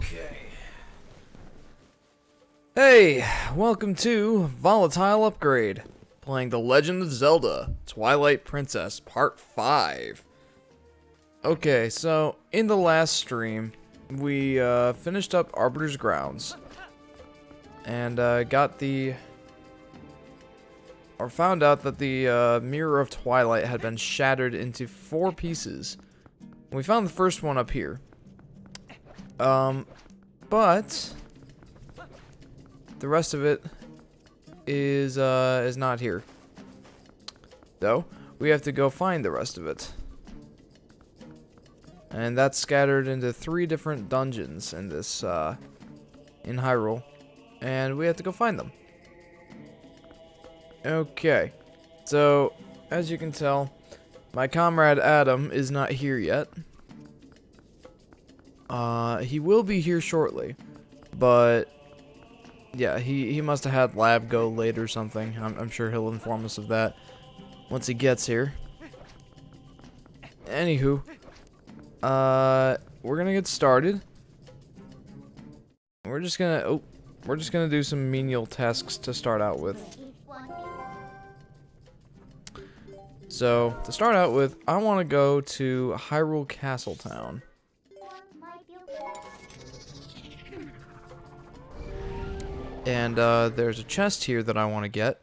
Okay. Hey, welcome to Volatile Upgrade, playing The Legend of Zelda Twilight Princess Part 5. Okay, so in the last stream, we finished up Arbiter's Grounds, and found out that the Mirror of Twilight had been shattered into 4 pieces. We found the first one up here. But the rest of it is not here. So we have to go find the rest of it. And that's scattered into 3 different dungeons in this in Hyrule. And we have to go find them. Okay. So, as you can tell, my comrade Adam is not here yet. He will be here shortly, but yeah, he must have had lab go late or something. I'm sure he'll inform us of that once he gets here. Anywho, we're gonna get started. We're just gonna do some menial tasks to start out with. So, to start out with, I want to go to Hyrule Castletown. And there's a chest here that I want to get,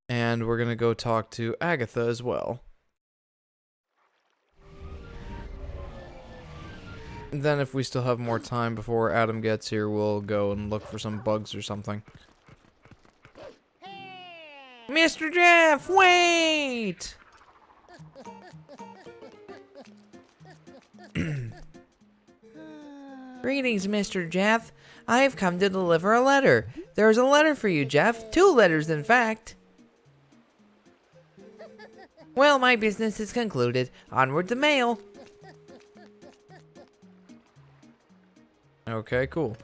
and we're gonna go talk to Agatha as well. And then if we still have more time before Adam gets here, we'll go and look for some bugs or something. Mr. Jeff, wait! Greetings, Mr. Jeff. I have come to deliver a letter. There is a letter for you, Jeff. 2 letters, in fact. Well, my business is concluded. Onward to mail. Okay, cool.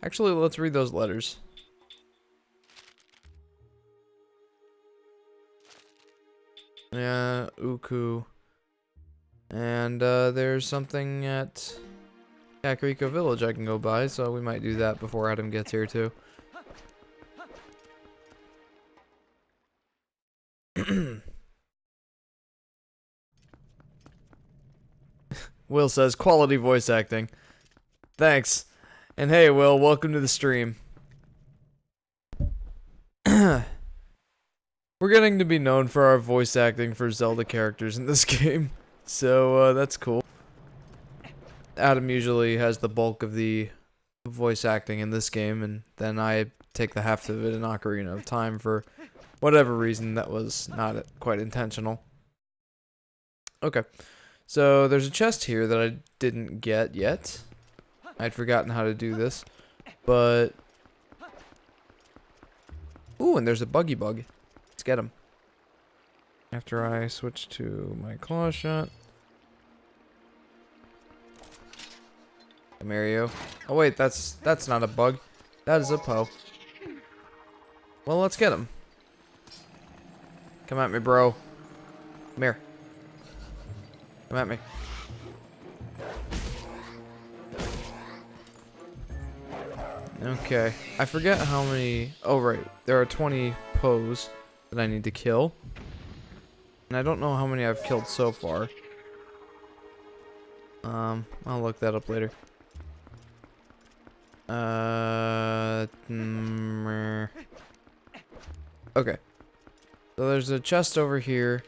Actually, let's read those letters. Yeah, Uku. And there's something at Kakariko Village I can go by, so we might do that before Adam gets here too. Will says, quality voice acting. Thanks. And hey, Will, welcome to the stream. We're getting to be known for our voice acting for Zelda characters in this game. So, that's cool. Adam usually has the bulk of the voice acting in this game, and then I take the half of it in Ocarina of Time for whatever reason that was not quite intentional. Okay, so there's a chest here that I didn't get yet. I'd forgotten how to do this, but... Ooh, and there's a buggy bug. Let's get him. After I switch to my claw shot. Mario. Oh wait, that's not a bug. That is a Poe. Well, let's get him. Come at me, bro. Come here. Come at me. Okay. I forget how many... Oh, right. There are 20 Poes that I need to kill. And I don't know how many I've killed so far. I'll look that up later. Okay. So there's a chest over here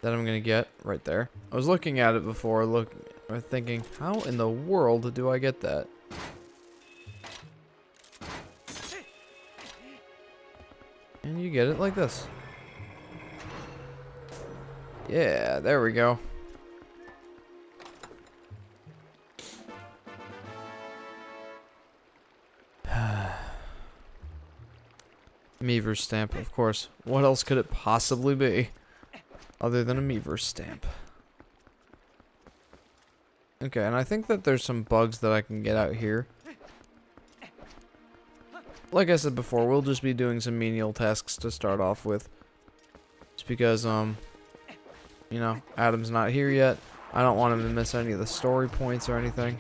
that I'm gonna get right there. I was looking at it before, thinking, how in the world do I get that? And you get it like this. Yeah, there we go. Meaver stamp, of course. What else could it possibly be other than a Meaver stamp? Okay, and I think that there's some bugs that I can get out here. Like I said before, we'll just be doing some menial tasks to start off with. Just because, you know, Adam's not here yet. I don't want him to miss any of the story points or anything.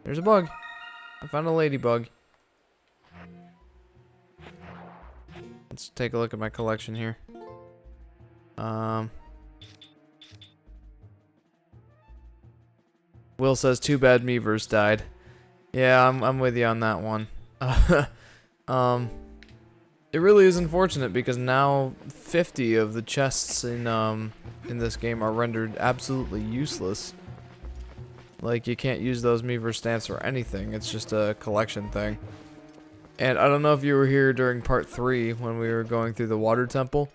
There's a bug. I found a ladybug. Let's take a look at my collection here. Will says, too bad Meavers died. Yeah, I'm with you on that one. It really is unfortunate because now 50 of the chests in this game are rendered absolutely useless. Like, you can't use those Meaver stamps for anything. It's just a collection thing. And I don't know if you were here during part 3 when we were going through the water temple,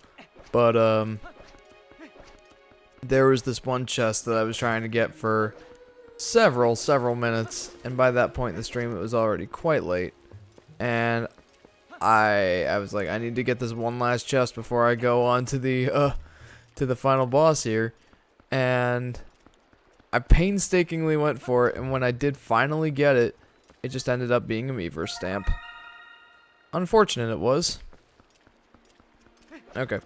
but there was this one chest that I was trying to get for several minutes, and by that point in the stream it was already quite late, and I was like, I need to get this one last chest before I go on to the final boss here, and I painstakingly went for it, and when I did finally get it, it just ended up being a Meaver stamp. Unfortunate it was. Okay.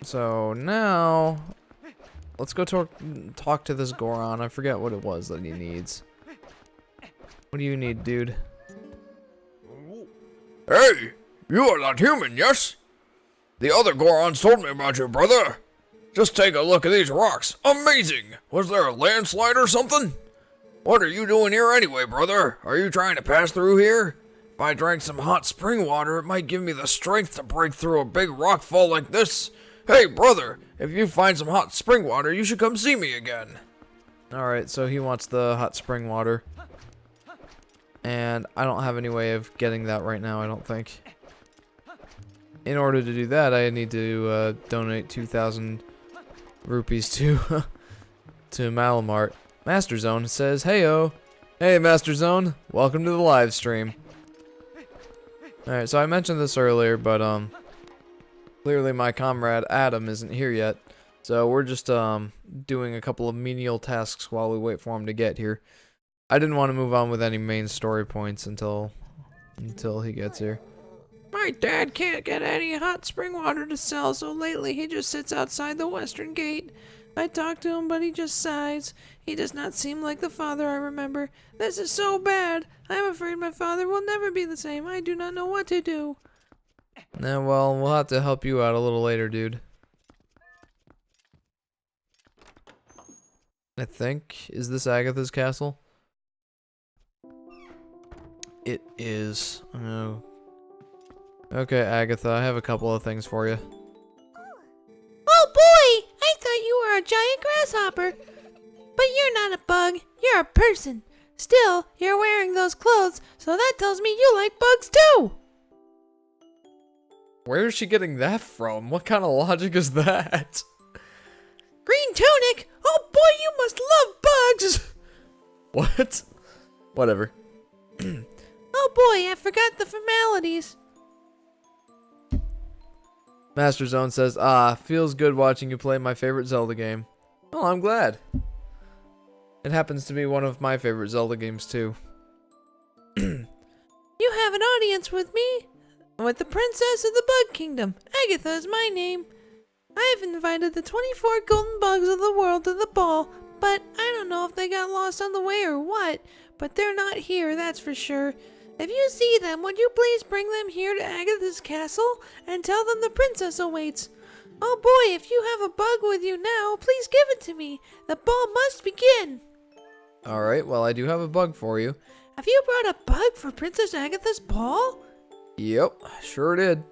So now let's go talk to this Goron. I forget what it was that he needs. What do you need, dude? Hey, you are that human, yes? The other Gorons told me about you, brother. Just take a look at these rocks. Amazing! Was there a landslide or something? What are you doing here anyway, brother? Are you trying to pass through here? If I drank some hot spring water, it might give me the strength to break through a big rock fall like this. Hey, brother, if you find some hot spring water, you should come see me again. Alright, so he wants the hot spring water. And I don't have any way of getting that right now, I don't think. In order to do that, I need to donate 2,000 rupees to Malamart. Master Zone says, "Heyo, hey Master Zone, welcome to the live stream." Alright, so I mentioned this earlier, but clearly my comrade Adam isn't here yet. So we're just doing a couple of menial tasks while we wait for him to get here. I didn't want to move on with any main story points until he gets here. My dad can't get any hot spring water to sell, so lately he just sits outside the western gate. I talk to him, but he just sighs. He does not seem like the father I remember. This is so bad. I'm afraid my father will never be the same. I do not know what to do. Well, we'll have to help you out a little later, dude. I think. Is this Agatha's castle? It is. Oh. Okay, Agatha, I have a couple of things for you. Oh boy! I thought you were a giant grasshopper. But you're not a bug, you're a person. Still, you're wearing those clothes, so that tells me you like bugs too! Where is she getting that from? What kind of logic is that? Green tunic! Oh boy, you must love bugs! What? Whatever. Oh boy, I forgot the formalities. Master Zone says, feels good watching you play my favorite Zelda game. Well, I'm glad. It happens to be one of my favorite Zelda games, too. You have an audience with me? With the Princess of the Bug Kingdom. Agatha is my name. I have invited the 24 golden bugs of the world to the ball, but I don't know if they got lost on the way or what, but they're not here, that's for sure. If you see them, would you please bring them here to Agatha's castle and tell them the princess awaits? Oh boy, if you have a bug with you now, please give it to me. The ball must begin. Alright, well, I do have a bug for you. Have you brought a bug for Princess Agatha's ball? Yep, sure did.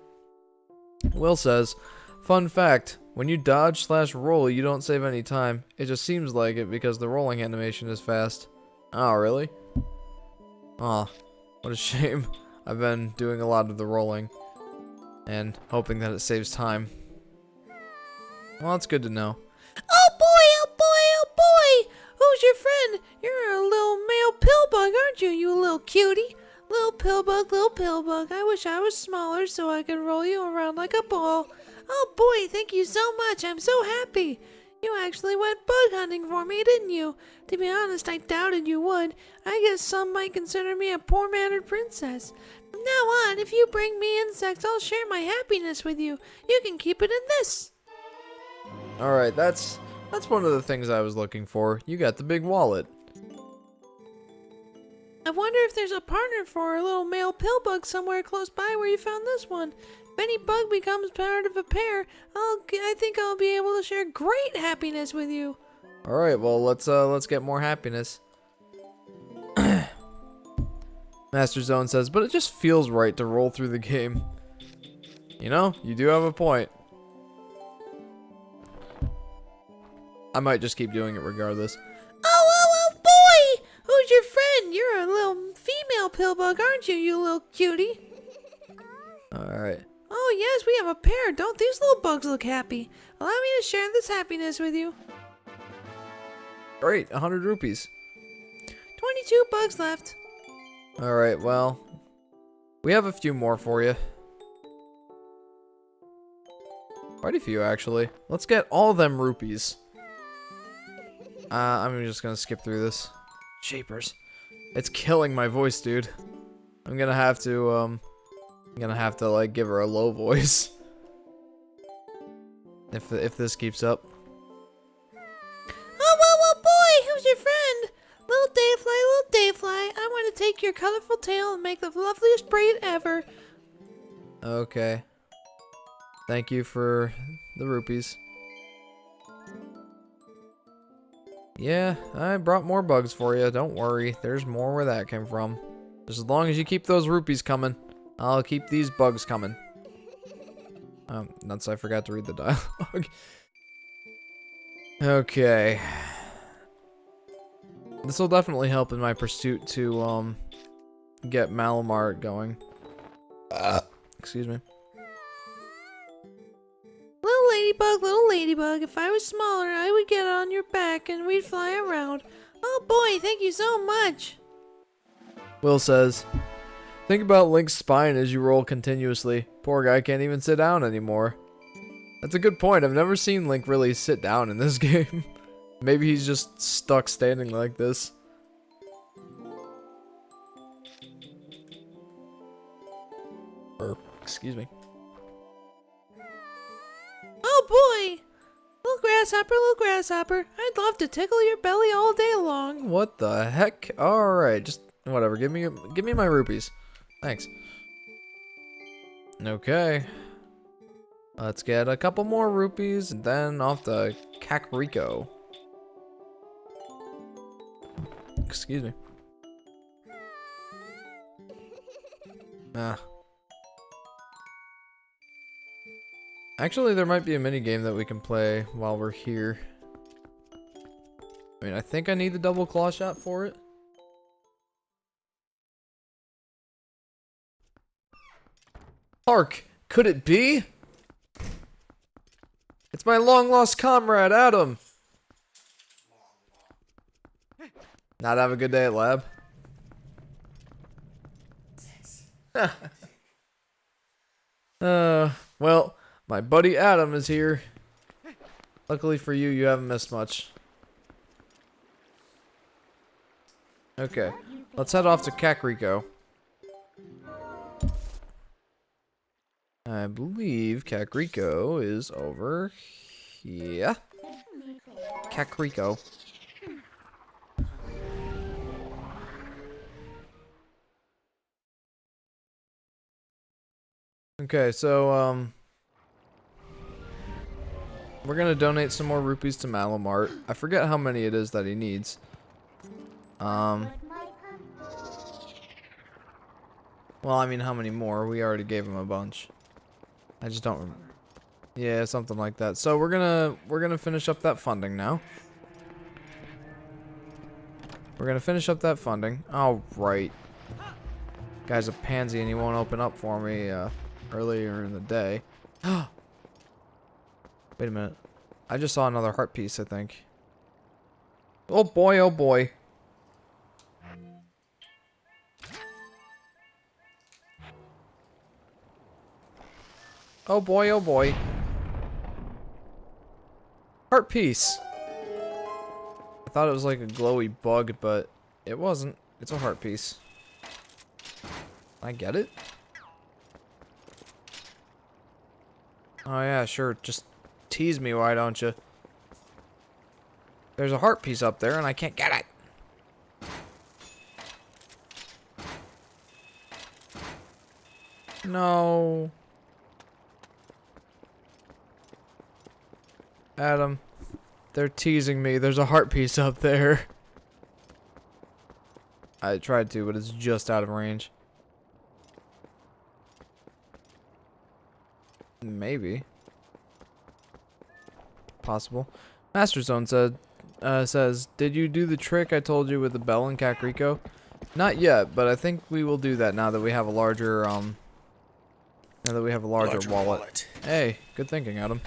Will says, fun fact, when you dodge/roll, you don't save any time. It just seems like it because the rolling animation is fast. Oh, really? Aw. What a shame. I've been doing a lot of the rolling and hoping that it saves time. Well, that's good to know. Oh boy, oh boy, oh boy! Who's your friend? You're a little male pillbug, aren't you, you little cutie? Little pillbug, I wish I was smaller so I could roll you around like a ball. Oh boy, thank you so much, I'm so happy. You actually went bug hunting for me, didn't you? To be honest, I doubted you would. I guess some might consider me a poor-mannered princess. From now on, if you bring me insects, I'll share my happiness with you. You can keep it in this. Alright, that's That's one of the things I was looking for. You got the big wallet. I wonder if there's a partner for a little male pillbug somewhere close by where you found this one. If any bug becomes part of a pair, I think I'll be able to share great happiness with you. All right, well, let's get more happiness. Master Zone says, but it just feels right to roll through the game. You know, you do have a point. I might just keep doing it regardless. Oh, boy! Who's your friend? You're a little female pillbug, aren't you, you little cutie? Alright. Oh, yes, we have a pair. Don't these little bugs look happy? Allow me to share this happiness with you. Great, 100 rupees. 22 bugs left. Alright, well, we have a few more for you. Quite a few, actually. Let's get all them rupees. I'm just gonna skip through this. Shapers. It's killing my voice, dude. I'm gonna have to, like, give her a low voice. If this keeps up. Oh, boy! Who's your friend? Little Dayfly, I want to take your colorful tail and make the loveliest braid ever. Okay. Thank you for the rupees. Yeah, I brought more bugs for you. Don't worry. There's more where that came from. Just as long as you keep those rupees coming, I'll keep these bugs coming. Nuts, I forgot to read the dialogue. Okay. This will definitely help in my pursuit to, get Malamar going. Excuse me. Little ladybug, if I was smaller, I would get on your back and we'd fly around. Oh boy, thank you so much. Will says, think about Link's spine as you roll continuously. Poor guy can't even sit down anymore. That's a good point. I've never seen Link really sit down in this game. Maybe he's just stuck standing like this. Excuse me. Oh boy! Little grasshopper, I'd love to tickle your belly all day long. What the heck? Alright, just whatever. Give me my rupees. Thanks. Okay. Let's get a couple more rupees and then off to Kakariko. Excuse me. Actually, there might be a mini game that we can play while we're here. I mean, I think I need the double claw shot for it. Hark! Could it be? It's my long-lost comrade, Adam! Not have a good day at lab? Well, my buddy Adam is here. Luckily for you, you haven't missed much. Okay, let's head off to Kakariko. I believe Kakariko is over here. Kakariko. Okay, so, we're gonna donate some more rupees to Malamart. I forget how many it is that he needs. Well, I mean, how many more? We already gave him a bunch. I just don't remember. Yeah, something like that. So we're gonna finish up that funding now. We're gonna finish up that funding. Oh, right. Guy's a pansy and he won't open up for me, earlier in the day. Wait a minute. I just saw another heart piece, I think. Oh boy, oh boy. Oh boy, oh boy. Heart piece. I thought it was like a glowy bug, but it wasn't. It's a heart piece. I get it. Oh yeah, sure. Just tease me, why don't you? There's a heart piece up there and I can't get it. No. Adam, they're teasing me. There's a heart piece up there. I tried to, but it's just out of range. Maybe. Possible. Master Zone says, did you do the trick I told you with the bell and Kakariko? Not yet, but I think we will do that now that we have a larger, wallet. Hey, good thinking, Adam.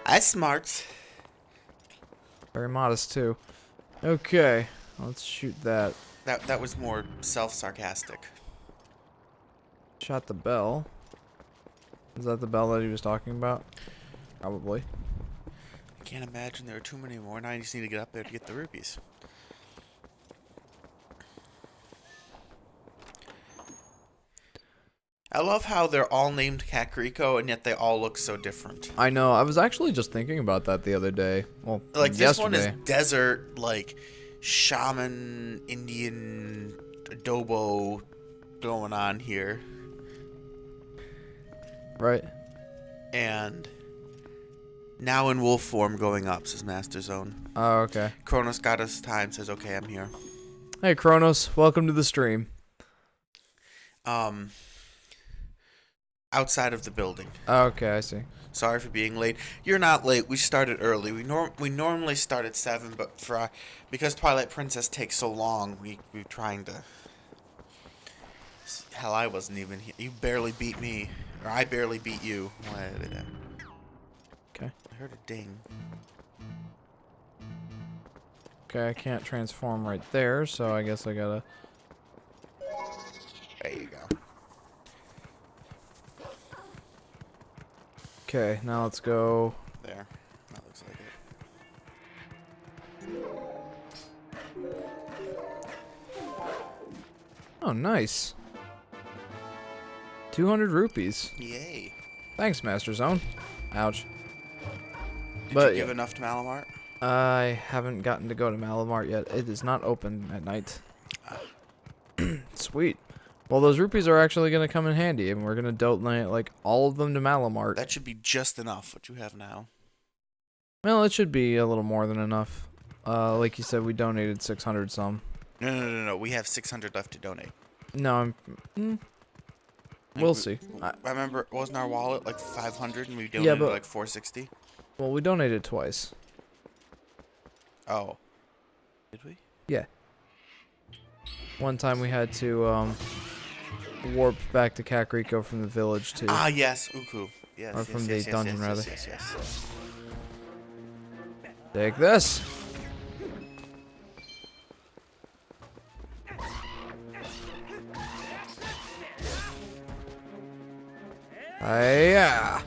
That's smart. Very modest, too. Okay, let's shoot that. That was more self-sarcastic. Shot the bell. Is that the bell that he was talking about? Probably. I can't imagine there are too many more. Now I just need to get up there to get the rupees. I love how they're all named Kakariko, and yet they all look so different. I know. I was actually just thinking about that the other day. Well, Like, this one is yesterday. desert, like, shaman, Indian, adobo going on here. Right. And now in wolf form going up, says Master Zone. Oh, okay. Kronos got us time, says, okay, I'm here. Hey, Kronos. Welcome to the stream. Outside of the building. Oh, okay, I see. Sorry for being late. You're not late. We started early. We normally start at 7, but because Twilight Princess takes so long, we're trying to. Hell, I wasn't even here. You barely beat me, or I barely beat you. Okay. I heard a ding. Okay, I can't transform right there, so I guess I gotta... There you go. Okay, now let's go... There. That looks like it. Oh, nice. 200 rupees. Yay. Thanks, Master Zone. Ouch. Did But you give yeah. enough to Malamart? I haven't gotten to go to Malamart yet. It is not open at night. Sweet. Well, those rupees are actually going to come in handy, and we're going to donate, like, all of them to Malamart. That should be just enough, what you have now. Well, it should be a little more than enough. Like you said, we donated 600 some. No. We have 600 left to donate. No, we'll see. I remember, wasn't our wallet like 500 and we donated but- like 460? Well, we donated twice. Oh. Did we? Yeah. One time we had to, warp back to Kakariko from the village, too. Ah, yes, Uku. Yes, Or yes, from yes, the yes, dungeon, yes, rather. yes. Take this! Hiya!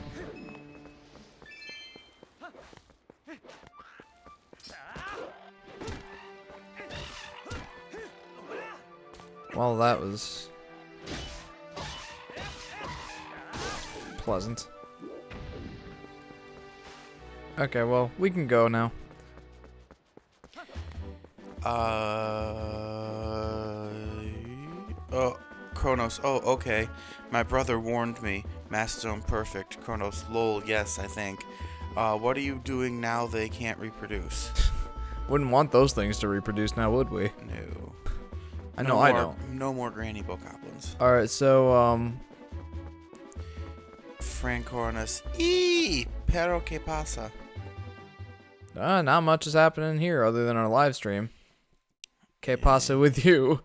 Well, that was pleasant. Okay, well, we can go now. Oh, Kronos. Oh, okay. My brother warned me. Master Zone perfect. Kronos, lol, yes, I think. What are you doing now they can't reproduce? Wouldn't want those things to reproduce now, would we? No. I know, I more, know. No more Granny Bokoblins. Alright, so, Francornus. Pero que pasa? not much is happening here other than our live stream. Que pasa with you?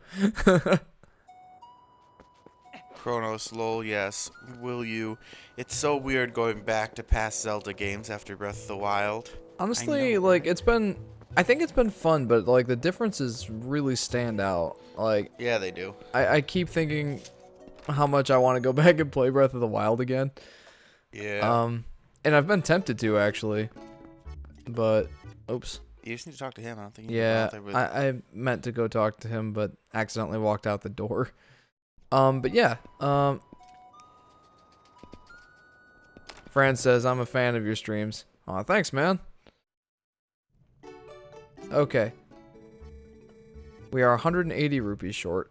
Kronos, lol, yes. Will you? It's so weird going back to past Zelda games after Breath of the Wild. Honestly, know, like, right? I think it's been fun, but, like, the differences really stand out. Like, Yeah, they do. I keep thinking how much I want to go back and play Breath of the Wild again. Yeah. And I've been tempted to, actually. But, oops. You just need to talk to him. I don't think you need to Yeah, bother with I meant to go talk to him, but accidentally walked out the door. But yeah, Fran says, I'm a fan of your streams. Aw, thanks, man. Okay. We are 180 rupees short.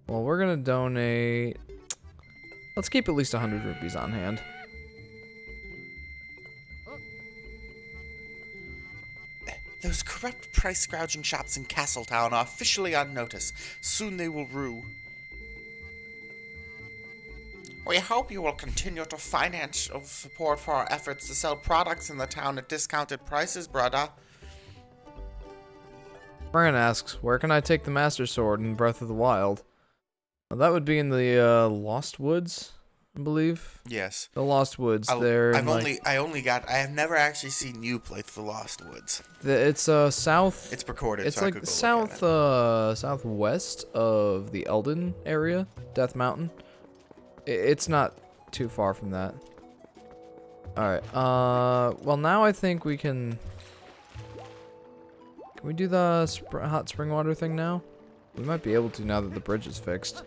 Well, we're gonna donate... Let's keep at least 100 rupees on hand. Those corrupt price-gouging shops in Castletown are officially on notice. Soon they will rue. We hope you will continue to finance support for our efforts to sell products in the town at discounted prices, brother. Fran asks, where can I take the Master Sword in Breath of the Wild? Well, that would be in the Lost Woods, I believe. Yes. The Lost Woods. I They're have never actually seen you play the Lost Woods. It's south. It's recorded. It's so I like could go south, look at it. southwest of the Eldin area, Death Mountain. It's not too far from that. Alright, well now I think we can... Can we do the hot spring water thing now? We might be able to now that the bridge is fixed.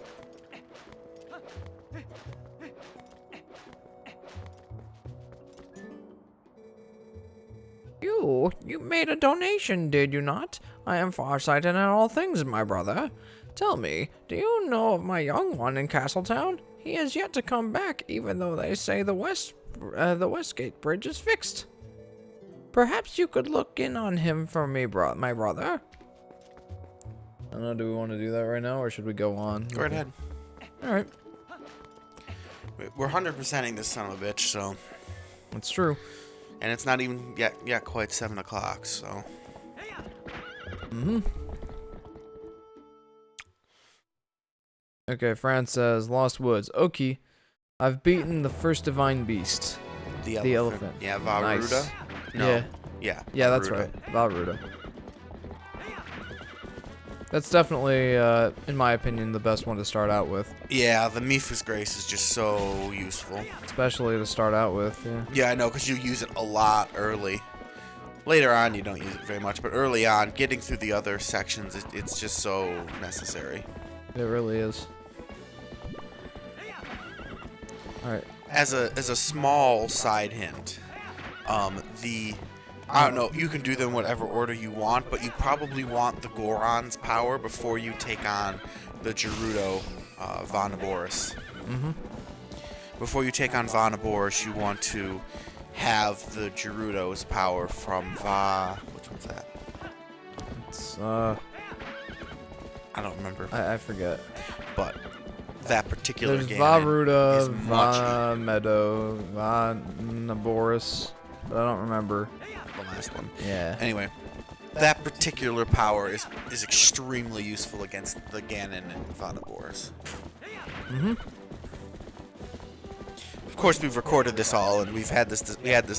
You made a donation, did you not? I am farsighted in all things, my brother. Tell me, do you know of my young one in Castletown? He has yet to come back, even though they say the Westgate Bridge is fixed. Perhaps you could look in on him for me, my brother. I don't know, do we want to do that right now, or should we go on? Go right ahead. Alright, We're 100%ing this son of a bitch, so... that's true. And it's not even yet quite 7 o'clock, so... Mm-hmm. Okay, Fran says, Lost Woods. Okay, I've beaten the first divine beast. The elephant. Yeah, Varuda? Nice. No. Yeah. Yeah, That's Varuda. right. Varuda. That's definitely, in my opinion, the best one to start out with. Yeah, the Mipha's Grace is just so useful. Especially to start out with, yeah. Yeah, I know, because you use it a lot early. Later on, you don't use it very much, but early on, getting through the other sections, it's just so necessary. It really is. Alright. As a small side hint, I don't know, you can do them whatever order you want, but you probably want the Goron's power before you take on the Gerudo Vonaboris. Mm-hmm. Before you take on Vonaboris, you want to have the Gerudo's power from which one's that? It's, I don't remember. I forget. But that particular There's game Varuda, is much Meadow, Naboris, but I don't remember. the last one. Yeah. Anyway, that particular power is extremely useful against the Ganon and Vonaboris. Mm-hmm. Of course, we've recorded this all, and we had this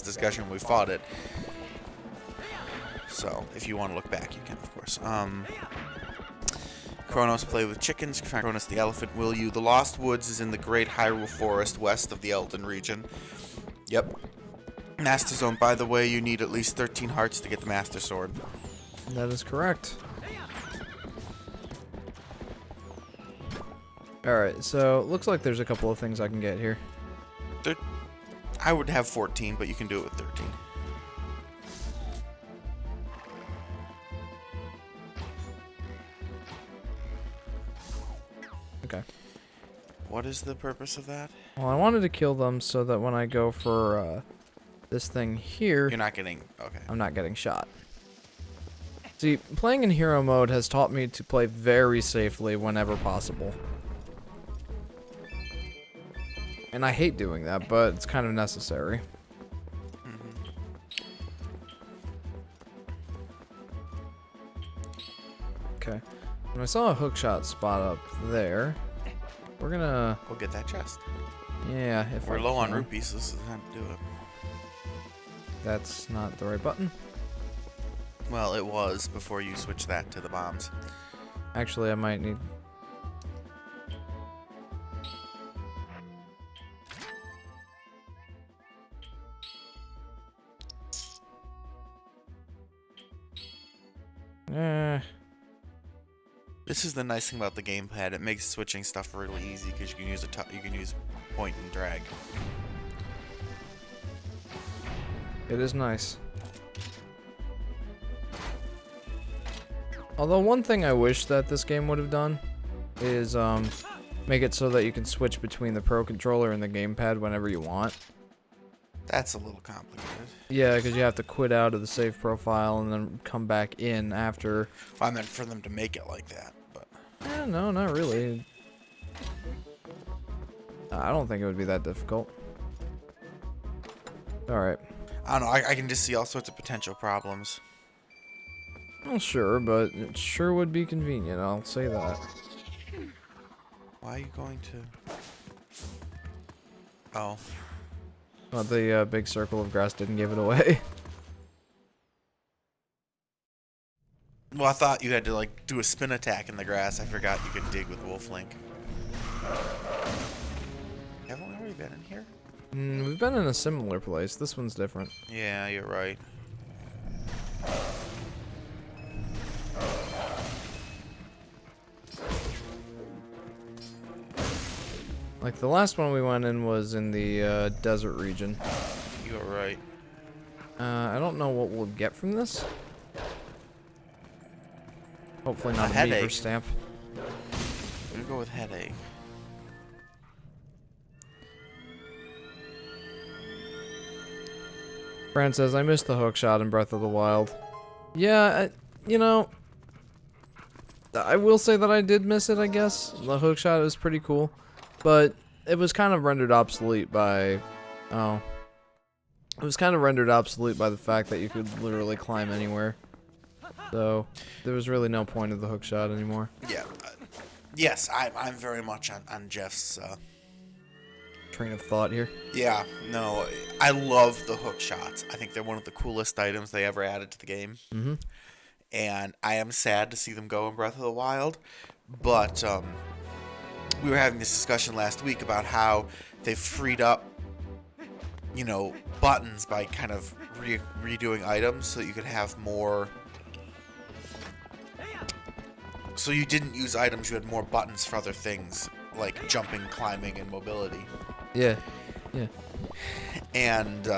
discussion when we fought it. So, if you want to look back, you can, of course. Kronos play with chickens. Kronos the elephant. Will you? The Lost Woods is in the Great Hyrule Forest west of the Elden region. Yep. Master Zone. By the way, you need at least 13 hearts to get the Master Sword. That is correct. Alright, so looks like there's a couple of things I can get here. I would have 14, but you can do it with 13. Okay. What is the purpose of that? Well, I wanted to kill them so that when I go for this thing here, You're not getting... Okay. I'm not getting shot. See, playing in hero mode has taught me to play very safely whenever possible. And I hate doing that, but it's kind of necessary. Okay. And I saw a hookshot spot up there. We're gonna... We'll get that chest. Yeah, if We're I low on can. rupees, so this is the time to do it. That's not the right button. Well, it was before you switched that to the bombs. Actually, I might need... This is the nice thing about the gamepad. It makes switching stuff really easy because you can use point and drag. It is nice. Although one thing I wish that this game would have done is make it so that you can switch between the Pro Controller and the gamepad whenever you want. That's a little complicated. Yeah, because you have to quit out of the save profile and then come back in after. Well, I meant for them to make it like that, but... No, not really. I don't think it would be that difficult. Alright. I don't know, I can just see all sorts of potential problems. Well, sure, but it sure would be convenient, I'll say that. Why are you going to... Oh. Well, the big circle of grass didn't give it away. Well, I thought you had to, like, do a spin attack in the grass. I forgot you could dig with Wolf Link. Haven't we already been in here? We've been in a similar place. This one's different. Yeah, you're right. Like, the last one we went in was in the desert region. You are right. I don't know what we'll get from this. Hopefully not A a headache. beaver stamp. I'm gonna go with headache. Fran says, I missed the hook shot in Breath of the Wild. Yeah, you know, I will say that I did miss it, I guess. The hook shot was pretty cool. But it was kind of rendered obsolete by... Oh. It was kind of rendered obsolete by the fact that you could literally climb anywhere. So, there was really no point of the hook shot anymore. Yeah. Yes, I'm very much on Jeff's... Train of thought here. Yeah, no, I love the hook shots. I think they're one of the coolest items they ever added to the game. Mm-hmm. And I am sad to see them go in Breath of the Wild. But we were having this discussion last week about how they've freed up, you know, buttons by kind of redoing items so you could have more... So you didn't use items, you had more buttons for other things, like jumping, climbing, and mobility. Yeah. Yeah. And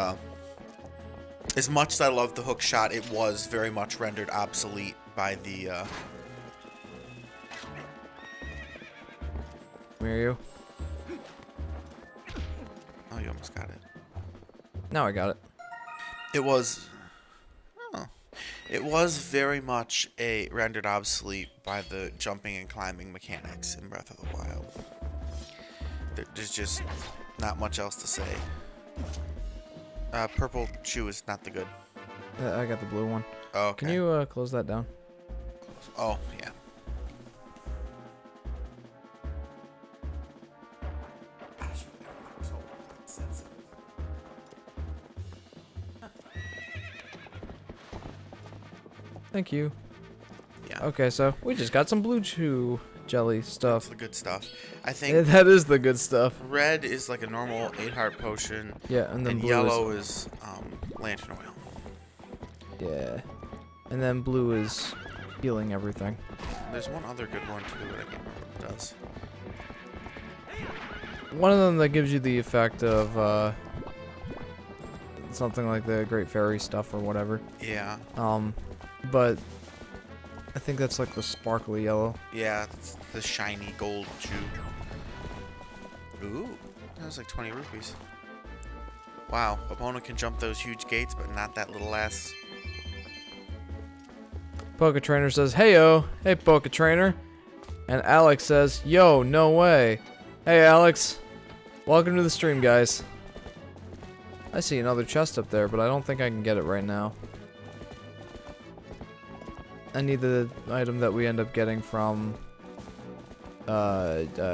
as much as I love the hook shot, it was very much rendered obsolete by the... Mario. Oh, you almost got it. Now I got it. It was... Oh. It was very much rendered obsolete by the jumping and climbing mechanics in Breath of the Wild. There's just not much else to say. Purple shoe is not the good. I got the blue one. Oh, okay. Can you close that down? Oh, yeah. Thank you. Yeah. Okay, so we just got some blue chew jelly That's stuff. the good stuff. I think That is the good stuff. red is like a normal 8-heart potion, Yeah, and then and blue yellow is lantern oil. Yeah. And then blue is healing everything. There's one other good one too, but I can't remember what it does. One of them that gives you the effect of something like the Great Fairy stuff or whatever. Yeah. But I think that's like the sparkly yellow. Yeah, it's the shiny gold chew. Ooh, that was like 20 rupees. Wow, opponent can jump those huge gates, but not that little ass. Poke Trainer says, "Heyo, hey Poke Trainer," and Alex says, "Yo, no way." Hey Alex, welcome to the stream, guys. I see another chest up there, but I don't think I can get it right now. I need the item that we end up getting from the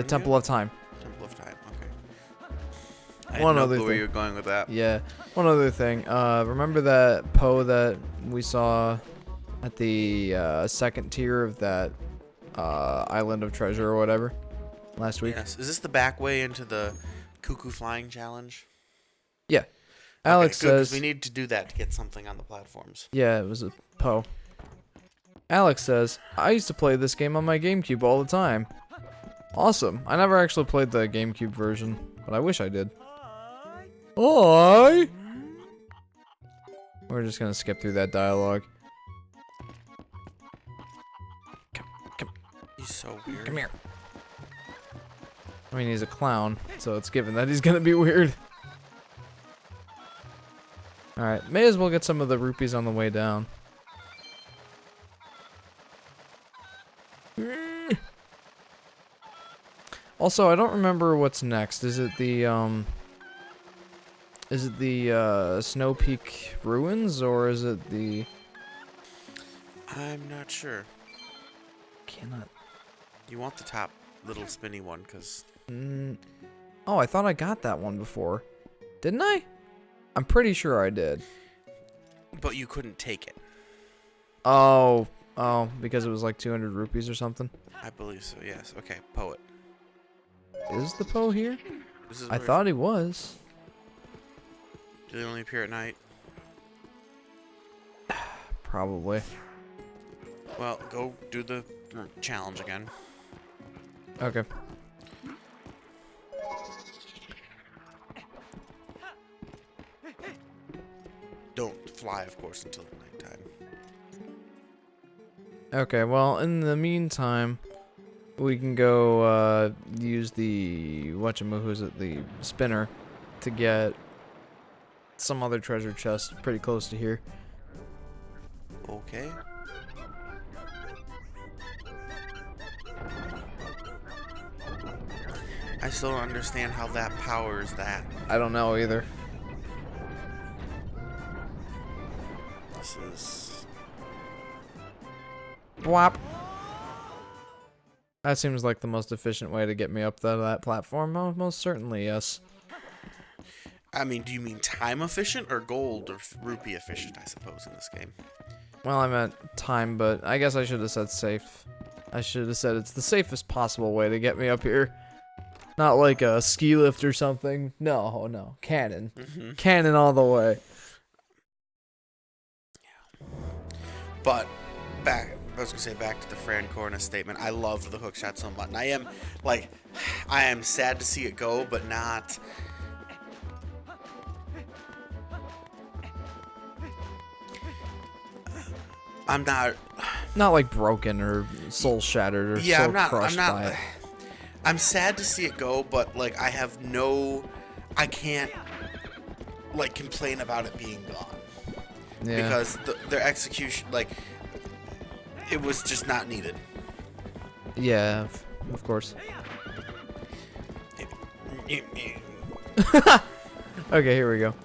Temple of Time. Temple of Time, okay. I One had no other clue where thing. you were going with that. Yeah. One other thing. Remember that Poe that we saw at the second tier of that Island of Treasure or whatever last week? Yes. Is this the back way into the Cuckoo Flying Challenge? Yeah. Alex Okay, good, 'cause says... we need to do that to get something on the platforms. Yeah, it was a Poe. Alex says, I used to play this game on my GameCube all the time. Awesome. I never actually played the GameCube version, but I wish I did. Oi! We're just gonna skip through that dialogue. He's so weird. Come here. I mean, he's a clown, so it's given that he's gonna be weird. Alright, may as well get some of the rupees on the way down. Also, I don't remember what's next. Is it the Snow Peak Ruins, or is it the... I'm not sure. Cannot... You want the top little spinny one, because... Oh, I thought I got that one before. Didn't I? I'm pretty sure I did. But you couldn't take it. Oh, because it was like 200 rupees or something? I believe so, yes. Okay, poet. Is the Poe here? This is I thought he was. Do they only appear at night? Probably. Well, go do the challenge again. Okay. Don't fly, of course, until nighttime. Okay, well, in the meantime, we can go use the the spinner to get some other treasure chest pretty close to here. Okay. I still don't understand how that powers that. I don't know either. This is... Bwop. That seems like the most efficient way to get me up that platform. Oh, most certainly, yes. I mean, do you mean time efficient or gold or rupee efficient, I suppose, in this game? Well, I meant time, but I guess I should have said safe. I should have said it's the safest possible way to get me up here. Not like a ski lift or something. No, no. Cannon. Cannon all the way. But back, I was gonna say back to the Fran Corna statement. I love the hookshot so much. And I am sad to see it go, but not. I'm not. Not like broken or soul shattered or Yeah, soul I'm not. crushed I'm by not. it. I'm sad to see it go, but like I have no. I can't like complain about it being gone. Yeah. Because their execution, like, it was just not needed. Yeah, of course. Okay, here we go.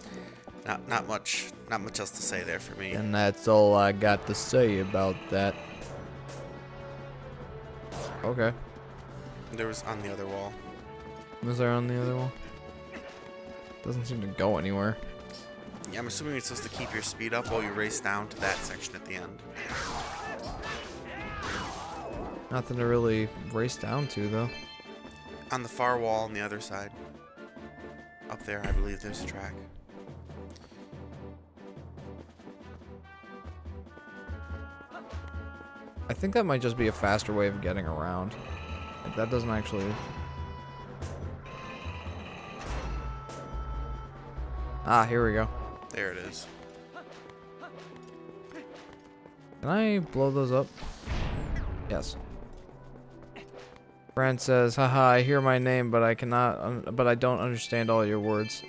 Not much else to say there for me. And that's all I got to say about that. Okay. There was on the other wall. Was there on the other wall? Doesn't seem to go anywhere. Yeah, I'm assuming it's supposed to keep your speed up while you race down to that section at the end. Nothing to really race down to, though. On the far wall on the other side. Up there, I believe there's a track. I think that might just be a faster way of getting around. Like, that doesn't actually... Ah, here we go. There it is. Can I blow those up? Yes. Fran says, haha, I hear my name, but I cannot, but I don't understand all your words.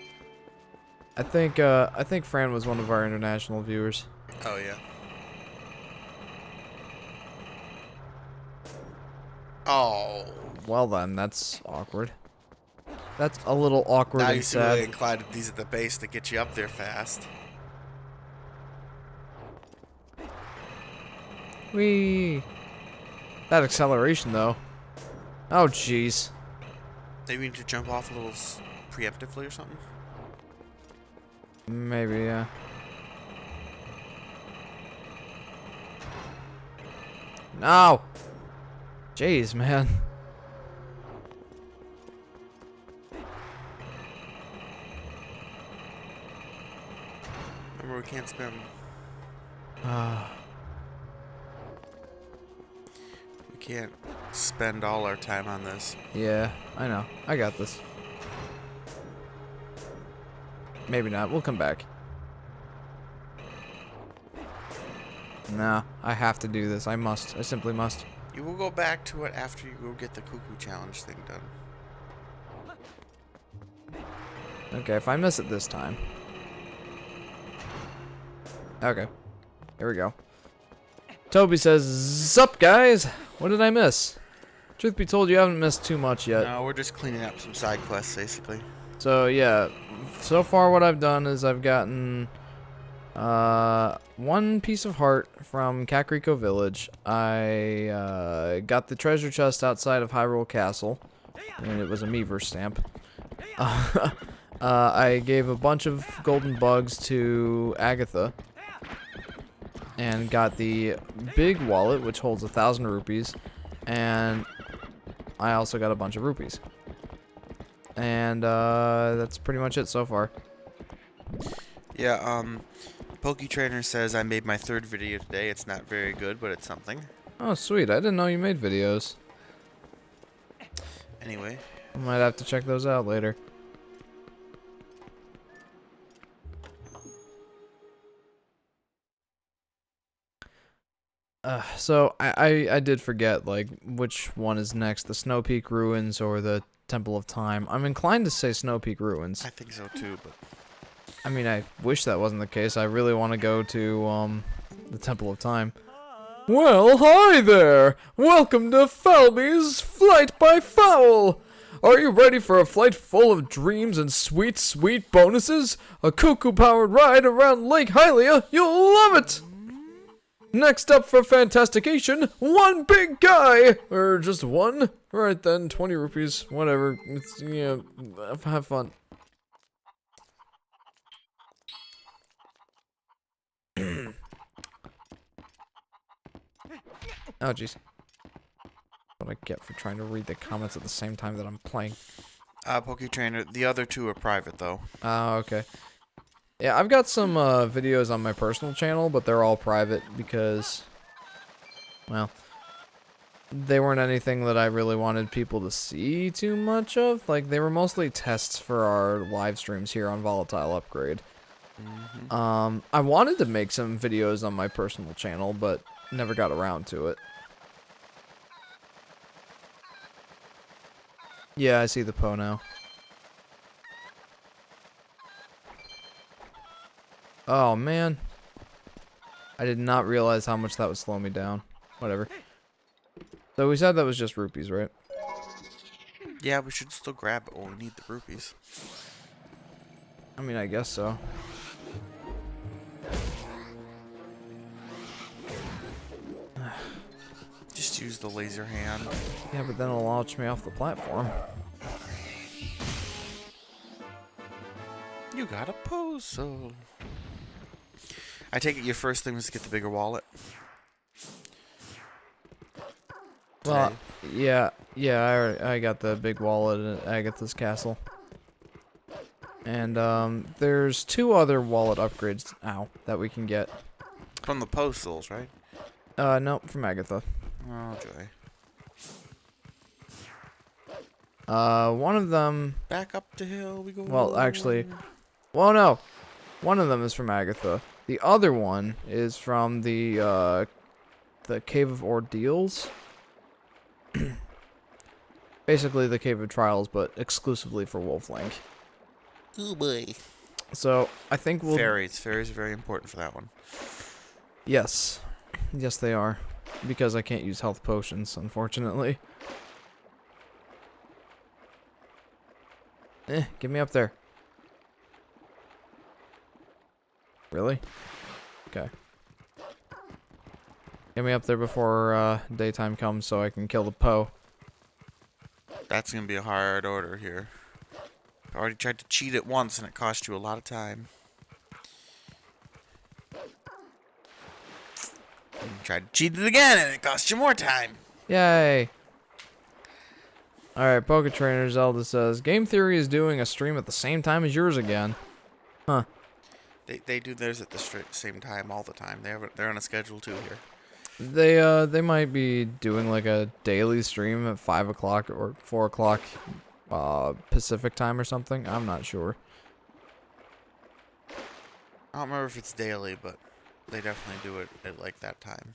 I think Fran was one of our international viewers. Oh, yeah. Oh. Well then, that's awkward. That's a little awkward Now you and seem really sad. inclined to these at the base to get you up there fast. Whee! That acceleration, though. Oh, jeez. Maybe you need to jump off a little preemptively or something? Maybe, yeah. No! Jeez, man. Remember, we can't spend... We can't spend all our time on this. Yeah, I know. I got this. Maybe not. We'll come back. Nah, I have to do this. I must. I simply must. You will go back to it after you go get the cuckoo challenge thing done. Okay, if I miss it this time. Okay. Here we go. Toby says, "Sup, guys? What did I miss?" Truth be told, you haven't missed too much yet. No, we're just cleaning up some side quests, basically. So, yeah. So far, what I've done is I've gotten... one piece of heart from Kakariko Village. I got the treasure chest outside of Hyrule Castle, and it was a Meaver stamp. I gave a bunch of golden bugs to Agatha, and got the big wallet, which holds 1,000 rupees, and I also got a bunch of rupees. And that's pretty much it so far. Yeah, PokeTrainer says I made my 3rd video today. It's not very good, but it's something. Oh, sweet. I didn't know you made videos. Anyway. I might have to check those out later. So I did forget, like, which one is next, the Snow Peak Ruins or the Temple of Time. I'm inclined to say Snow Peak Ruins. I think so too, but... I mean, I wish that wasn't the case. I really want to go to, the Temple of Time. Well, hi there! Welcome to Falby's Flight by Fowl! Are you ready for a flight full of dreams and sweet, sweet bonuses? A cuckoo-powered ride around Lake Hylia? You'll love it! Next up for Fantastication, one big guy! Or just one? Right then, 20 rupees, whatever. It's, yeah, have fun. Oh, jeez. What I get for trying to read the comments at the same time that I'm playing. PokeTrainer, the other 2 are private, though. Oh, okay. Yeah, I've got some videos on my personal channel, but they're all private because, well, they weren't anything that I really wanted people to see too much of. Like, they were mostly tests for our live streams here on Volatile Upgrade. Mm-hmm. I wanted to make some videos on my personal channel, but never got around to it. Yeah, I see the Poe now. Oh, man. I did not realize how much that would slow me down. Whatever. So we said that was just rupees, right? Yeah, we should still grab it when we need the rupees. I mean, I guess so. Just use the laser hand. Yeah, but then it'll launch me off the platform. You got a puzzle. I take it your first thing was to get the bigger wallet. Well, yeah, I got the big wallet at Agatha's castle. And, there's 2 other wallet upgrades, that we can get. From the postals, right? No, from Agatha. Oh, joy. One of them... Back up the hill we go. Well, actually... Well, no. One of them is from Agatha. The other one is from the Cave of Ordeals. Basically the Cave of Trials, but exclusively for Wolflink. Oh boy. So, I think we'll... Fairies. Fairies are very important for that one. Yes. Yes, they are. Because I can't use health potions, unfortunately. Get me up there. Really? Okay. Get me up there before daytime comes so I can kill the Poe. That's gonna be a hard order here. I already tried to cheat it once and it cost you a lot of time. And you tried to cheat it again and it cost you more time. Yay! Alright, PokeTrainer Zelda says, Game Theory is doing a stream at the same time as yours again. Huh. They do theirs at the same time all the time. They're on a schedule too here. They might be doing like a daily stream at 5 o'clock or 4 o'clock Pacific time or something. I'm not sure. I don't remember if it's daily, but they definitely do it at like that time.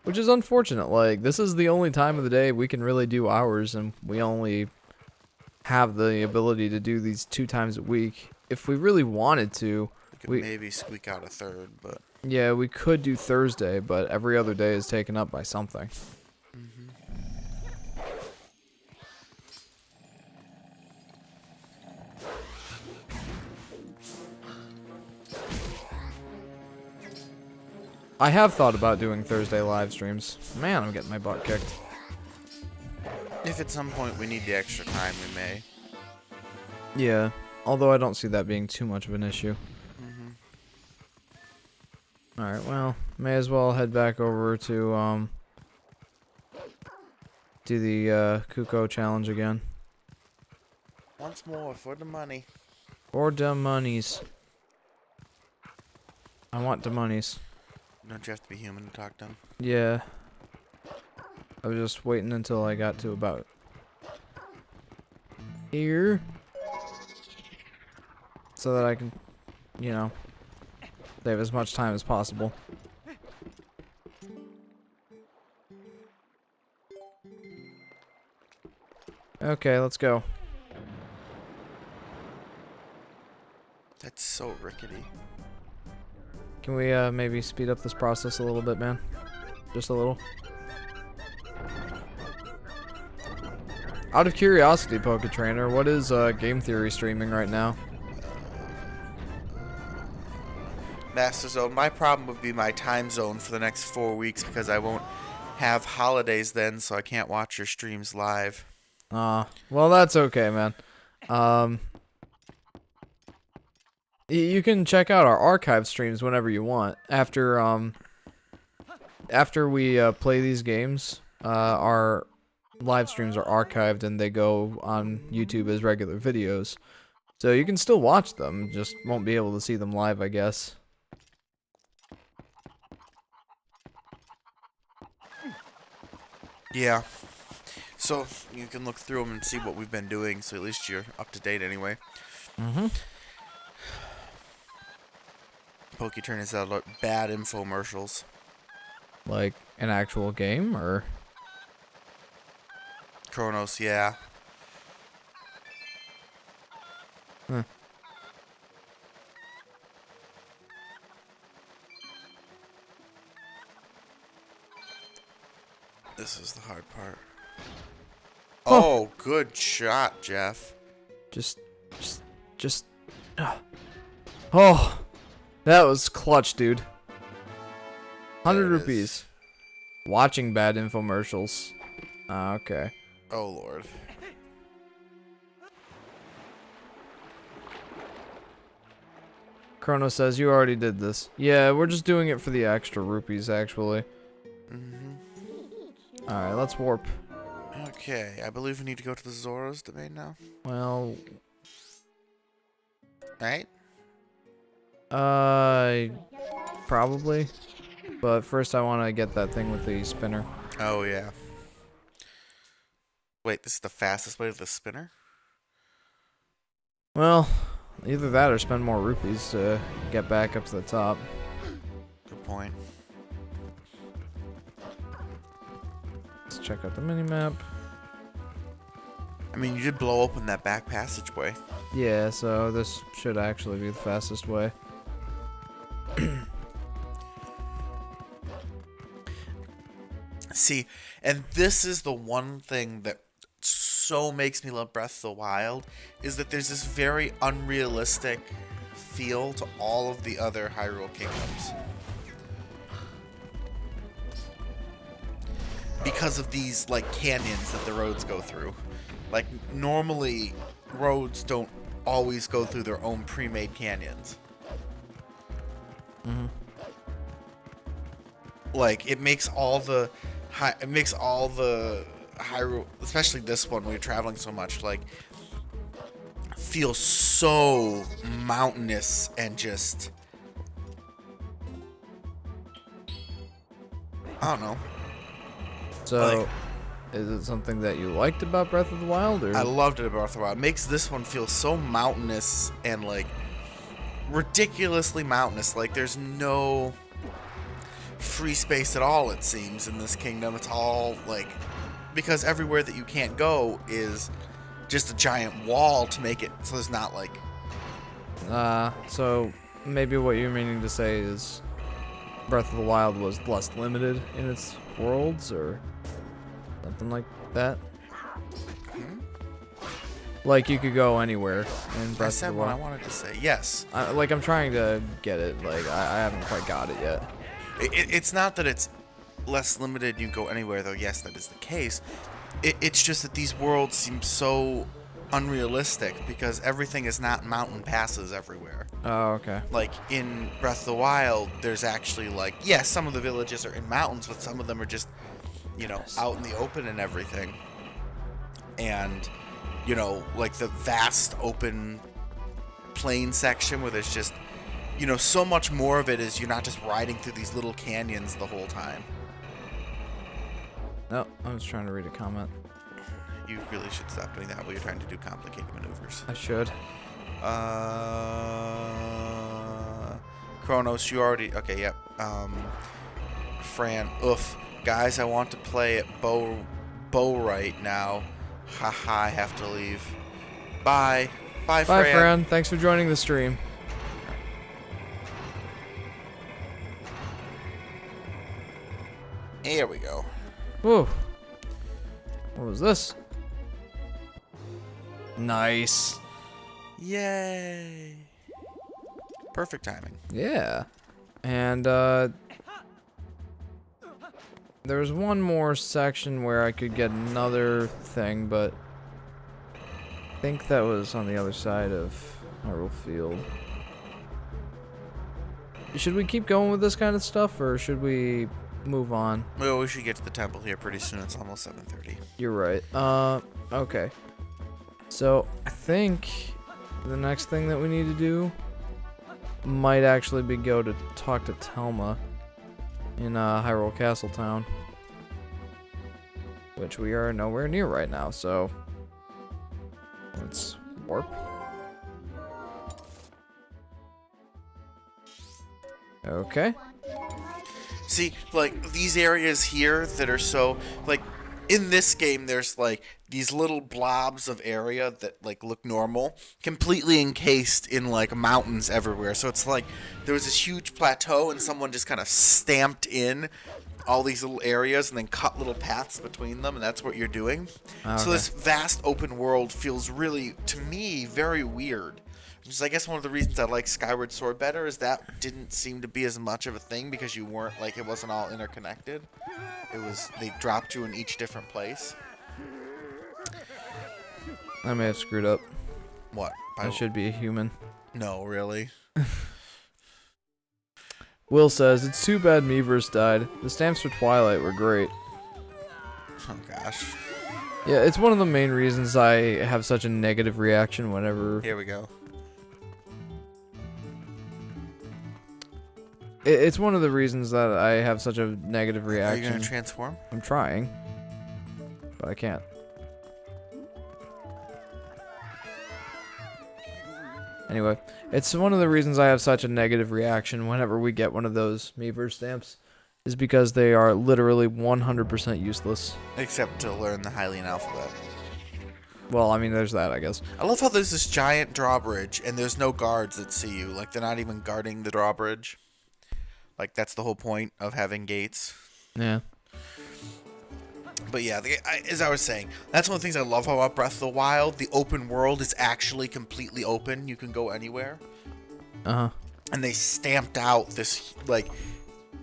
Which is unfortunate. Like, this is the only time of the day we can really do hours, and we only have the ability to do these 2 times a week. If we really wanted to, We could maybe squeak out a third, but yeah, we could do Thursday, but every other day is taken up by something. I have thought about doing Thursday live streams. Man, I'm getting my butt kicked. if at some point we need the extra time, we may. Yeah, although I don't see that being too much of an issue. Alright, well, may as well head back over to, do the, Kuko challenge again. Once more for the money. For the monies. I want the monies. Don't you have to be human to talk to him? Yeah. I was just waiting until I got to about here. So that I can, you know, save as much time as possible. Okay, let's go. That's so rickety. Can we maybe speed up this process a little bit, man? Just a little. Out of curiosity, Poke Trainer, what is Game Theory streaming right now? Master Zone. My problem would be my time zone for the next 4 weeks because I won't have holidays then, so I can't watch your streams live. Well, that's okay, man. You can check out our archive streams whenever you want. After we play these games, our live streams are archived and they go on YouTube as regular videos. So you can still watch them, just won't be able to see them live, I guess. Yeah. So you can look through them and see what we've been doing, so at least you're up to date anyway. PokeTurn is out bad infomercials. Like an actual game, or? Kronos, yeah. Huh. This is the hard part. Oh, good shot, Jeff. Just. Oh, that was clutch, dude. 100 There it rupees. is. Watching bad infomercials. Okay. Oh, Lord. Chrono says you already did this. Yeah, we're just doing it for the extra rupees, actually. Alright, let's warp. Okay, I believe we need to go to the Zoro's domain now. Well, Right? probably. But first I want to get that thing with the spinner. Oh, yeah. Wait, this is the fastest way to the spinner? Well, either that or spend more rupees to get back up to the top. Good point. Let's check out the minimap. I mean, you did blow open that back passageway. Yeah, so this should actually be the fastest way. See, and this is the one thing that so makes me love Breath of the Wild, is that there's this very unrealistic feel to all of the other Hyrule Kingdoms. Because of these, like, canyons that the roads go through. Like, normally, roads don't always go through their own pre-made canyons. Like, it makes all the Hyrule, especially this one when you're traveling so much, like, feel so mountainous and just, I don't know. So, Like- is it something that you liked about Breath of the Wild, or? I loved it about Breath of the Wild. It makes this one feel so mountainous and, like, ridiculously mountainous. Like, there's no free space at all, it seems, in this kingdom. It's all, like, because everywhere that you can't go is just a giant wall to make it so there's not, like... So maybe what you're meaning to say is Breath of the Wild was less limited in its worlds, or something like that? Like, you could go anywhere in Breath I of said the what I Wild. wanted to say. Yes. I'm trying to get it. Like, I haven't quite got it yet. It's not that it's less limited, you go anywhere, though. Yes, that is the case. It's just that these worlds seem so unrealistic because everything is not mountain passes everywhere. Oh, okay. Like, in Breath of the Wild, there's actually, like, yes, some of the villages are in mountains, but some of them are just, you know, out in the open and everything. And, you know, like the vast open plain section where there's just, you know, so much more of it is you're not just riding through these little canyons the whole time. No, I was trying to read a comment. You really should stop doing that while you're trying to do complicated maneuvers. I should. Kronos, you already... Okay, yep. Fran, oof. Guys, I want to play at Bow right now. Haha, I have to leave. Bye. Bye, Fran. Bye, Fran. Thanks for joining the stream. Here we go. Whoa. What was this? Nice. Yay. Perfect timing. Yeah. And, there was one more section where I could get another thing, but I think that was on the other side of Hyrule Field. Should we keep going with this kind of stuff, or should we move on? Well, we should get to the temple here pretty soon. It's almost 7:30. You're right. Okay. So, I think the next thing that we need to do might actually be go to talk to Telma in Hyrule Castle Town, which we are nowhere near right now, so let's warp. Okay. See, like, these areas here that are so, like, in this game, there's, like, these little blobs of area that, like, look normal, completely encased in, like, mountains everywhere. So it's like there was this huge plateau and someone just kind of stamped in all these little areas and then cut little paths between them, and that's what you're doing. Okay. So this vast open world feels really, to me, very weird. Which is, I guess, one of the reasons I like Skyward Sword better is that didn't seem to be as much of a thing because you weren't, like, it wasn't all interconnected. It was, they dropped you in each different place. I may have screwed up. What? I should be a human. No, really? Will says, it's too bad Miiverse died. The stamps for Twilight were great. Oh, gosh. Yeah, it's one of the main reasons I have such a negative reaction whenever... Here we go. It's one of the reasons that I have such a negative Are you reaction. going to transform? I'm trying, but I can't. Anyway, it's one of the reasons I have such a negative reaction whenever we get one of those Miiverse stamps, is because they are literally 100% useless. Except to learn the Hylian alphabet. Well, I mean, there's that, I guess. I love how there's this giant drawbridge and there's no guards that see you. Like, they're not even guarding the drawbridge. Like, that's the whole point of having gates. Yeah. But yeah, as I was saying, that's one of the things I love about Breath of the Wild. The open world is actually completely open. You can go anywhere. Uh-huh. And they stamped out this, like,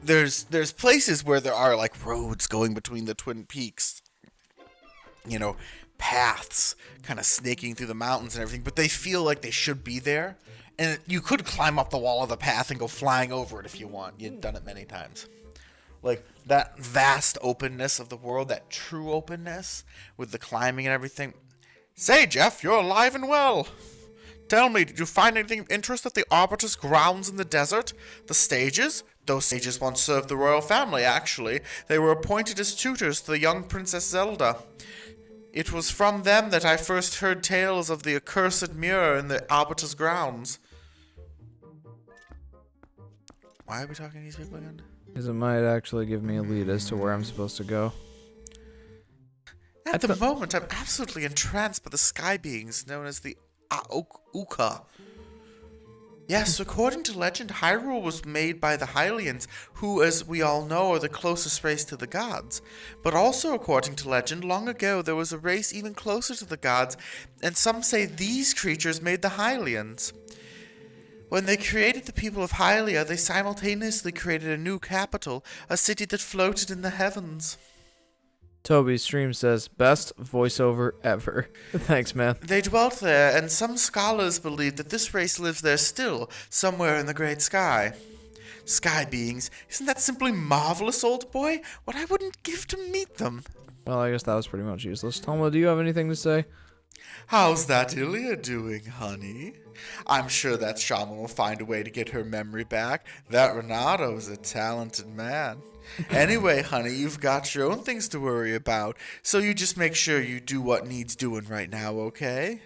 there's places where there are, like, roads going between the Twin Peaks. You know, paths kind of snaking through the mountains and everything. But they feel like they should be there. And you could climb up the wall of the path and go flying over it if you want. You've done it many times. Like, that vast openness of the world, that true openness with the climbing and everything. Say, Jeff, you're alive and well. Tell me, did you find anything of interest at the Arbiter's grounds in the desert? The stages? Those stages once served the royal family, actually. They were appointed as tutors to the young Princess Zelda. It was from them that I first heard tales of the accursed mirror in the Arbiter's grounds. Why are we talking to these people again? Because it might actually give me a lead as to where I'm supposed to go. At the moment, I'm absolutely entranced by the sky beings known as the Uka. Yes, according to legend, Hyrule was made by the Hylians, who, as we all know, are the closest race to the gods. But also, according to legend, long ago there was a race even closer to the gods, and some say these creatures made the Hylians. When they created the people of Hylia, they simultaneously created a new capital, a city that floated in the heavens. Toby's stream says, best voiceover ever. Thanks, man. They dwelt there, and some scholars believe that this race lives there still, somewhere in the great sky. Sky beings, isn't that simply marvelous, old boy? What I wouldn't give to meet them. Well, I guess that was pretty much useless. Toma, do you have anything to say? How's that Ilya doing, honey? I'm sure that shaman will find a way to get her memory back. That Renato is a talented man. Anyway, honey, you've got your own things to worry about, so you just make sure you do what needs doing right now, okay?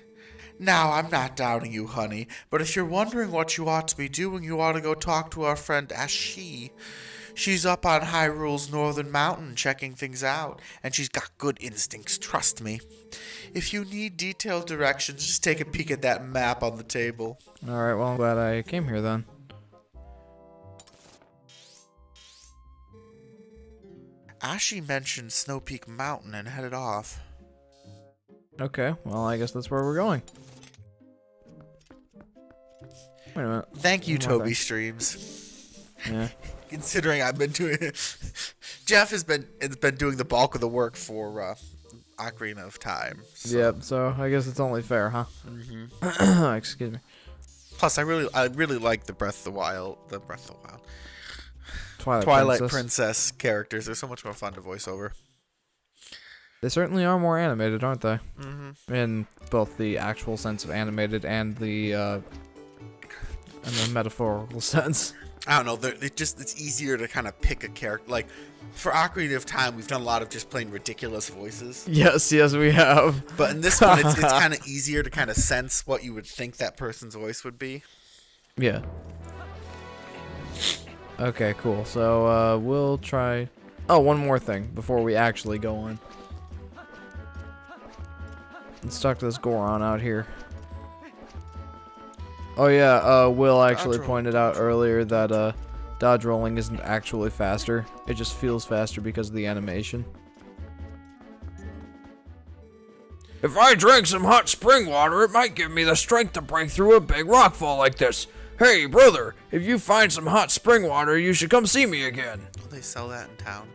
Now, I'm not doubting you, honey, but if you're wondering what you ought to be doing, you ought to go talk to our friend Ashi. She's up on Hyrule's northern mountain checking things out, and she's got good instincts, trust me. If you need detailed directions, just take a peek at that map on the table. Alright, well, I'm glad I came here then. Ashi mentioned Snow Peak Mountain and headed off. Okay, well, I guess that's where we're going. Wait a minute. Thank you, One more Toby thing. Streams. Yeah. Considering I've been doing Jeff has been doing the bulk of the work for Ocarina of Time. So. Yep, so I guess it's only fair, huh? Mm-hmm. Excuse me. Plus, I really like the Twilight Princess characters. They're so much more fun to voice over. They certainly are more animated, aren't they? Mm-hmm. In both the actual sense of animated and the metaphorical sense. I don't know. It's easier to kind of pick a character. Like for Ocarina of Time, we've done a lot of just plain ridiculous voices. Yes, we have. But in this one, it's kind of easier to kind of sense what you would think that person's voice would be. Yeah. Okay, cool. So we'll try. Oh, one more thing before we actually go on. Let's talk to this Goron out here. Oh yeah, Will actually pointed out earlier that dodge rolling isn't actually faster. It just feels faster because of the animation. If I drank some hot spring water, it might give me the strength to break through a big rockfall like this. Hey, brother, if you find some hot spring water, you should come see me again. Will they sell that in town?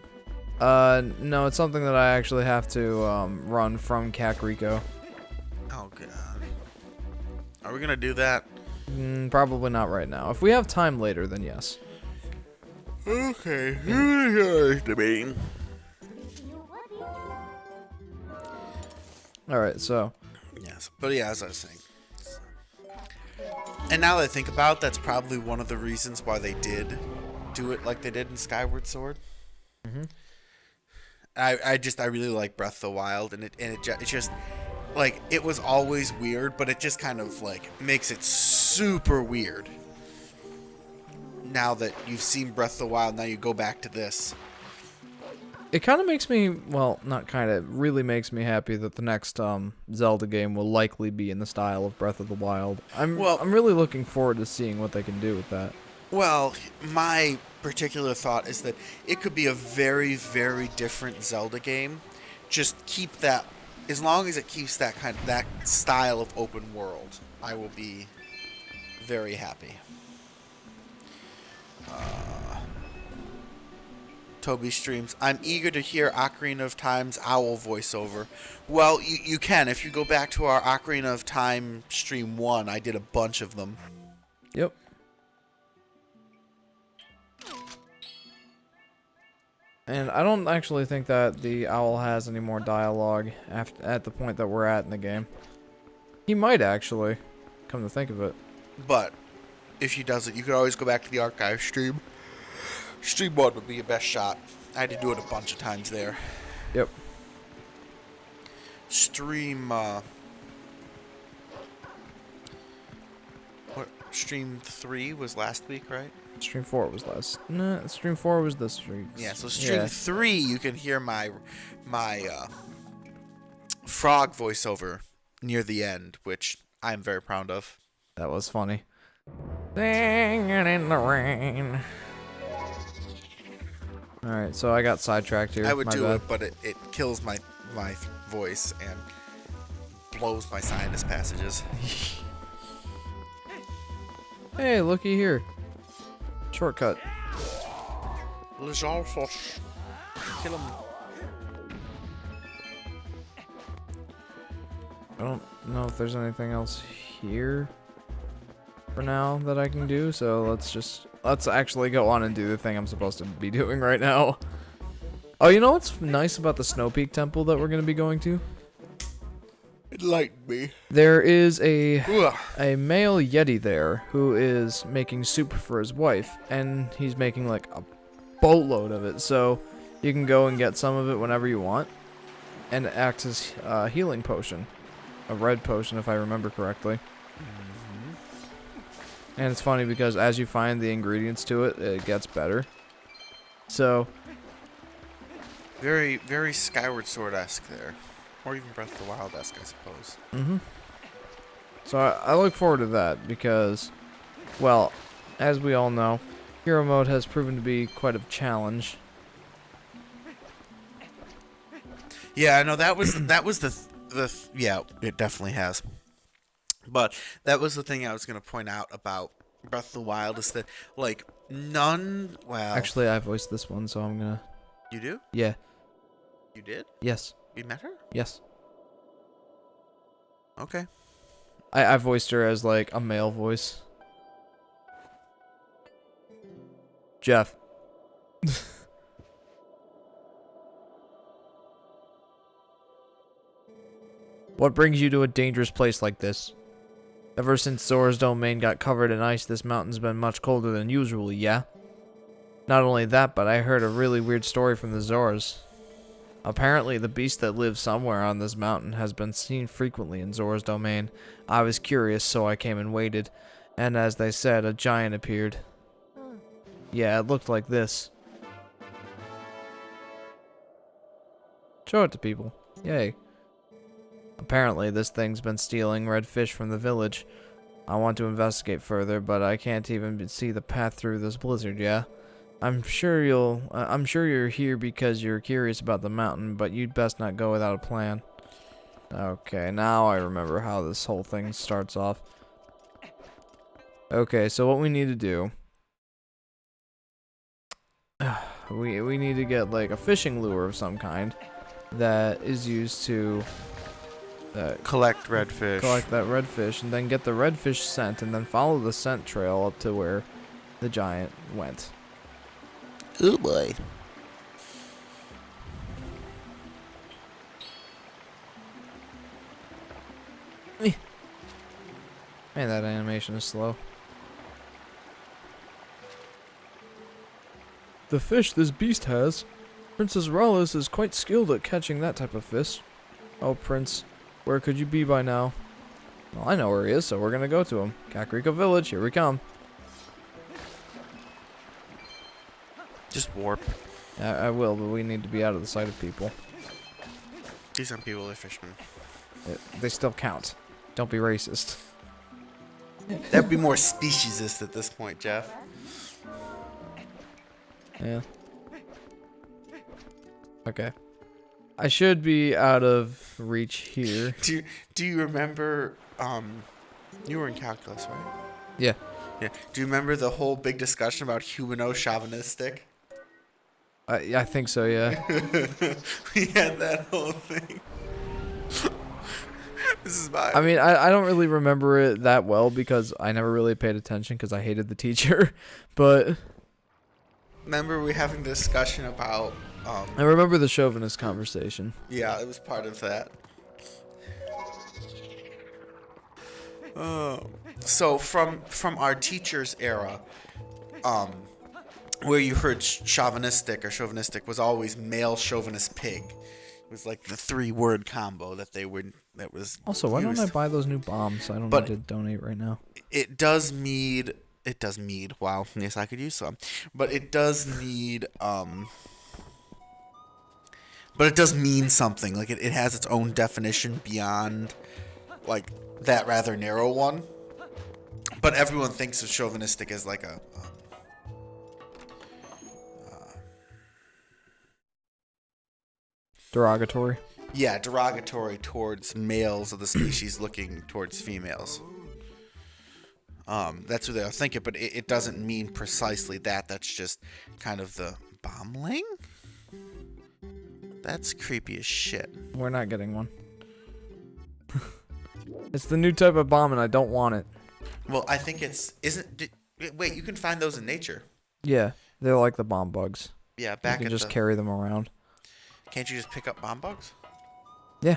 No, it's something that I actually have to run from Kakariko. Oh god. Are we gonna do that? Probably not right now. If we have time later, then yes. Okay. Alright, so. Yes, but yeah, as I was saying. And now that I think about it, that's probably one of the reasons why they did do it like they did in Skyward Sword. Mm-hmm. I really like Breath of the Wild, and it just like it was always weird, but it just kind of like makes it super weird. Now that you've seen Breath of the Wild, now you go back to this. It kind of makes me, well, not kind of, really makes me happy that the next Zelda game will likely be in the style of Breath of the Wild. I'm really looking forward to seeing what they can do with that. Well, my particular thought is that it could be a very, very different Zelda game. Just keep that, as long as it keeps that style of open world, I will be very happy. Toby streams, I'm eager to hear Ocarina of Time's owl voiceover. Well, you can. If you go back to our Ocarina of Time stream 1, I did a bunch of them. Yep. And I don't actually think that the owl has any more dialogue at the point that we're at in the game. He might actually, come to think of it. But if he doesn't, you could always go back to the archive stream. Stream 1 would be your best shot. I had to do it a bunch of times there. Yep. Stream, stream 3 was last week, right? Stream 4 was last. No, stream 4 was this week. Yeah, so stream 3, you can hear my frog voiceover near the end, which I'm very proud of. That was funny. Singing in the rain. Alright, so I got sidetracked here. I would My do bad. it, but it kills my voice and blows my sinus passages. Hey, looky here. Shortcut. Kill him. I don't know if there's anything else here for now that I can do, so let's actually go on and do the thing I'm supposed to be doing right now. Oh, you know what's nice about the Snow Peak Temple that we're going to be going to? Enlighten me. There is a Ugh. male Yeti there who is making soup for his wife, and he's making like a boatload of it, so you can go and get some of it whenever you want, and it acts as a healing potion. A red potion, if I remember correctly. And it's funny because as you find the ingredients to it, it gets better. So, Very, very Skyward Sword-esque there. Or even Breath of the Wild-esque, I suppose. so I look forward to that because, well, as we all know, Hero Mode has proven to be quite a challenge. Yeah, I know that was yeah, it definitely has. But that was the thing I was going to point out about Breath of the Wild is that, like, Actually, I voiced this one, so I'm gonna... You do? Yeah. You did? Yes. You met her? Yes. Okay. I voiced her as, like, a male voice. Jeff. What brings you to a dangerous place like this? Ever since Zora's domain got covered in ice, this mountain's been much colder than usual, yeah? Not only that, but I heard a really weird story from the Zoras. Apparently, the beast that lives somewhere on this mountain has been seen frequently in Zora's domain. I was curious, so I came and waited. And as they said, a giant appeared. Yeah, it looked like this. Show it to people. Yay. Apparently, this thing's been stealing red fish from the village. I want to investigate further, but I can't even see the path through this blizzard, yeah? I'm sure you're here because you're curious about the mountain, but you'd best not go without a plan. Okay, now I remember how this whole thing starts off. Okay, so what we need to do... we need to get, like, a fishing lure of some kind that is used to... Collect redfish. collect that redfish, and then get the redfish scent, and then follow the scent trail up to where the giant went. Oh boy. Man, that animation is slow. The fish this beast has. Princess Rallis is quite skilled at catching that type of fish. Oh, Prince, where could you be by now? Well, I know where he is, so we're gonna go to him. Kakariko Village, here we come. Just warp. I will, but we need to be out of the sight of people. These aren't people, they're fishermen. They still count. Don't be racist. That'd be more speciesist at this point, Jeff. Yeah. Okay. I should be out of reach here. Do you remember, you were in calculus, right? Yeah. Yeah. Do you remember the whole big discussion about humano-chauvinistic? I think so, yeah. We had that whole thing. This is my... I mean, I don't really remember it that well because I never really paid attention because I hated the teacher. But Remember we having a discussion about... I remember the chauvinist conversation. Yeah, it was part of that. So from our teacher's era, where you heard chauvinistic was always male chauvinist pig. was like the 3-word combo that they would that was Also, why don't I used. buy those new bombs? I don't But- need to donate right now. It does mead. It does mead. Wow. Yes, I could use some. But it does need. But it does mean something. Like it has its own definition beyond, like that rather narrow one. But everyone thinks of chauvinistic as like a. Derogatory. Yeah, derogatory towards males of the species looking towards females. That's what they're thinking, but it doesn't mean precisely that. That's just kind of the bombling. That's creepy as shit. We're not getting one. It's the new type of bomb, and I don't want it. Well, I think wait, you can find those in nature. Yeah, they're like the bomb bugs. Yeah, You back can at just the. carry them around. Can't you just pick up bomb bugs? Yeah.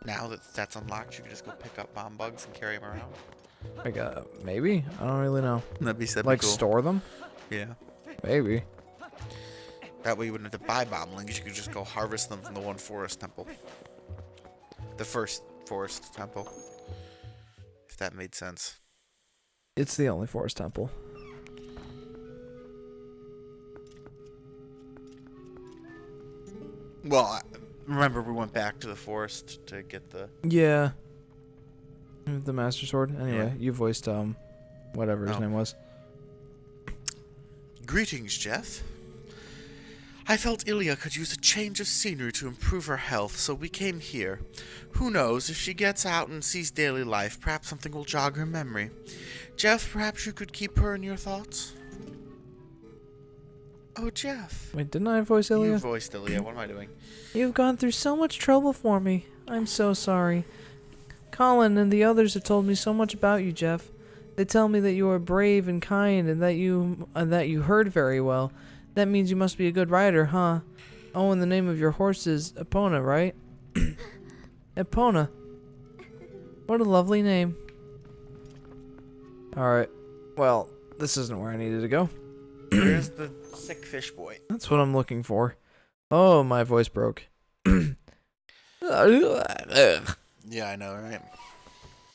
Now that that's unlocked, you can just go pick up bomb bugs and carry them around. Like, maybe? I don't really know. That'd be Like, cool. store them? Yeah. Maybe. That way you wouldn't have to buy bomblings. You could just go harvest them from the one forest temple. The first forest temple. If that made sense. It's the only forest temple. Well, remember we went back to the forest to get the... Yeah. The Master Sword. Anyway, Yeah. you voiced, whatever his Oh. name was. Greetings, Jeff. I felt Ilya could use a change of scenery to improve her health, so we came here. Who knows, if she gets out and sees daily life, perhaps something will jog her memory. Jeff, perhaps you could keep her in your thoughts? Oh, Jeff. Wait, didn't I voice Ilya? You voiced Ilya. What am I doing? You've gone through so much trouble for me. I'm so sorry. Colin and the others have told me so much about you, Jeff. They tell me that you are brave and kind and that you heard very well. That means you must be a good rider, huh? Oh, and the name of your horse is Epona, right? Epona. What a lovely name. Alright. Well, this isn't where I needed to go. Where's the sick fish boy? That's what I'm looking for. Oh, my voice broke. Yeah, I know,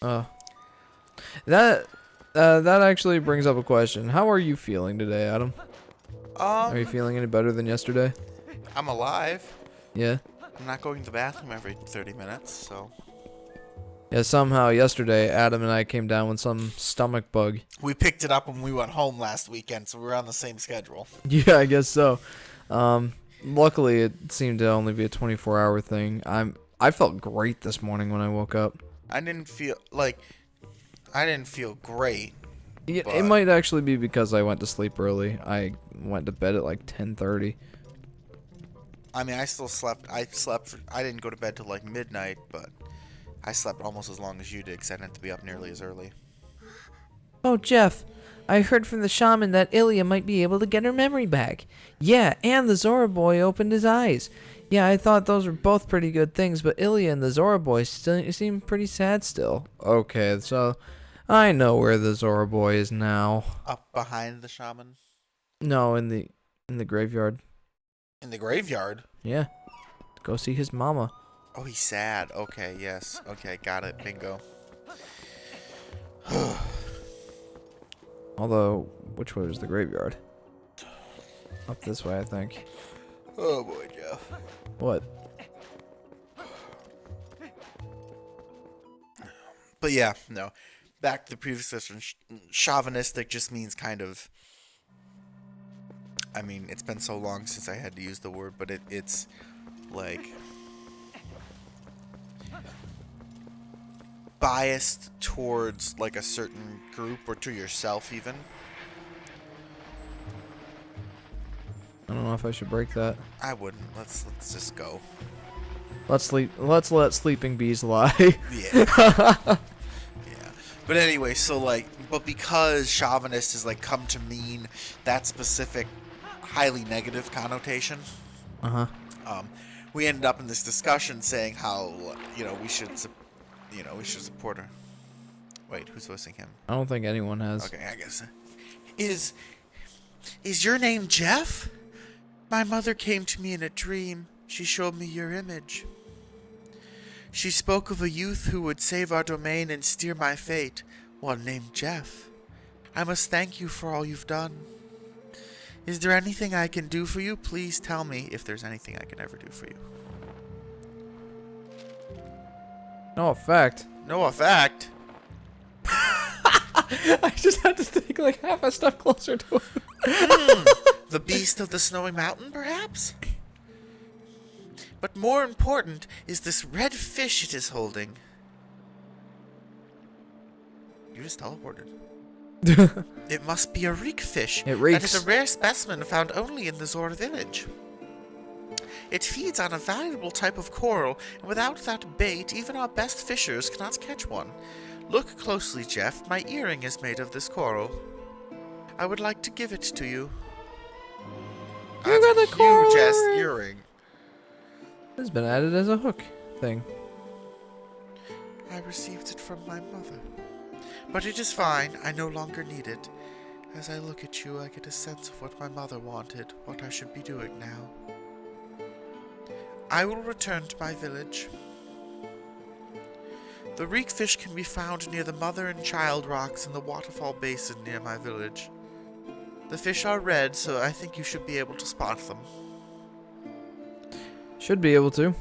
right? That actually brings up a question. How are you feeling today, Adam? Are you feeling any better than yesterday? I'm alive. Yeah? I'm not going to the bathroom every 30 minutes, so... Yeah, somehow yesterday, Adam and I came down with some stomach bug. We picked it up when we went home last weekend, so we were on the same schedule. Yeah, I guess so. Luckily, it seemed to only be a 24-hour thing. I felt great this morning when I woke up. I didn't feel great. Yeah, But- it might actually be because I went to sleep early. I went to bed at like 10:30. I mean, I still slept. I didn't go to bed till like midnight, but I slept almost as long as you did because I didn't have to be up nearly as early. Oh, Jeff, I heard from the shaman that Ilya might be able to get her memory back. Yeah, and the Zora boy opened his eyes. Yeah, I thought those were both pretty good things, but Ilya and the Zora boy still seem pretty sad still. Okay, so I know where the Zora boy is now. Up behind the shaman? No, in the graveyard. In the graveyard? Yeah. Go see his mama. Oh, he's sad. Okay, yes. Okay, got it. Bingo. Although, which way was the graveyard? Up this way, I think. Oh boy, Jeff. What? But yeah, no. Back to the previous question. Chauvinistic just means kind of... I mean, it's been so long since I had to use the word, but it's like... biased towards like a certain group or to yourself even. I don't know if I should break that. I wouldn't. Let's just go. Let's let sleeping bees lie. Yeah. Yeah. But anyway, so like, but because chauvinist has like come to mean that specific highly negative connotation, we ended up in this discussion saying how we should support her. Wait, who's voicing him? I don't think anyone has. Okay, I guess. Is your name Jeff? My mother came to me in a dream. She showed me your image. She spoke of a youth who would save our domain and steer my fate, one named Jeff. I must thank you for all you've done. Is there anything I can do for you? Please tell me if there's anything I can ever do for you. No effect. No effect. I just had to take like half a step closer to him. The beast of the snowy mountain, perhaps? But more important is this red fish it is holding. You just teleported. It must be a reek fish. It reeks. That is a rare specimen found only in the Zora village. It feeds on a valuable type of coral, and without that bait, even our best fishers cannot catch one. Look closely, Jeff. My earring is made of this coral. I would like to give it to you. You got a coral huge-ass earring. earring. It's been added as a hook thing. I received it from my mother. But it is fine. I no longer need it. As I look at you, I get a sense of what my mother wanted, what I should be doing now. I will return to my village. The reek fish can be found near the mother and child rocks in the waterfall basin near my village. The fish are red, so I think you should be able to spot them. Should be able to.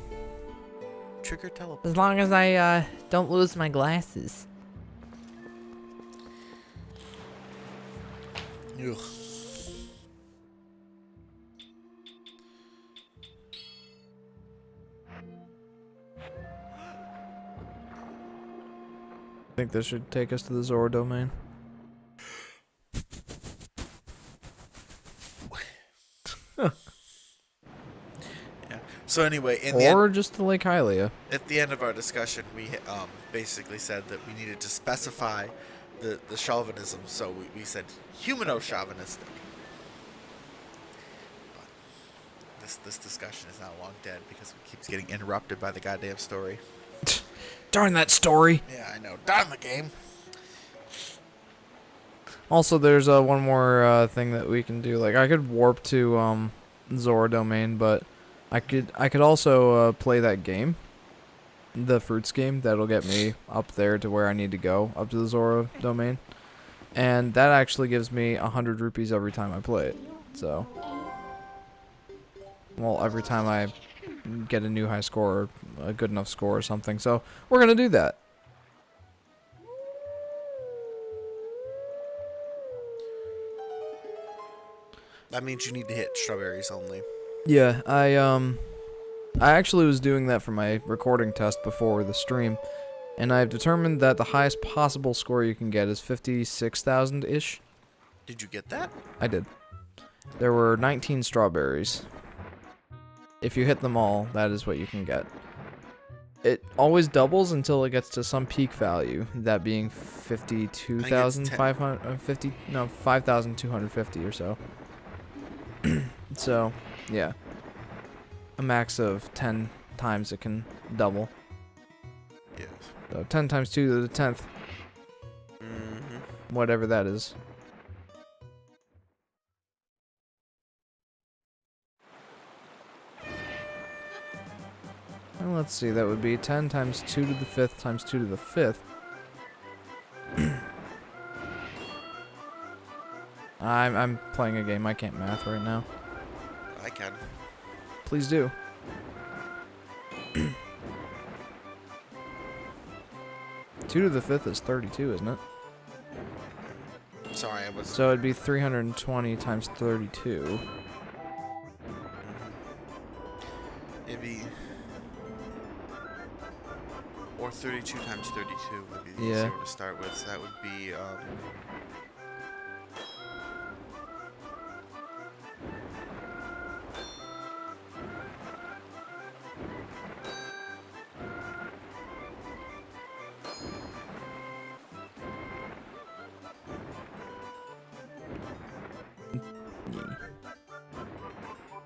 Trigger teleport. As long as I don't lose my glasses. Ugh. I think this should take us to the Zora domain. Yeah. So anyway, in the end, Or just to Lake Hylia. at the end of our discussion, we basically said that we needed to specify the chauvinism, so we said humano-chauvinistic. But this discussion is now long dead because it keeps getting interrupted by the goddamn story. Darn that story. Yeah, I know. Darn the game. Also, there's one more thing that we can do. Like, I could warp to Zora domain, but I could also play that game, the fruits game. That'll get me up there to where I need to go, up to the Zora domain, and that actually gives me 100 rupees every time I play it. So, well, every time I get a new high score, or a good enough score or something. So we're gonna do that. That means you need to hit strawberries only. Yeah, I actually was doing that for my recording test before the stream, and I've determined that the highest possible score you can get is 56,000-ish. Did you get that? I did. There were 19 strawberries. If you hit them all, that is what you can get. It always doubles until it gets to some peak value, that being 5,250 or so. So, yeah. A max of 10 times it can double. Yes. So 10 times 2 to the 10th. Mm-hmm. Whatever that is. And let's see, that would be 10 times 2 to the 5th times 2 to the 5th. I'm playing a game, I can't math right now. I can. Please do. Two to the 5th is 32, isn't it? Sorry, I was. So it'd be 320 times 32. It'd be. Or 32 times 32 would be the Yeah. easier to start with. So that would be. Yeah.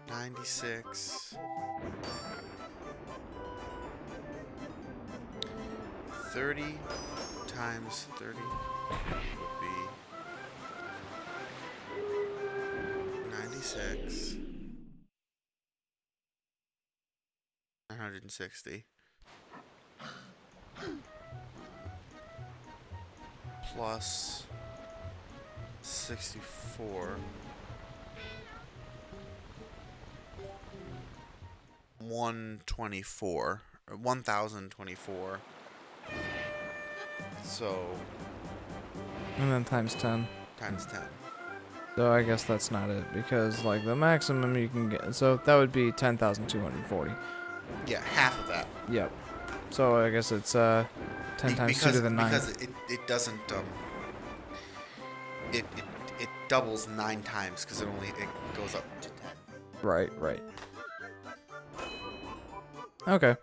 96. 30 times 30 would be 96. 160. Plus 64. 124. Or 1,024. So And then times 10. times 10. So I guess that's not it, because like the maximum you can get, so that would be 10,240. Yeah, half of that. Yep. So I guess it's 10 times 2 to the 9. Because it doesn't it doubles 9 times because it goes up to 10. Right, right. Okay.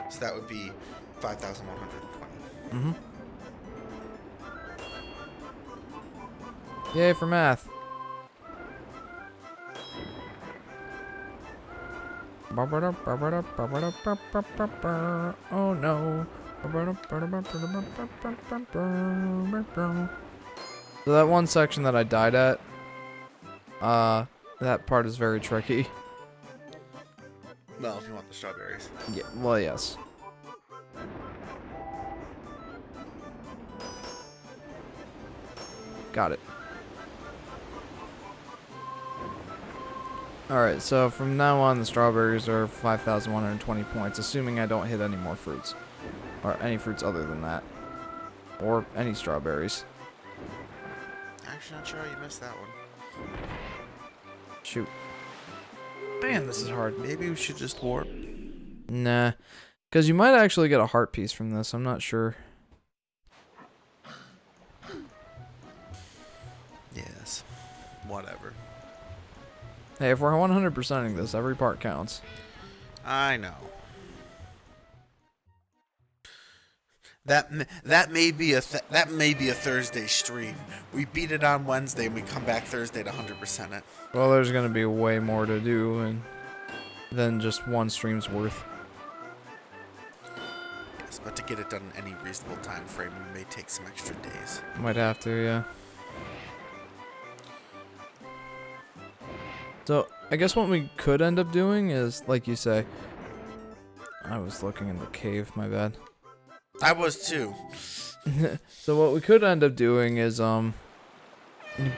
So that would be 5,120. Mm-hmm. Yay for math. Oh no. So that one section that I died at, that part is very tricky. Well, if you want the strawberries. Yeah, well, yes. Got it. Alright, so from now on, the strawberries are 5,120 points, assuming I don't hit any more fruits. Or any fruits other than that. Or any strawberries. Actually, not sure you missed that one. Shoot. Man, this is hard. Maybe we should just warp. Nah. Because you might actually get a heart piece from this, I'm not sure. Yes. Whatever. Hey, if we're 100%ing this, every part counts. I know. That may be a Thursday stream. We beat it on Wednesday and we come back Thursday to 100% it. Well, there's gonna be way more to do than just one stream's worth. Yes, but to get it done in any reasonable time frame, we may take some extra days. Might have to, yeah. So, I guess what we could end up doing is, like you say, I was looking in the cave, my bad. I was too. So what we could end up doing is,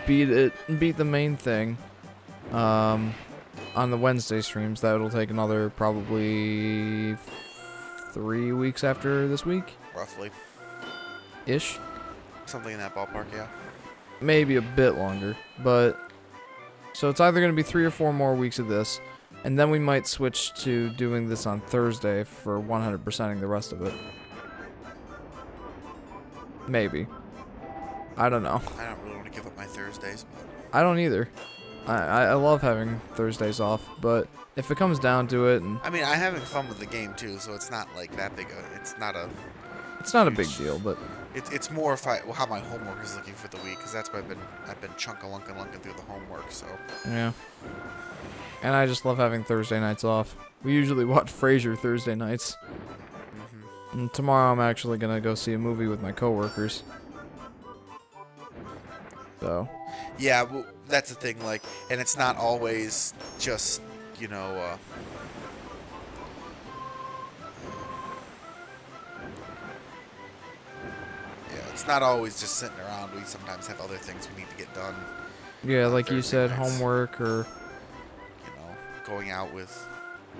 beat the main thing, on the Wednesday streams. That'll take another probably 3 weeks after this week. Roughly. Ish. Something in that ballpark, yeah. Maybe a bit longer, but... So it's either going to be 3 or 4 more weeks of this, and then we might switch to doing this on Thursday for 100%ing the rest of it. Maybe. I don't know. I don't really want to give up my Thursdays, but... I don't either. I love having Thursdays off, but if it comes down to it, and I mean, I'm having fun with the game too, so it's not like that big it's not a big deal, but it's more if how my homework is looking for the week, because that's what I've been chunk-a-lunkin' through the homework, so yeah. And I just love having Thursday nights off. We usually watch Frasier Thursday nights. And tomorrow I'm actually gonna go see a movie with my coworkers. So. Yeah, well, that's the thing, like, and it's not always just, you know, yeah, it's not always just sitting around. We sometimes have other things we need to get done. Yeah, like you Thursday said, nights. homework or... You know, going out with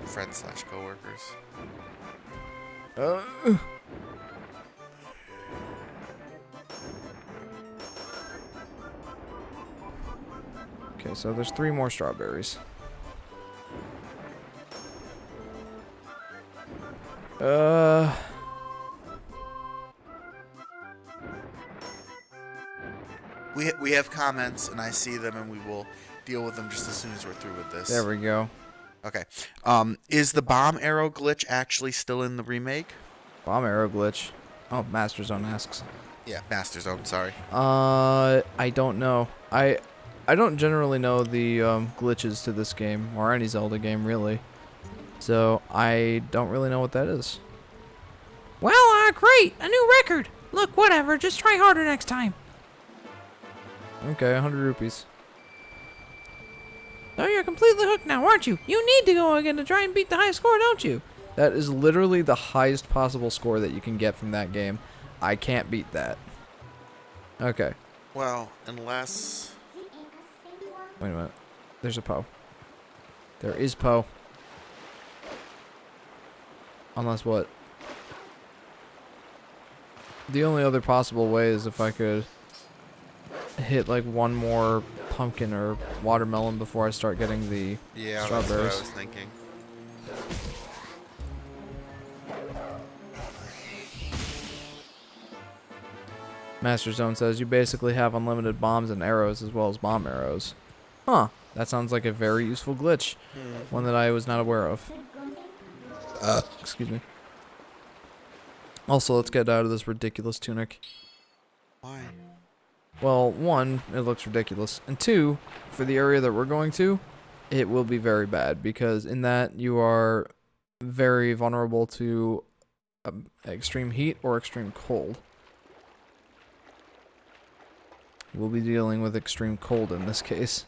friends/coworkers. Okay, so there's 3 more strawberries. We have comments, and I see them, and we will deal with them just as soon as we're through with this. There we go. Okay. Is the bomb arrow glitch actually still in the remake? Bomb arrow glitch. Oh, Master Zone asks. Yeah, Master Zone, sorry. I don't know. I don't generally know the glitches to this game, or any Zelda game, really. So, I don't really know what that is. Well, great! A new record! Look, whatever, just try harder next time. Okay, 100 rupees. So you're completely hooked now, aren't you? You need to go again to try and beat the high score, don't you? That is literally the highest possible score that you can get from that game. I can't beat that. Okay. Well, unless... Wait a minute. There's a Poe. There is Poe. Unless what? The only other possible way is if I could hit like one more pumpkin or watermelon before I start getting the Yeah, strawberries. that's what I was thinking. Master Zone says you basically have unlimited bombs and arrows as well as bomb arrows. Huh. That sounds like a very useful glitch. One that I was not aware of. Excuse me. Also, let's get out of this ridiculous tunic. Why? Well, one, it looks ridiculous. And two, for the area that we're going to, it will be very bad. Because in that, you are very vulnerable to extreme heat or extreme cold. We'll be dealing with extreme cold in this case.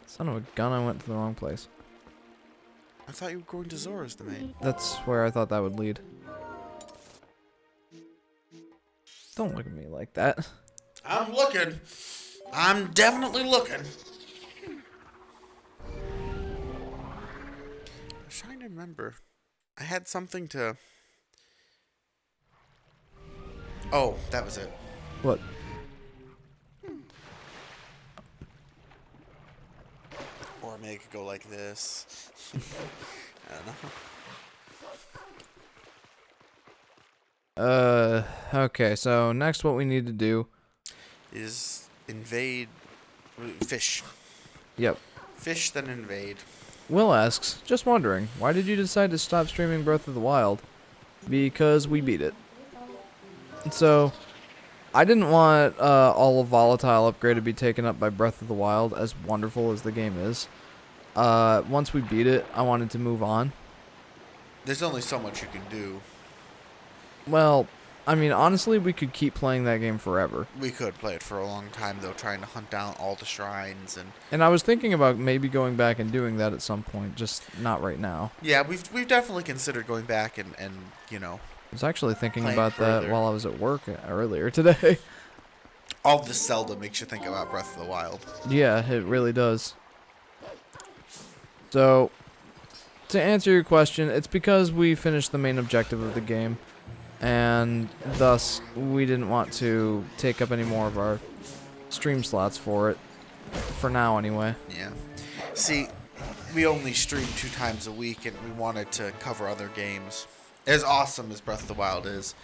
Son of a gun, I went to the wrong place. I thought you were going to Zora's domain. That's where I thought that would lead. Don't look at me like that. I'm looking. I'm definitely looking. I was trying to remember. I had something to... Oh, that was it. What? Or maybe it could go like this. I don't know. Okay, so next what we need to do... Is invade... Fish. Yep. Fish, then invade. Will asks, just wondering, why did you decide to stop streaming Breath of the Wild? Because we beat it. So, I didn't want all of Volatile upgrade to be taken up by Breath of the Wild, as wonderful as the game is. Once we beat it, I wanted to move on. There's only so much you can do. Well, I mean, honestly, we could keep playing that game forever. We could play it for a long time, though, trying to hunt down all the shrines and... And I was thinking about maybe going back and doing that at some point, just not right now. Yeah, we've definitely considered going back and you know... I was actually thinking Playing about that further. while I was at work earlier today. All this Zelda makes you think about Breath of the Wild. Yeah, it really does. So, to answer your question, it's because we finished the main objective of the game, and thus we didn't want to take up any more of our stream slots for it, for now anyway. Yeah. See, we only stream 2 times a week, and we wanted to cover other games. As awesome as Breath of the Wild is.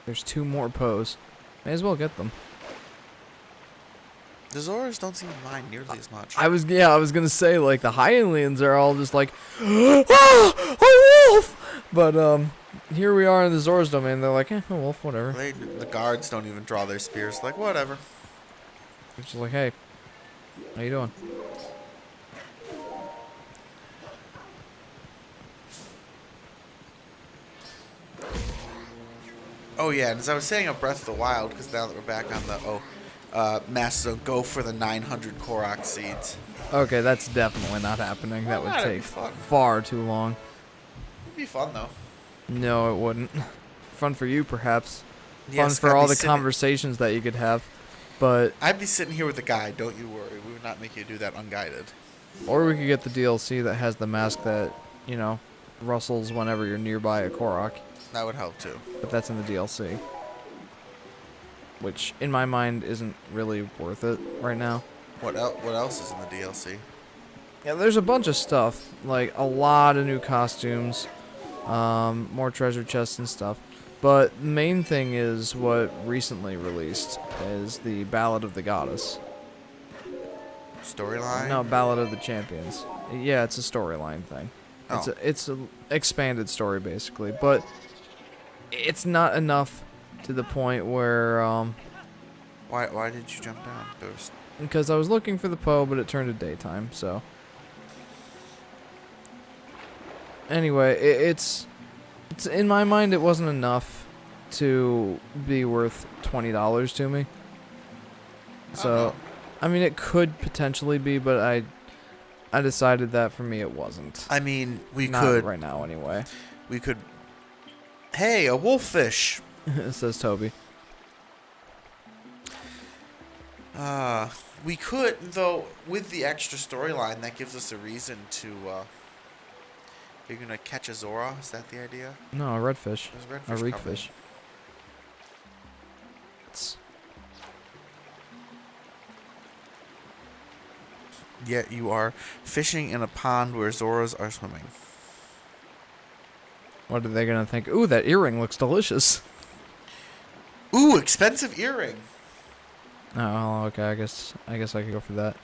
There's 2 more Poes. May as well get them. The Zoras don't seem to mind nearly as much. I was gonna say, like, the Hylians are all just like, ah, a wolf! But, here we are in the Zora's domain, they're like, a wolf, whatever. The guards don't even draw their spears. Like, whatever. It's just like, hey, how you doing? Oh, yeah, and as I was saying of Breath of the Wild, because now that we're back on the, Master Zone, go for the 900 Korok seeds. Okay, that's definitely not happening. That would not? It'd take be fun. far too long. It'd be fun, though. No, it wouldn't. Fun for you, perhaps. Yes, Fun for I'd all be the sitting- conversations that you could have. But, I'd be sitting here with a guide, don't you worry. We would not make you do that unguided. or we could get the DLC that has the mask that, you know, rustles whenever you're nearby a Korok. That would help, too. But that's in the DLC. Which, in my mind, isn't really worth it right now. What else is in the DLC? Yeah, there's a bunch of stuff. Like, a lot of new costumes. More treasure chests and stuff. But the main thing is what recently released is the Ballad of the Goddess. Storyline? No, Ballad of the Champions. Yeah, it's a storyline thing. Oh. It's a expanded story, basically. But it's not enough to the point where... Why did you jump down? Because I was looking for the Poe, but it turned to daytime, so... Anyway, it's in my mind, it wasn't enough to be worth $20 to me. So, I mean, it could potentially be, but I decided that for me it wasn't. I mean, we Not could. right now, anyway. We could. Hey, a wolffish. Says Toby. We could, though, with the extra storyline, that gives us a reason to. You're gonna catch a Zora? Is that the idea? No, a redfish. There's redfish A reek coming. fish. Yet you are fishing in a pond where Zoras are swimming. What are they gonna think? Ooh, that earring looks delicious. Ooh, expensive earring. Oh, okay. I guess I could go for that.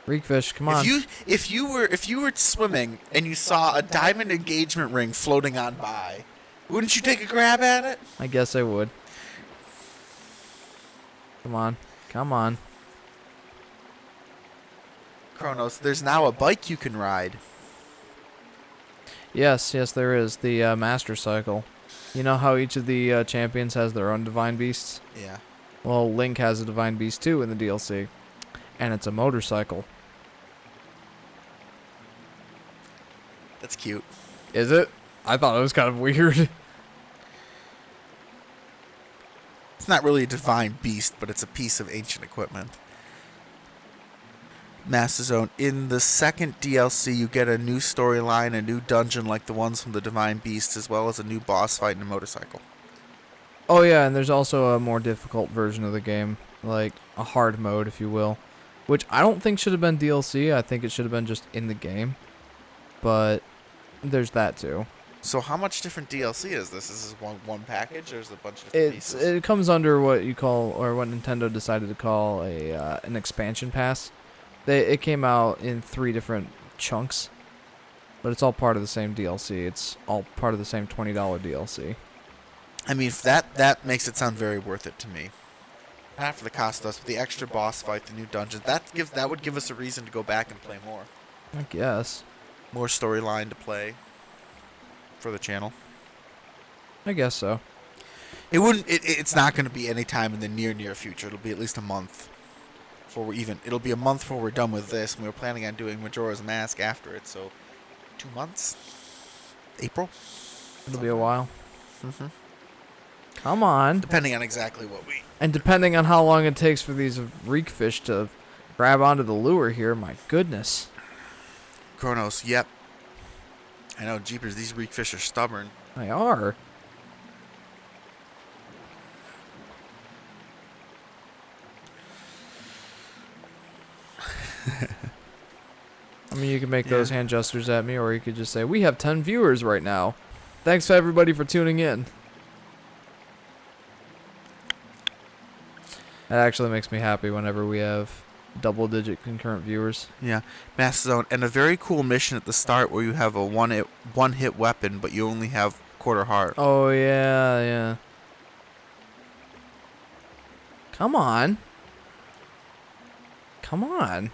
Reek fish, come on. If you were swimming and you saw a diamond engagement ring floating on by, wouldn't you take a grab at it? I guess I would. Come on. Come on. Kronos, there's now a bike you can ride. Yes, there is. The Master Cycle. You know how each of the champions has their own Divine Beasts? Yeah. Well, Link has a Divine Beast too in the DLC. And it's a motorcycle. That's cute. Is it? I thought it was kind of weird. It's not really a divine beast, but it's a piece of ancient equipment. Master Zone. In the second DLC, you get a new storyline, a new dungeon like the ones from the Divine Beast, as well as a new boss fight and a motorcycle. Oh yeah, and there's also a more difficult version of the game. Like, a hard mode, if you will. Which I don't think should have been DLC. I think it should have been just in the game. But there's that too. So how much different DLC is this? Is this one package, or is it a bunch of different pieces? It comes under what you call, or what Nintendo decided to call an expansion pass. It came out in 3 different chunks, but it's all part of the same DLC. It's all part of the same $20 DLC. I mean, if that makes it sound very worth it to me. Not for the cost of us, but the extra boss fight, the new dungeons. That would give us a reason to go back and play more. I guess. More storyline to play for the channel. I guess so. It wouldn't. It's not going to be any time in the near future. It'll be at least a month. It'll be a month before we're done with this, and we were planning on doing Majora's Mask after it. So, 2 months. April. It'll be a while. Mm-hmm. Come on. Depending on exactly what we. And depending on how long it takes for these reek fish to grab onto the lure here, my goodness. Kronos. Yep. I know, jeepers. These reek fish are stubborn. They are. I mean, you can make those hand gestures at me, or you could just say, we have 10 viewers right now. Thanks, everybody, for tuning in. That actually makes me happy whenever we have double-digit concurrent viewers. Yeah, Master Zone, and a very cool mission at the start where you have a one-hit weapon, but you only have quarter heart. Oh, yeah. Come on. Come on.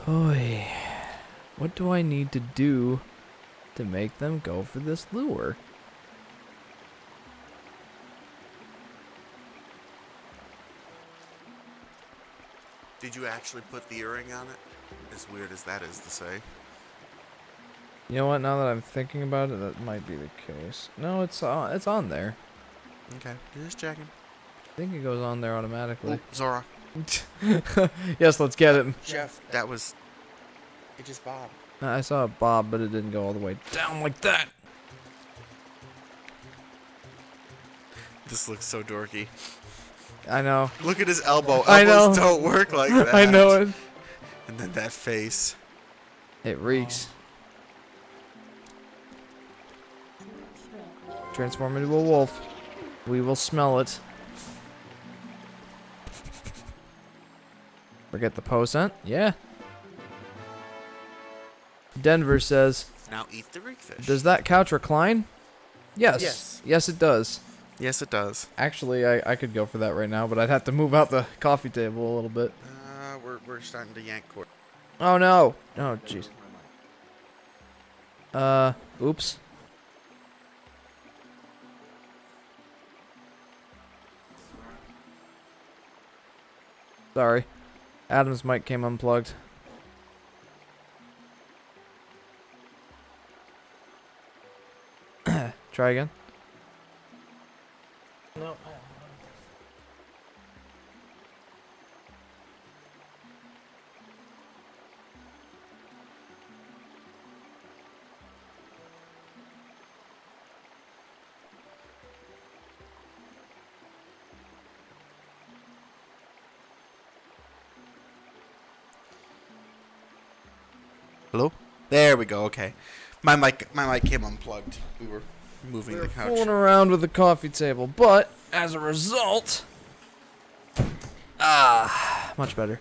Oy. What do I need to do to make them go for this lure? Did you actually put the earring on it? As weird as that is to say. You know what? Now that I'm thinking about it, that might be the case. No, it's on there. Okay, just checking. I think it goes on there automatically. Oh, Zora. Yes, let's get it. Jeff, that was... It just bobbed. I saw it bob, but it didn't go all the way down like that. This looks so dorky. I know. Look at his elbow. I know. Elbows don't work like that. I know it. And then that face. It reeks. Transform into a wolf. We will smell it. Forget the Poe scent? Yeah. Denver says, Now eat the reek fish. does that couch recline? Yes. Yes. Yes, it does. Yes, it does. Actually, I could go for that right now, but I'd have to move out the coffee table a little bit. We're starting to yank cord. Oh, no. Oh, jeez. Oops. Sorry. Adam's mic came unplugged. Try again. No. Hello? There we go. Okay. My mic came unplugged. We were moving the couch. Fooling around with the coffee table, but as a result, much better.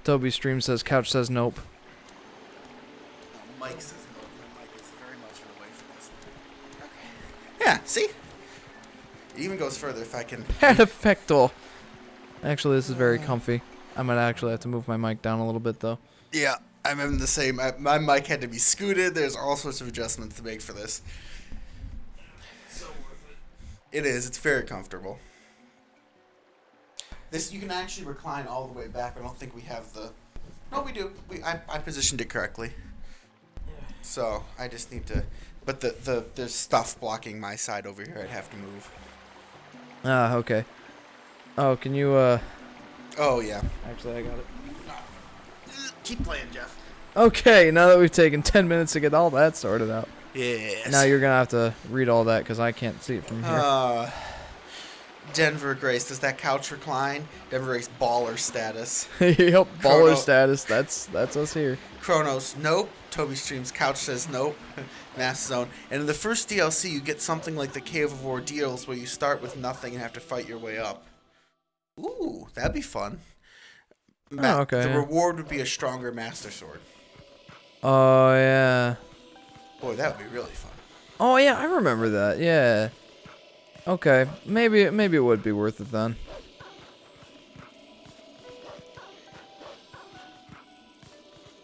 Toby stream says couch says nope. No, Mike says no. Mike is very much away from this. Okay. Yeah, see? It even goes further if I can. Perfecto. Actually, this is very comfy. I might actually have to move my mic down a little bit, though. Yeah, I'm in the same. My mic had to be scooted. There's all sorts of adjustments to make for this. So worth it. It is. It's very comfortable. This you can actually recline all the way back. I don't think we have the. No, we do. I positioned it correctly. Yeah. So I just need to. But there's stuff blocking my side over here. I'd have to move. Ah, okay. Oh, can you Oh yeah. Actually, I got it. Keep playing, Jeff. Okay, now that we've taken 10 minutes to get all that sorted out. Yes. Now you're gonna have to read all that because I can't see it from here. Denver Grace, does that couch recline? Denver Grace baller status. Yep, baller Chrono- status. That's us here. Kronos, nope. Toby Streams couch says nope. Mass Zone. And in the first DLC, you get something like the Cave of Ordeals, where you start with nothing and have to fight your way up. Ooh, that'd be fun. Okay. The reward would be a stronger Master Sword. Oh yeah. Boy, that would be really fun. Oh yeah, I remember that. Yeah. Okay, maybe it would be worth it then.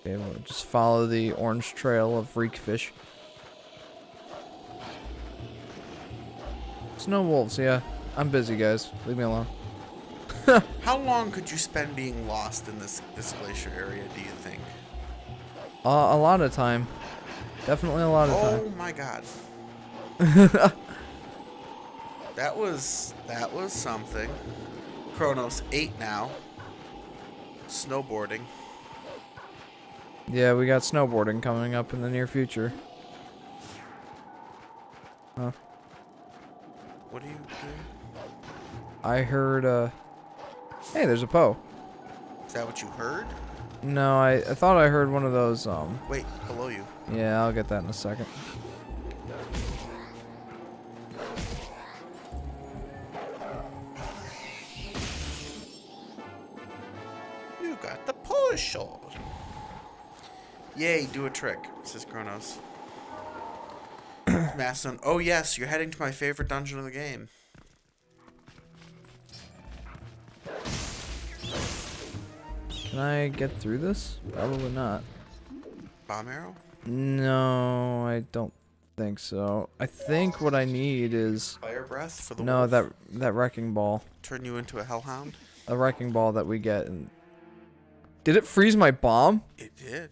Okay, we'll just follow the orange trail of reek fish. Snow wolves, yeah. I'm busy, guys. Leave me alone. How long could you spend being lost in this glacier area, do you think? A lot of time. Definitely a lot of time. Oh my god. That was something. Kronos 8 now. Snowboarding. Yeah, we got snowboarding coming up in the near future. Huh. What are you doing? I heard, hey, there's a Poe. Is that what you heard? No, I thought I heard one of those, Wait, below you. Yeah, I'll get that in a second. You got the Polish sword. Yay, do a trick, says Kronos. Masson. Oh yes, you're heading to my favorite dungeon of the game. Can I get through this? Probably not. Bomb arrow? No, I don't think so. I think what I need is Fire breath for the no wolf? that wrecking ball. Turn you into a hellhound? A wrecking ball that we get. And did it freeze my bomb? It did.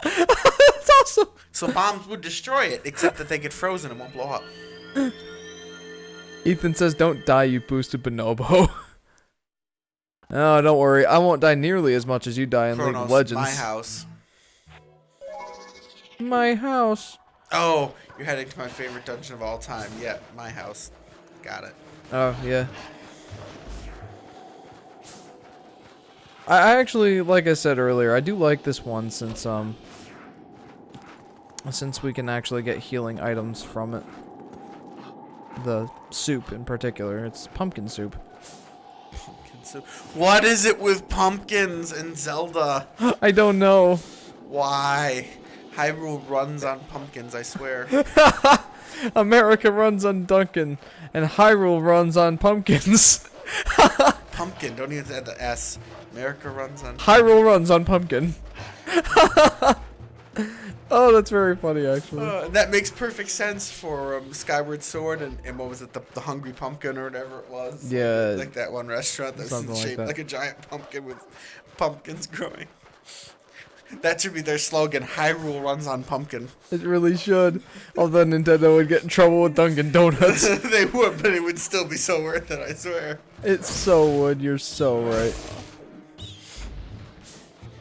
That's awesome. So bombs would destroy it, except that they get frozen and won't blow up. Ethan says, "Don't die, you boosted bonobo." Oh, don't worry. I won't die nearly as much as you die in League Kronos, of Legends. my house. My house. Oh, you're heading to my favorite dungeon of all time. Yep, my house. Got it. Oh, yeah. I actually, like I said earlier, I do like this one since we can actually get healing items from it. The soup in particular. It's pumpkin soup. Pumpkin soup. What is it with pumpkins and Zelda? I don't know. Why? Hyrule runs on pumpkins, I swear. America runs on Duncan, and Hyrule runs on pumpkins. Pumpkin, don't even add the S. America runs on... Hyrule runs on pumpkin. Oh, that's very funny, actually. That makes perfect sense for Skyward Sword and what was it, the Hungry Pumpkin or whatever it was? Yeah. Like that one restaurant that's Something like shaped that. like a giant pumpkin with pumpkins growing. That should be their slogan, Hyrule runs on pumpkin. It really should. Although Nintendo would get in trouble with Dunkin' Donuts. They would, but it would still be so worth it, I swear. It so would. You're so right.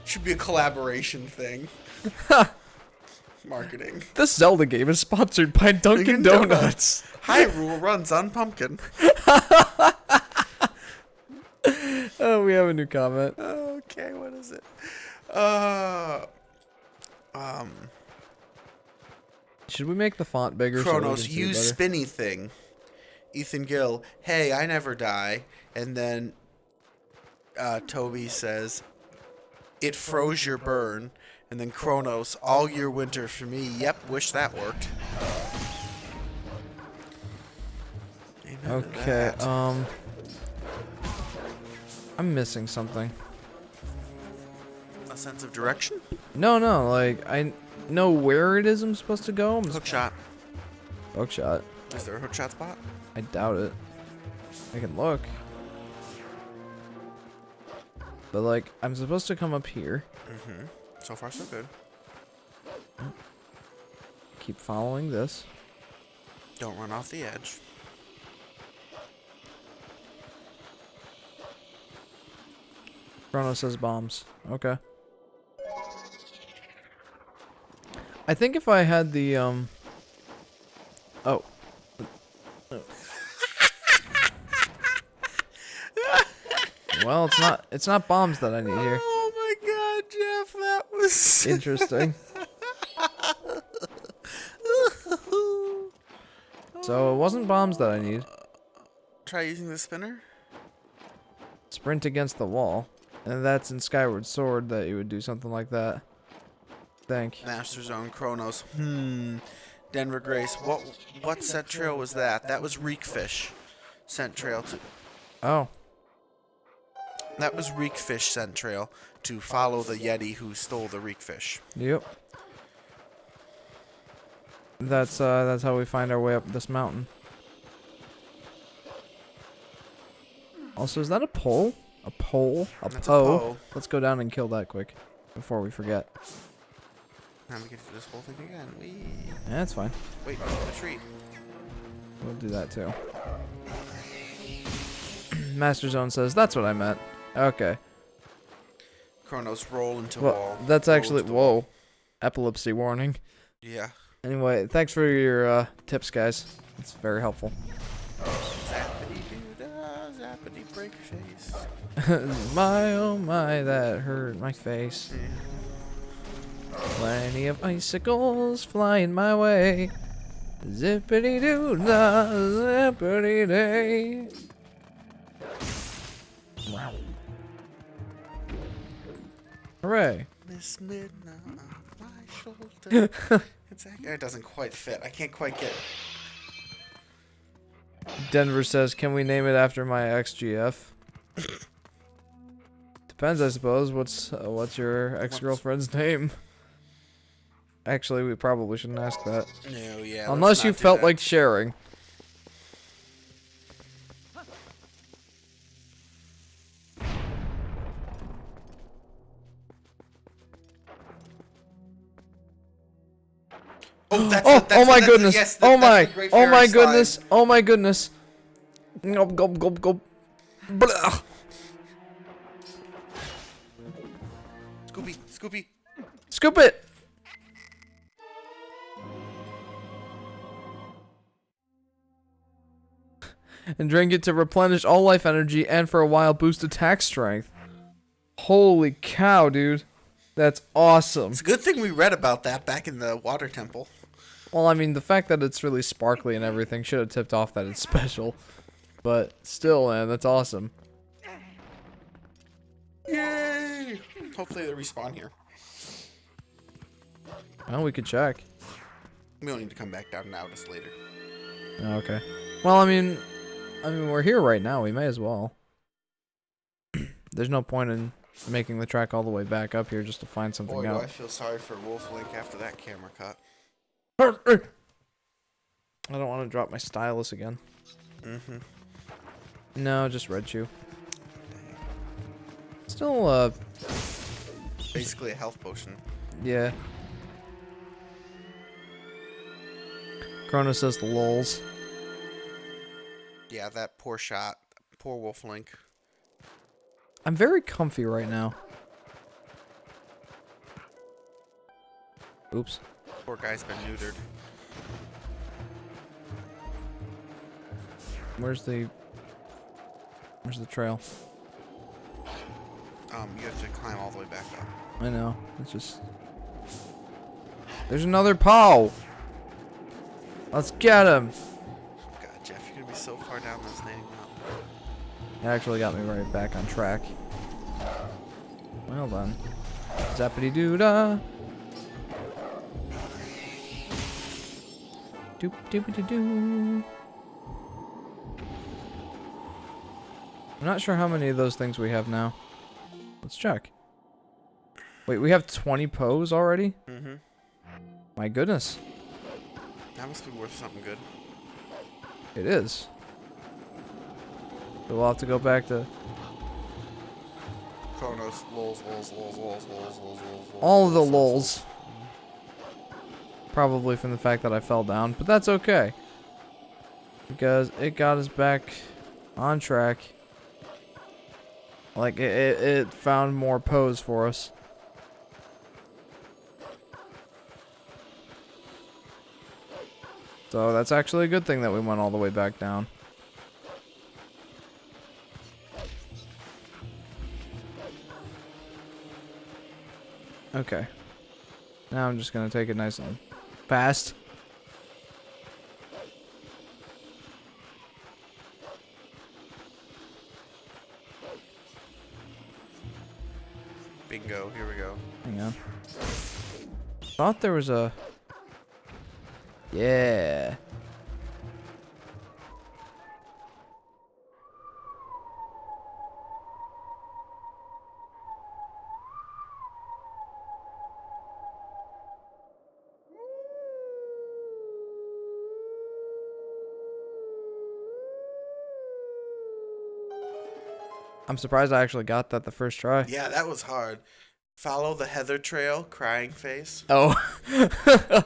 Should be a collaboration thing. Marketing. This Zelda game is sponsored by Dunkin' Donuts. Hyrule runs on pumpkin. Oh, we have a new comment. Okay, what is it? Should we make the font bigger? Kronos, so we can see use better? spinny thing. Ethan Gill, hey, I never die. And then Toby says, it froze your burn. And then Kronos, all year winter for me. Yep, wish that worked. Amen to Okay, that. I'm missing something. A sense of direction? No, like, I know where it is I'm supposed to go. I'm just Hook shot. buckshot. Is there a hook shot spot? I doubt it. I can look. But, like, I'm supposed to come up here. Mm-hmm. So far, so good. Keep following this. Don't run off the edge. Chrono says bombs. Okay. I think if I had the, Oh. Well, it's not bombs that I need here. Oh my god, Jeff, that was Interesting. So it wasn't bombs that I need. Try using the spinner. Sprint against the wall. And that's in Skyward Sword that you would do something like that. Think. Master Zone, Kronos. Denver Grace. What scent trail was that? That was Reekfish. Scent trail to. Oh. That was Reekfish scent trail to follow the Yeti who stole the Reekfish. Yep. That's how we find our way up this mountain. Also, is that a pole? A pole? A That's a poe? pole. Let's go down and kill that quick before we forget. Now we get to do this whole thing again. Yeah, that's fine. Wait, retreat. We'll do that too. Master Zone says, that's what I meant. Okay. Kronos, roll into Well, wall. that's Roll actually, into wall. whoa. Epilepsy warning. Yeah. Anyway, thanks for your tips, guys. It's very helpful. Zappity-doo-dah, zappity break face. My, oh my, that hurt my face. Plenty of icicles flying my way. Zippity doo dah, zippity day. Wow. Hooray. Miss Midnight on my shoulder. It doesn't quite fit. I can't quite get. Denver says, can we name it after my XGF? Depends, I suppose. What's your ex-girlfriend's name? Actually, we probably shouldn't ask that. No, yeah. Unless let's you not do felt that. like sharing. Oh, that's Oh, the, oh my that's goodness. yes, Oh that's my. the Great Oh Fairy my slide. goodness. Oh my goodness. Gulp, gulp, gulp, gulp. Blah. Scooby, Scooby. Scoop it. And drink it to replenish all life energy and for a while boost attack strength. Holy cow, dude. That's awesome. It's a good thing we read about that back in the water temple. Well, I mean, the fact that it's really sparkly and everything should have tipped off that it's special. But still, man, that's awesome. Yay! Hopefully they respawn here. Well, we could check. We don't need to come back down now, just later. Okay. Well, I mean, we're here right now. We may as well. There's no point in making the track all the way back up here just to find something Boy, do out. I feel sorry for Wolf Link after that camera cut. I don't want to drop my stylus again. Mm-hmm. No, just red shoe. Still, Basically a health potion. yeah. Chrono says the lols. Yeah, that poor shot. Poor Wolf Link. I'm very comfy right now. Oops. Poor guy's been neutered. Where's the trail? You have to climb all the way back up. I know. It's just... There's another Pow! Let's get him! God, Jeff, you're gonna be so far down this thing. It actually got me right back on track. Well then. Zappity doo da. Doop doopity doo. I'm not sure how many of those things we have now. Let's check. Wait, we have 20 Poes already? Mm-hmm. My goodness. That must be worth something good. It is. So we'll have to go back to Chronos, lols, lols, lols, lols, lols, lols, lols. all of the lols. Probably from the fact that I fell down, but that's okay. Because it got us back on track. Like, it found more Poes for us. So that's actually a good thing that we went all the way back down. Okay. Now I'm just gonna take it nice and fast. Bingo, here we go. Hang on. Thought there was a... Yeah. I'm surprised I actually got that the first try. Yeah, that was hard. Follow the Heather trail, crying face. Oh. Heather,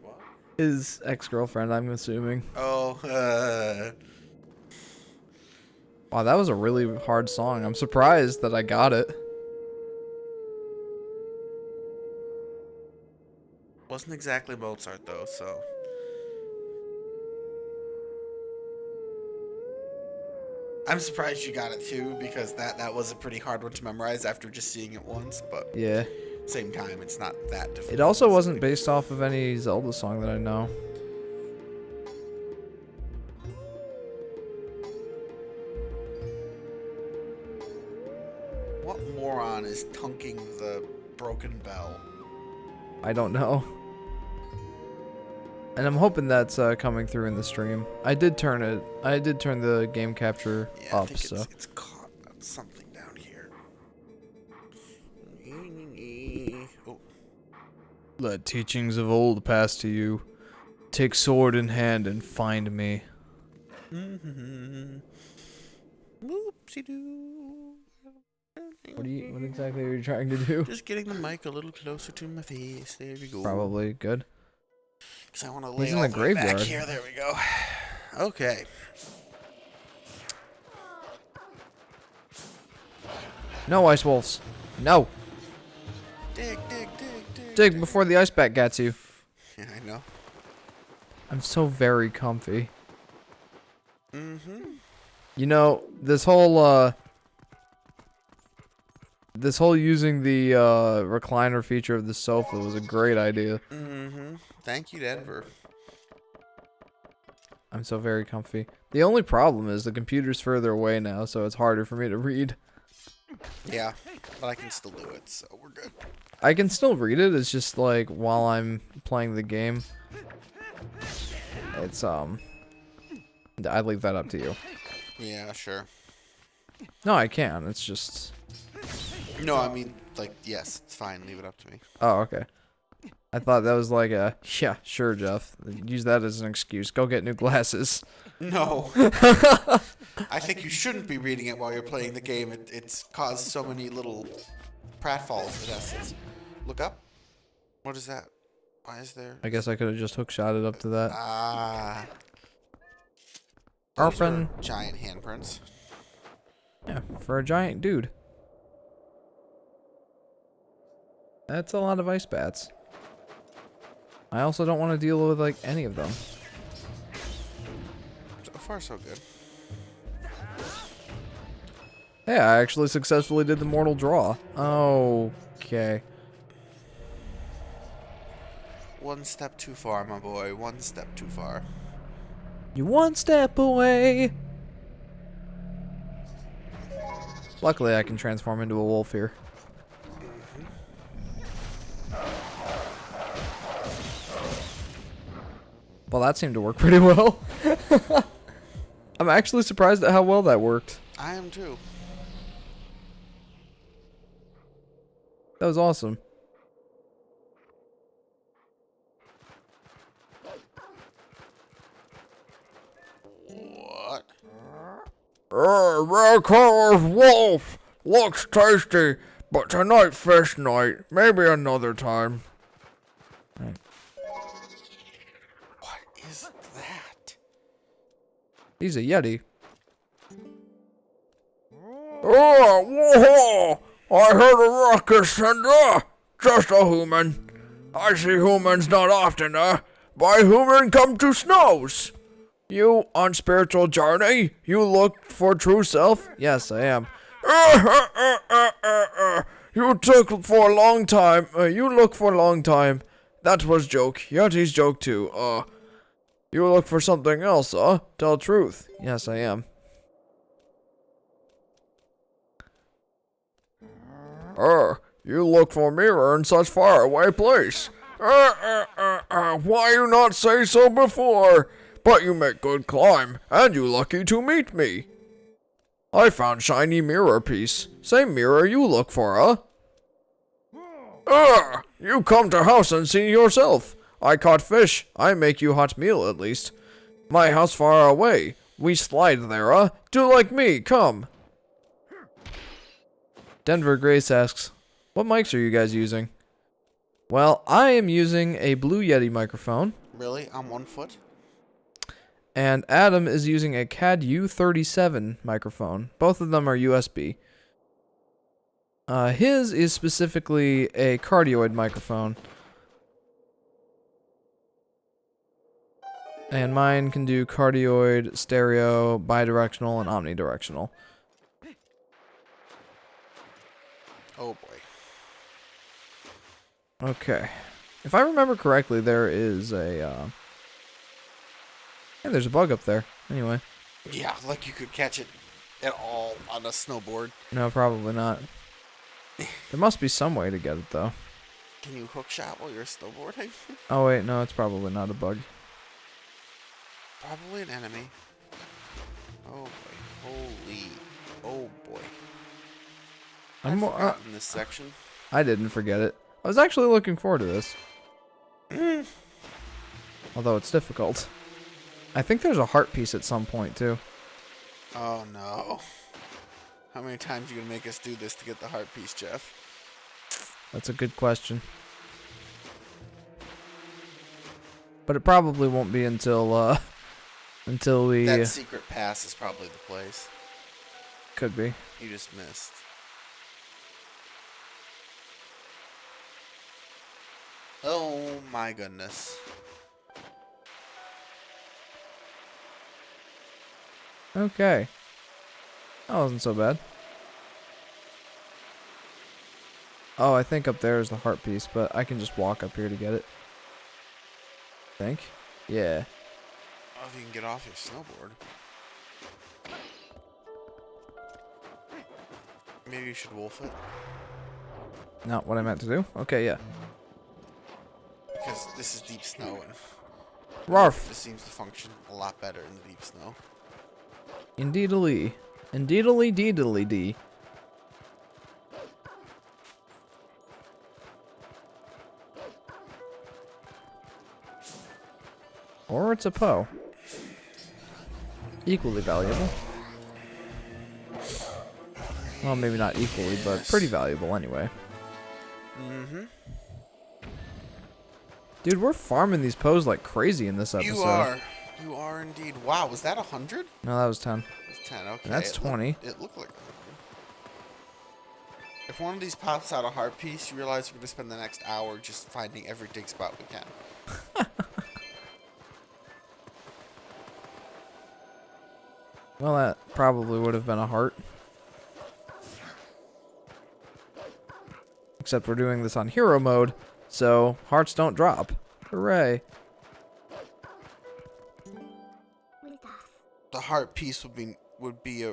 what? His ex-girlfriend, I'm assuming. Oh, Wow, that was a really hard song. I'm surprised that I got it. wasn't exactly Mozart though, so. I'm surprised you got it too, because that was a pretty hard one to memorize after just seeing it once, but Yeah. same time, it's not that difficult. It also wasn't based off of any Zelda song that I know. What moron is tunking the broken bell? I don't know. And I'm hoping that's coming through in the stream. I did turn the game capture Yeah, I up, think so. it's caught on something down here. Oh, Let teachings of old pass to you. Take sword in hand and find me. whoopsie-doo. What exactly are you trying to do? Just getting the mic a little closer to my face. There we go. Probably good. Because I want to lay He's in all the the way back graveyard. here. There we go. Okay. No ice wolves. No. Dig. Dig before the ice bat gets you. Yeah, I know. I'm so very comfy. Mm-hmm. You know, this whole using the recliner feature of the sofa was a great idea. Mm-hmm. Thank you, Denver. I'm so very comfy. The only problem is the computer's further away now, so it's harder for me to read. Yeah, but I can still do it, so we're good. I can still read it, it's just like while I'm playing the game. It's I'd leave that up to you. Yeah, sure. No, I can. It's just No, I mean, like, yes, it's fine. Leave it up to me. Oh, okay. I thought that was like a, yeah, sure, Jeff. Use that as an excuse. Go get new glasses. No. I think you shouldn't be reading it while you're playing the game. It's caused so many little pratfalls, in essence. Look up. What is that? Why is there... I guess I could have just hookshotted up to that. Ah. Those are Orphan. giant handprints. Yeah, for a giant dude. That's a lot of ice bats. I also don't want to deal with, like, any of them. So far, so good. Hey, I actually successfully did the mortal draw. Okay. One step too far, my boy. One step too far. You one step away. Luckily, I can transform into a wolf here. Well, that seemed to work pretty well. I'm actually surprised at how well that worked. I am too. That was awesome. What? Red color's wolf. Looks tasty, but tonight fish night. Maybe another time. What is that? He's a Yeti. Oh, whoa! I heard a ruckus and just a human. I see humans not often, By human come to snows. You on spiritual journey? You look for true self? Yes, I am. You took for a long time. You look for a long time. That was joke. Yeti's joke too. You look for something else, Tell truth. Yes, I am. You look for mirror in such far away place. Why you not say so before? But you make good climb, and you lucky to meet me. I found shiny mirror piece. Same mirror you look for, you come to house and see yourself. I caught fish. I make you hot meal at least. My house far away. We slide there, Do like me, come. Denver Grace asks, what mics are you guys using? Well, I am using a Blue Yeti microphone. Really? On 1 foot? And Adam is using a CAD U37 microphone. Both of them are USB. His is specifically a cardioid microphone. And mine can do cardioid, stereo, bidirectional, and omnidirectional. Oh boy. Okay. If I remember correctly, there is a, yeah, there's a bug up there. Anyway. Yeah, like you could catch it at all on a snowboard. No, probably not. There must be some way to get it, though. Can you hook shot while you're snowboarding? Oh, wait, no, it's probably not a bug. Probably an enemy. Oh boy. Holy. Oh boy. I've forgotten this section. I didn't forget it. I was actually looking forward to this. Although it's difficult. I think there's a heart piece at some point, too. Oh no. How many times are you gonna make us do this to get the heart piece, Jeff? That's a good question. But it probably won't be until we... That secret pass is probably the place. Could be. You just missed. Oh my goodness. Okay. That wasn't so bad. Oh, I think up there is the heart piece, but I can just walk up here to get it. I think. Yeah. Oh, if you can get off your snowboard. Maybe you should wolf it. Not what I meant to do. Okay, yeah. Because this is deep snow and Rarf. this seems to function a lot better in the deep snow. Indeedly. Indeedly deedly dee. Or it's a Poe. Equally valuable. Well, maybe not equally, but pretty valuable anyway. Mm-hmm. Dude, we're farming these Poes like crazy in this episode. You are. You are indeed. Wow, was that 100? No, that was 10. It's 10, okay. And that's 20. It looked like 100. If one of these pops out a heart piece, you realize we're going to spend the next hour just finding every dig spot we can. Well, that probably would have been a heart. Except we're doing this on hero mode, so hearts don't drop. Hooray. The heart piece would be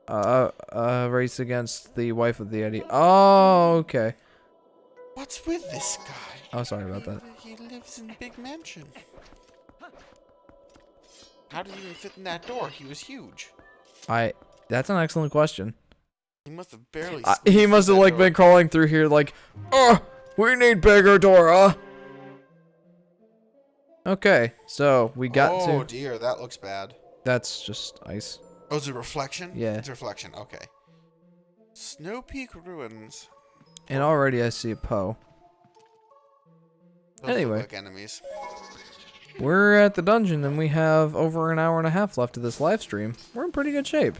a... Race against the wife of the Yeti. Oh, okay. What's with this guy? Oh, sorry about that. He lives in a big mansion. How did he even fit in that door? He was huge. That's an excellent question. He must have barely... He must have, like, been crawling through here like, we need bigger door, huh? Okay, so we got to... Oh, dear, that looks bad. That's just ice. Oh, it's a reflection? Yeah. It's a reflection, okay. Snow Peak Ruins. And already I see a Poe. Those look Anyway. like enemies. We're at the dungeon and we have over an hour and a half left of this live stream. We're in pretty good shape.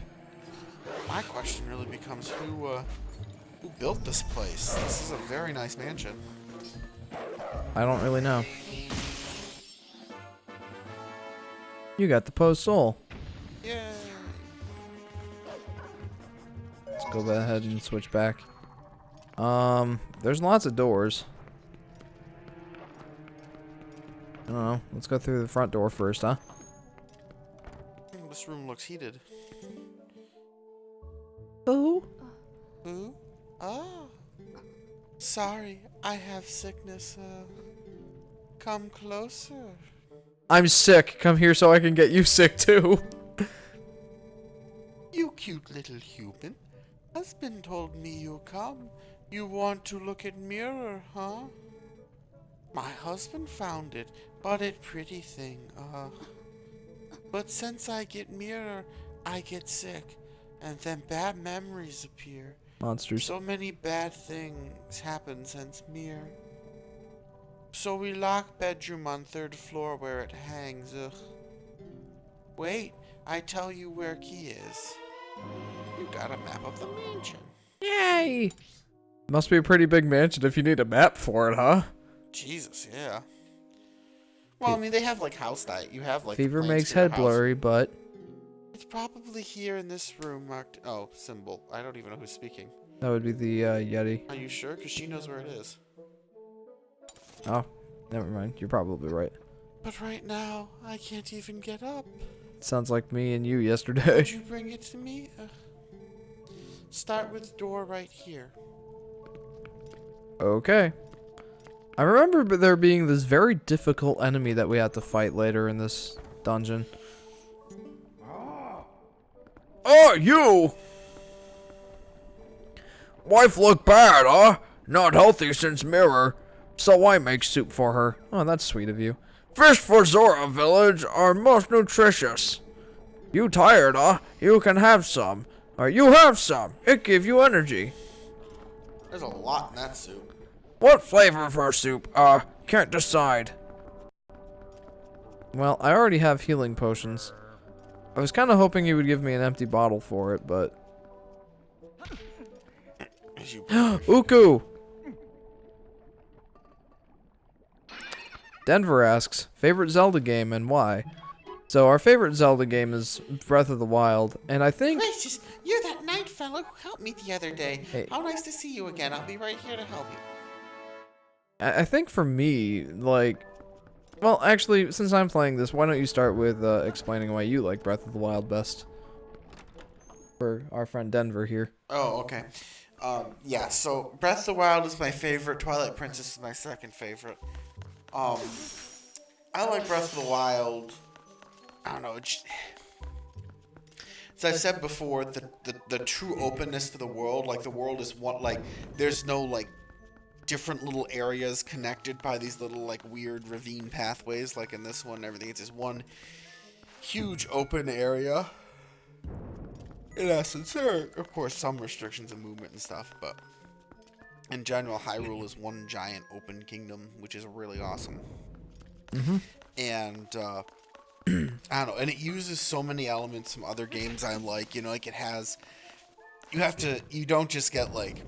My question really becomes who built this place? This is a very nice mansion. I don't really know. You got the Poe soul. Yay! Let's go ahead and switch back. There's lots of doors. I don't know. Let's go through the front door first, huh? This room looks heated. Who? Who? Oh. Sorry, I have sickness. Come closer. I'm sick. Come here so I can get you sick too. You cute little human. Husband told me you come. You want to look at mirror, huh? My husband found it, but it pretty thing, But since I get mirror, I get sick, and then bad memories appear. Monsters. So many bad things happen since mirror. So we lock bedroom on 3rd floor where it hangs, ugh. Wait, I tell you where key is. You got a map of the mansion. Yay! Must be a pretty big mansion if you need a map for it, huh? Jesus, yeah. Well, I mean, they have, like, house diet. You have, like, Fever plans makes for your head house. blurry, but... It's probably here in this room marked... Oh, symbol. I don't even know who's speaking. That would be the Yeti. Are you sure? Because she knows where it is. Oh, never mind. You're probably right. But right now, I can't even get up. Sounds like me and you yesterday. Would you bring it to me? Start with door right here. Okay. I remember there being this very difficult enemy that we had to fight later in this dungeon. Oh, you! Wife look bad, huh? Not healthy since mirror, so I make soup for her. Oh, that's sweet of you. Fish for Zora village are most nutritious. You tired, huh? You can have some. Or you have some. It give you energy. There's a lot in that soup. What flavor for soup? Can't decide. Well, I already have healing potions. I was kind of hoping you would give me an empty bottle for it, but... Uku! Denver asks, favorite Zelda game and why? So our favorite Zelda game is Breath of the Wild, and I think... Gracious, you're that knight fellow who helped me the other day. Hey. How nice to see you again. I'll be right here to help you. I think for me, like... Well, actually, since I'm playing this, why don't you start with explaining why you like Breath of the Wild best? For our friend Denver here. Oh, okay. Yeah, so Breath of the Wild is my favorite. Twilight Princess is my second favorite. I like Breath of the Wild. I don't know. As I've said before, the true openness to the world, like the world is one, like there's no like different little areas connected by these little like weird ravine pathways, like in this one. Everything, it's just one huge open area. In essence, there are of course some restrictions of movement and stuff, but in general, Hyrule is one giant open kingdom, which is really awesome. And I don't know, and it uses so many elements from other games I like. You know, like it has, you don't just get like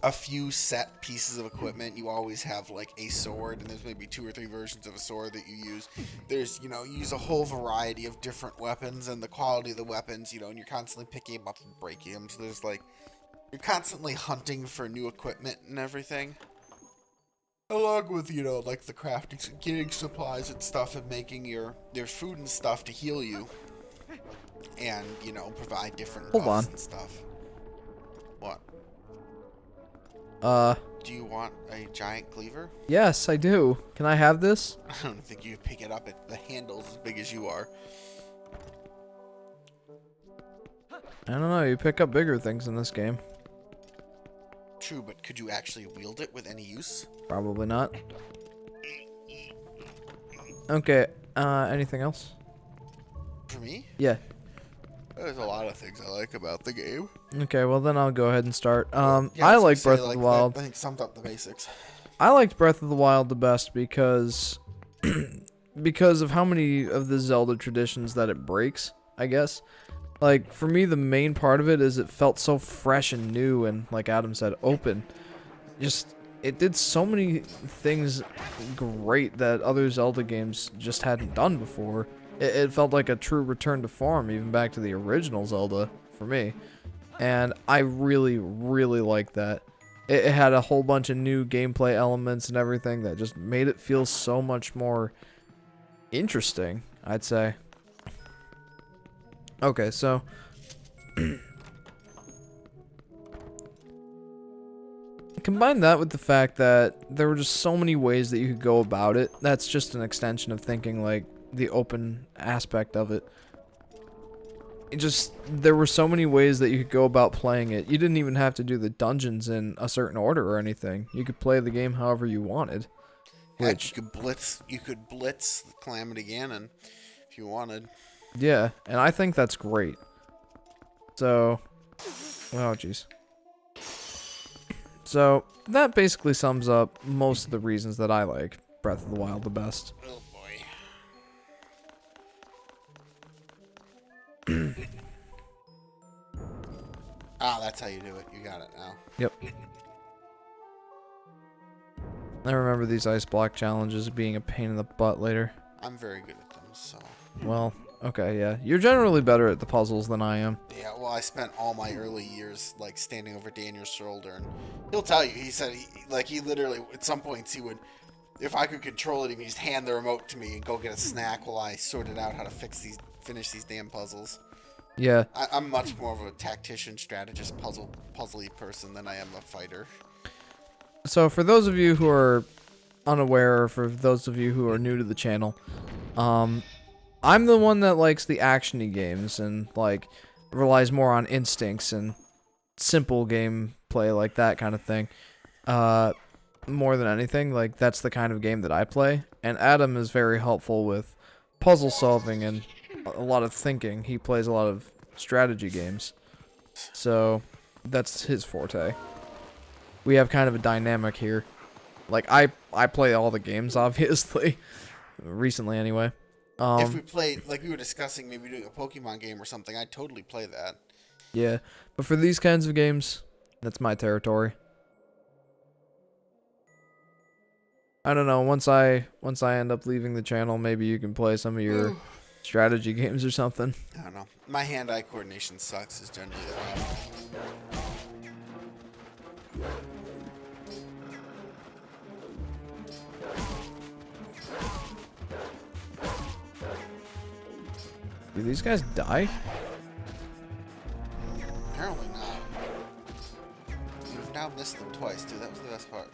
a few set pieces of equipment. You always have like a sword, and there's maybe 2 or 3 versions of a sword that you use. There's, you know, you use a whole variety of different weapons, and the quality of the weapons, you know, and you're constantly picking them up and breaking them. So there's like, you're constantly hunting for new equipment and everything. Along with, you know, like the crafting, getting supplies and stuff, and making your food and stuff to heal you. And, you know, provide different buffs and stuff. What? Do you want a giant cleaver? Yes, I do. Can I have this? I don't think you pick it up. The handle's as big as you are. I don't know. You pick up bigger things in this game. True, but could you actually wield it with any use? Probably not. Okay. Anything else? For me? Yeah. There's a lot of things I like about the game. Okay, well then I'll go ahead and start. Yeah, I was like gonna Breath say, of the like, Wild. I think summed up the basics. I liked Breath of the Wild the best because because of how many of the Zelda traditions that it breaks, I guess. Like, for me, the main part of it is it felt so fresh and new and, like Adam said, open. Just, it did so many things great that other Zelda games just hadn't done before. It felt like a true return to form, even back to the original Zelda, for me. And I really, really liked that. It had a whole bunch of new gameplay elements and everything that just made it feel so much more interesting, I'd say. Okay, so combine that with the fact that there were just so many ways that you could go about it. That's just an extension of thinking like the open aspect of it. There were so many ways that you could go about playing it. You didn't even have to do the dungeons in a certain order or anything. You could play the game however you wanted. Which you could blitz Calamity Ganon if you wanted. Yeah, and I think that's great. So, oh jeez. So, that basically sums up most of the reasons that I like Breath of the Wild the best. Oh boy. That's how you do it. You got it now. Yep. I remember these ice block challenges being a pain in the butt later. I'm very good at them, so. Well, okay, yeah. You're generally better at the puzzles than I am. Yeah, well, I spent all my early years, like, standing over Daniel's shoulder, and he'll tell you, he said, he literally, at some points, he would, if I could control it, he would just hand the remote to me and go get a snack while I sorted out how to finish these damn puzzles. Yeah. I'm much more of a tactician, strategist, puzzly person than I am a fighter. So for those of you who are unaware, or for those of you who are new to the channel, I'm the one that likes the action-y games and like relies more on instincts and simple gameplay, like that kind of thing. More than anything, like that's the kind of game that I play. And Adam is very helpful with puzzle solving and a lot of thinking. He plays a lot of strategy games, so that's his forte. We have kind of a dynamic here. Like I play all the games, obviously, recently anyway. If we played, like we were discussing, maybe doing a Pokemon game or something, I'd totally play that. Yeah, but for these kinds of games, that's my territory. I don't know. Once I end up leaving the channel, maybe you can play some of your strategy games or something. I don't know. My hand-eye coordination sucks, is generally the problem. Do these guys die? Apparently not. You've now missed them twice, too. That was the best part.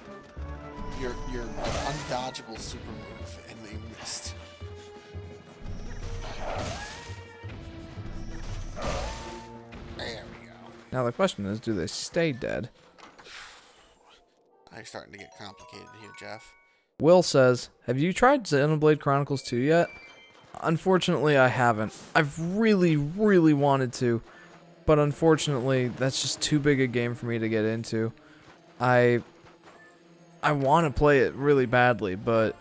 Your undodgeable super move, and they missed. There we go. Now the question is, do they stay dead? Now you're starting to get complicated here, Jeff. Will says, have you tried Xenoblade Chronicles 2 yet? Unfortunately, I haven't. I've really, really wanted to, but unfortunately, that's just too big a game for me to get into. I want to play it really badly, but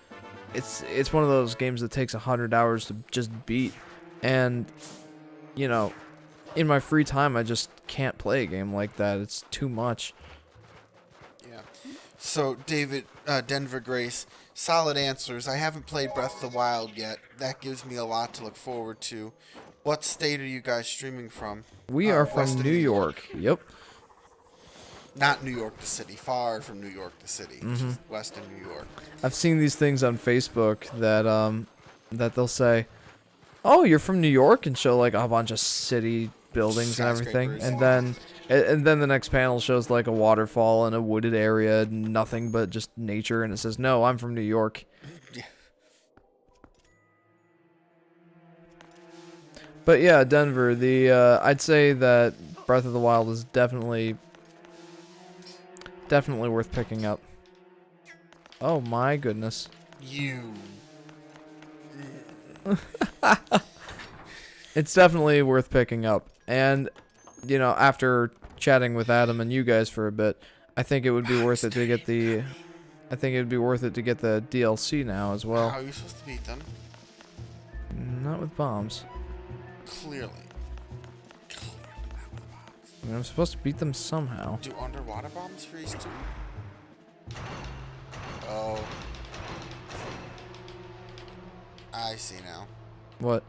it's one of those games that takes 100 hours to just beat, and you know, in my free time, I just can't play a game like that. It's too much. Yeah. So, David, Denver Grace, solid answers. I haven't played Breath of the Wild yet. That gives me a lot to look forward to. What state are you guys streaming from? We are from West of New York. Yep. Not New York the city. Far from New York the city. Just west of New York. I've seen these things on Facebook that that they'll say, "Oh, you're from New York," and show like a bunch of city buildings and everything, and then the next panel shows like a waterfall and a wooded area, nothing but just nature, and it says, "No, I'm from New York." Yeah. But yeah, Denver. I'd say that Breath of the Wild is definitely worth picking up. Oh my goodness. You. It's definitely worth picking up. And, you know, after chatting with Adam and you guys for a bit, I think it would be worth it to get the... I think it would be worth it to get the DLC now as well. How are you supposed to beat them? Not with bombs. Clearly. I mean, I'm supposed to beat them somehow. Do underwater bombs freeze too? Oh. I see now. What?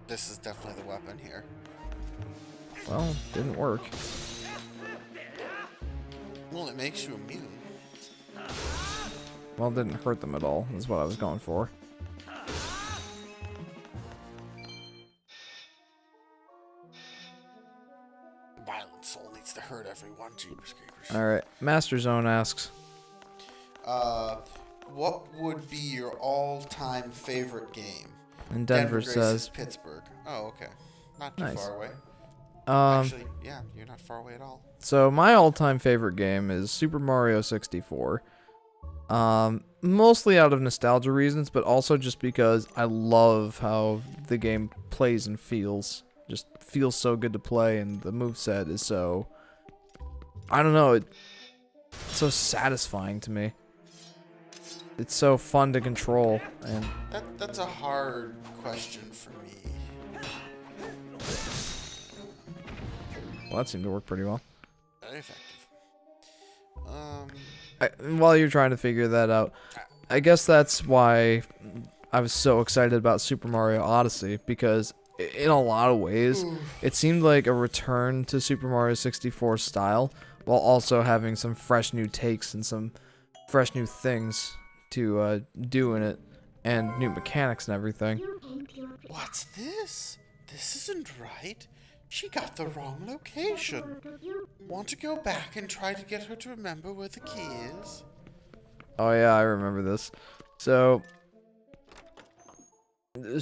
This is definitely the weapon here. Well, didn't work. Well, it makes you immune. Well, it didn't hurt them at all, is what I was going for. Violent soul needs to hurt everyone, Jeepers Creepers. Alright, Master Zone asks, What would be your all-time favorite game? and Denver Grace says, is Pittsburgh. Oh, okay. Not too Nice. far away. um, Actually, yeah, you're not far away at all. so my all-time favorite game is Super Mario 64. Mostly out of nostalgia reasons, but also just because I love how the game plays and feels. Just feels so good to play, and the moveset is so... I don't know, it's so satisfying to me. It's so fun to control, and... That's a hard question for me. Well, that seemed to work pretty well. Very effective. While you're trying to figure that out, I guess that's why I was so excited about Super Mario Odyssey, because in a lot of ways, it seemed like a return to Super Mario 64 style, while also having some fresh new takes and some fresh new things to do in it, and new mechanics and everything. What's this? This isn't right. She got the wrong location. Want to go back and try to get her to remember where the key is? Oh yeah, I remember this. So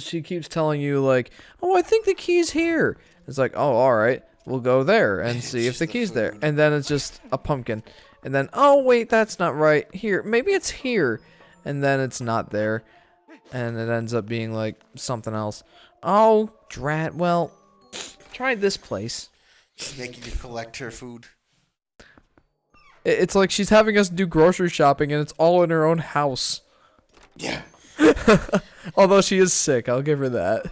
she keeps telling you like, "Oh, I think the key's here." It's like, "Oh, all right, we'll go there and see if the key's there." And then it's just a pumpkin. And then, "Oh, wait, that's not right. Here, maybe it's here." And then it's not there. And it ends up being like something else. Oh, drat. Well, try this place. She's making you collect her food. It's like she's having us do grocery shopping, and it's all in her own house. Yeah. Although she is sick, I'll give her that.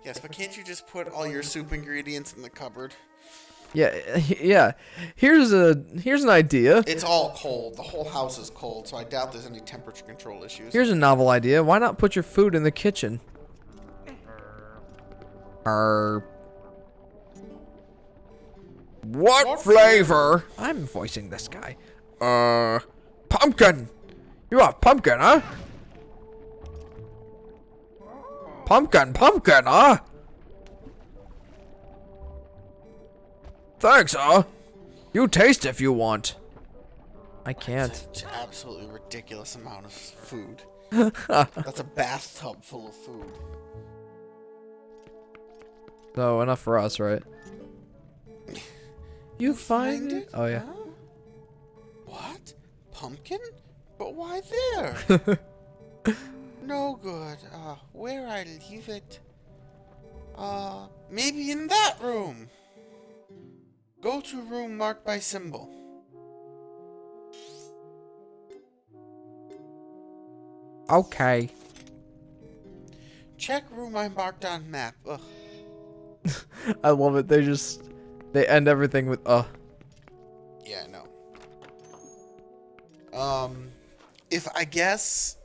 Yes, but can't you just put all your soup ingredients in the cupboard? Yeah. Here's an idea. It's all cold. The whole house is cold, so I doubt there's any temperature control issues. Here's a novel idea. Why not put your food in the kitchen? What flavor? I'm voicing this guy. Pumpkin. You have pumpkin, huh? Pumpkin, huh? Thanks, huh? You taste if you want. I can't. It's an absolutely ridiculous amount of food. That's a bathtub full of food. So enough for us, right? You find it? Oh yeah. Huh? What? pumpkin? But why there? No good. Where I leave it? Maybe in that room. Go to room marked by symbol. Okay. Check room I marked on map. Ugh. I love it. They end everything with Yeah, I know. If I guess,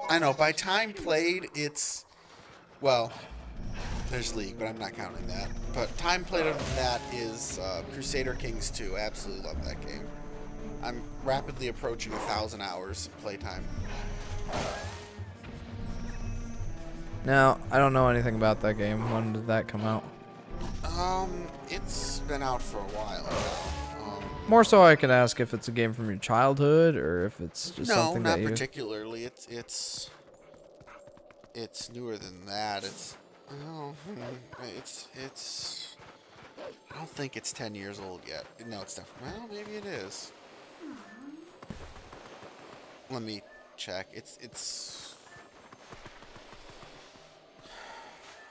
I know, by time played, it's, well, there's League, but I'm not counting that. But time played on that is Crusader Kings 2. I absolutely love that game. I'm rapidly approaching 1,000 hours of playtime. Now, I don't know anything about that game. When did that come out? It's been out for a while now. More so I could ask if it's a game from your childhood or if it's just No, something not that you... particularly. It's newer than that. It's I don't think it's 10 years old yet. No, it's definitely, well, maybe it is. Let me check. It's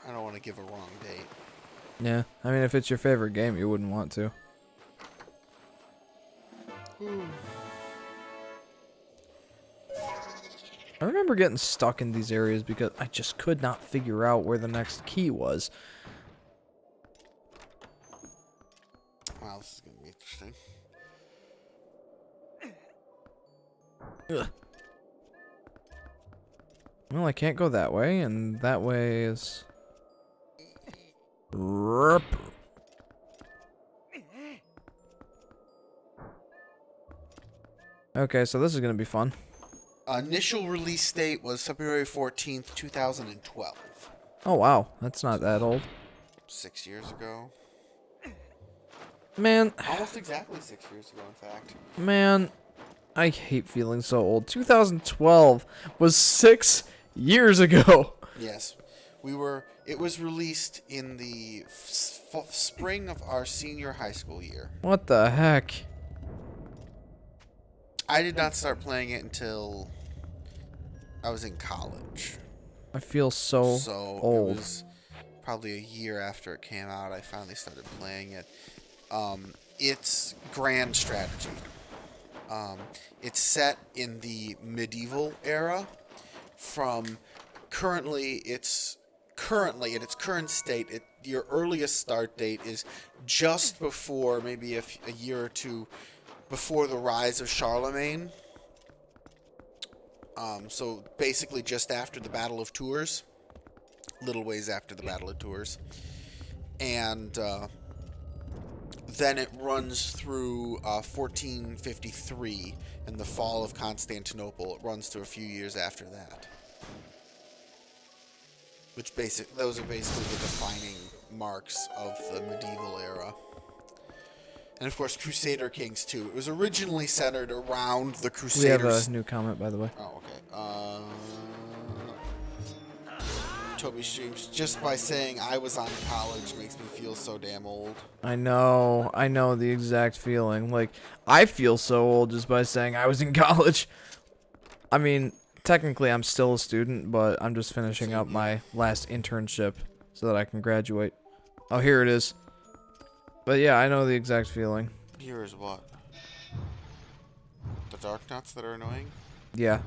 I don't want to give a wrong date. Yeah, I mean, if it's your favorite game, you wouldn't want to. I remember getting stuck in these areas because I just could not figure out where the next key was. Wow, this is going to be interesting. Ugh. Well, I can't go that way, and that way is... Rup. Okay, so this is gonna be fun. Initial release date was February 14th, 2012. Oh wow, that's not that old. 6 years ago. Man, Almost exactly 6 years ago, in fact. man, I hate feeling so old. 2012 was 6 years ago. Yes. It was released in the spring of our senior high school year. What the heck? I did not start playing it until I was in college. I feel so old. It was probably a year after it came out I finally started playing it. It's grand strategy. It's set in the medieval era. From currently at its current state, your earliest start date is just before, maybe a year or two before the rise of Charlemagne. So basically just after the Battle of Tours, little ways after the Battle of Tours, and then it runs through 1453 and the fall of Constantinople. It runs through a few years after that. Those are basically the defining marks of the medieval era. And of course, Crusader Kings 2. It was originally centered around the Crusaders. We have a new comment, by the way. Oh, okay. Toby streams, just by saying I was on college makes me feel so damn old. I know the exact feeling. Like, I feel so old just by saying I was in college. I mean, technically I'm still a student, but I'm just finishing up my last internship so that I can graduate. Oh, here it is. But yeah, I know the exact feeling. Here is what? The Dark Nuts that are annoying? Yeah.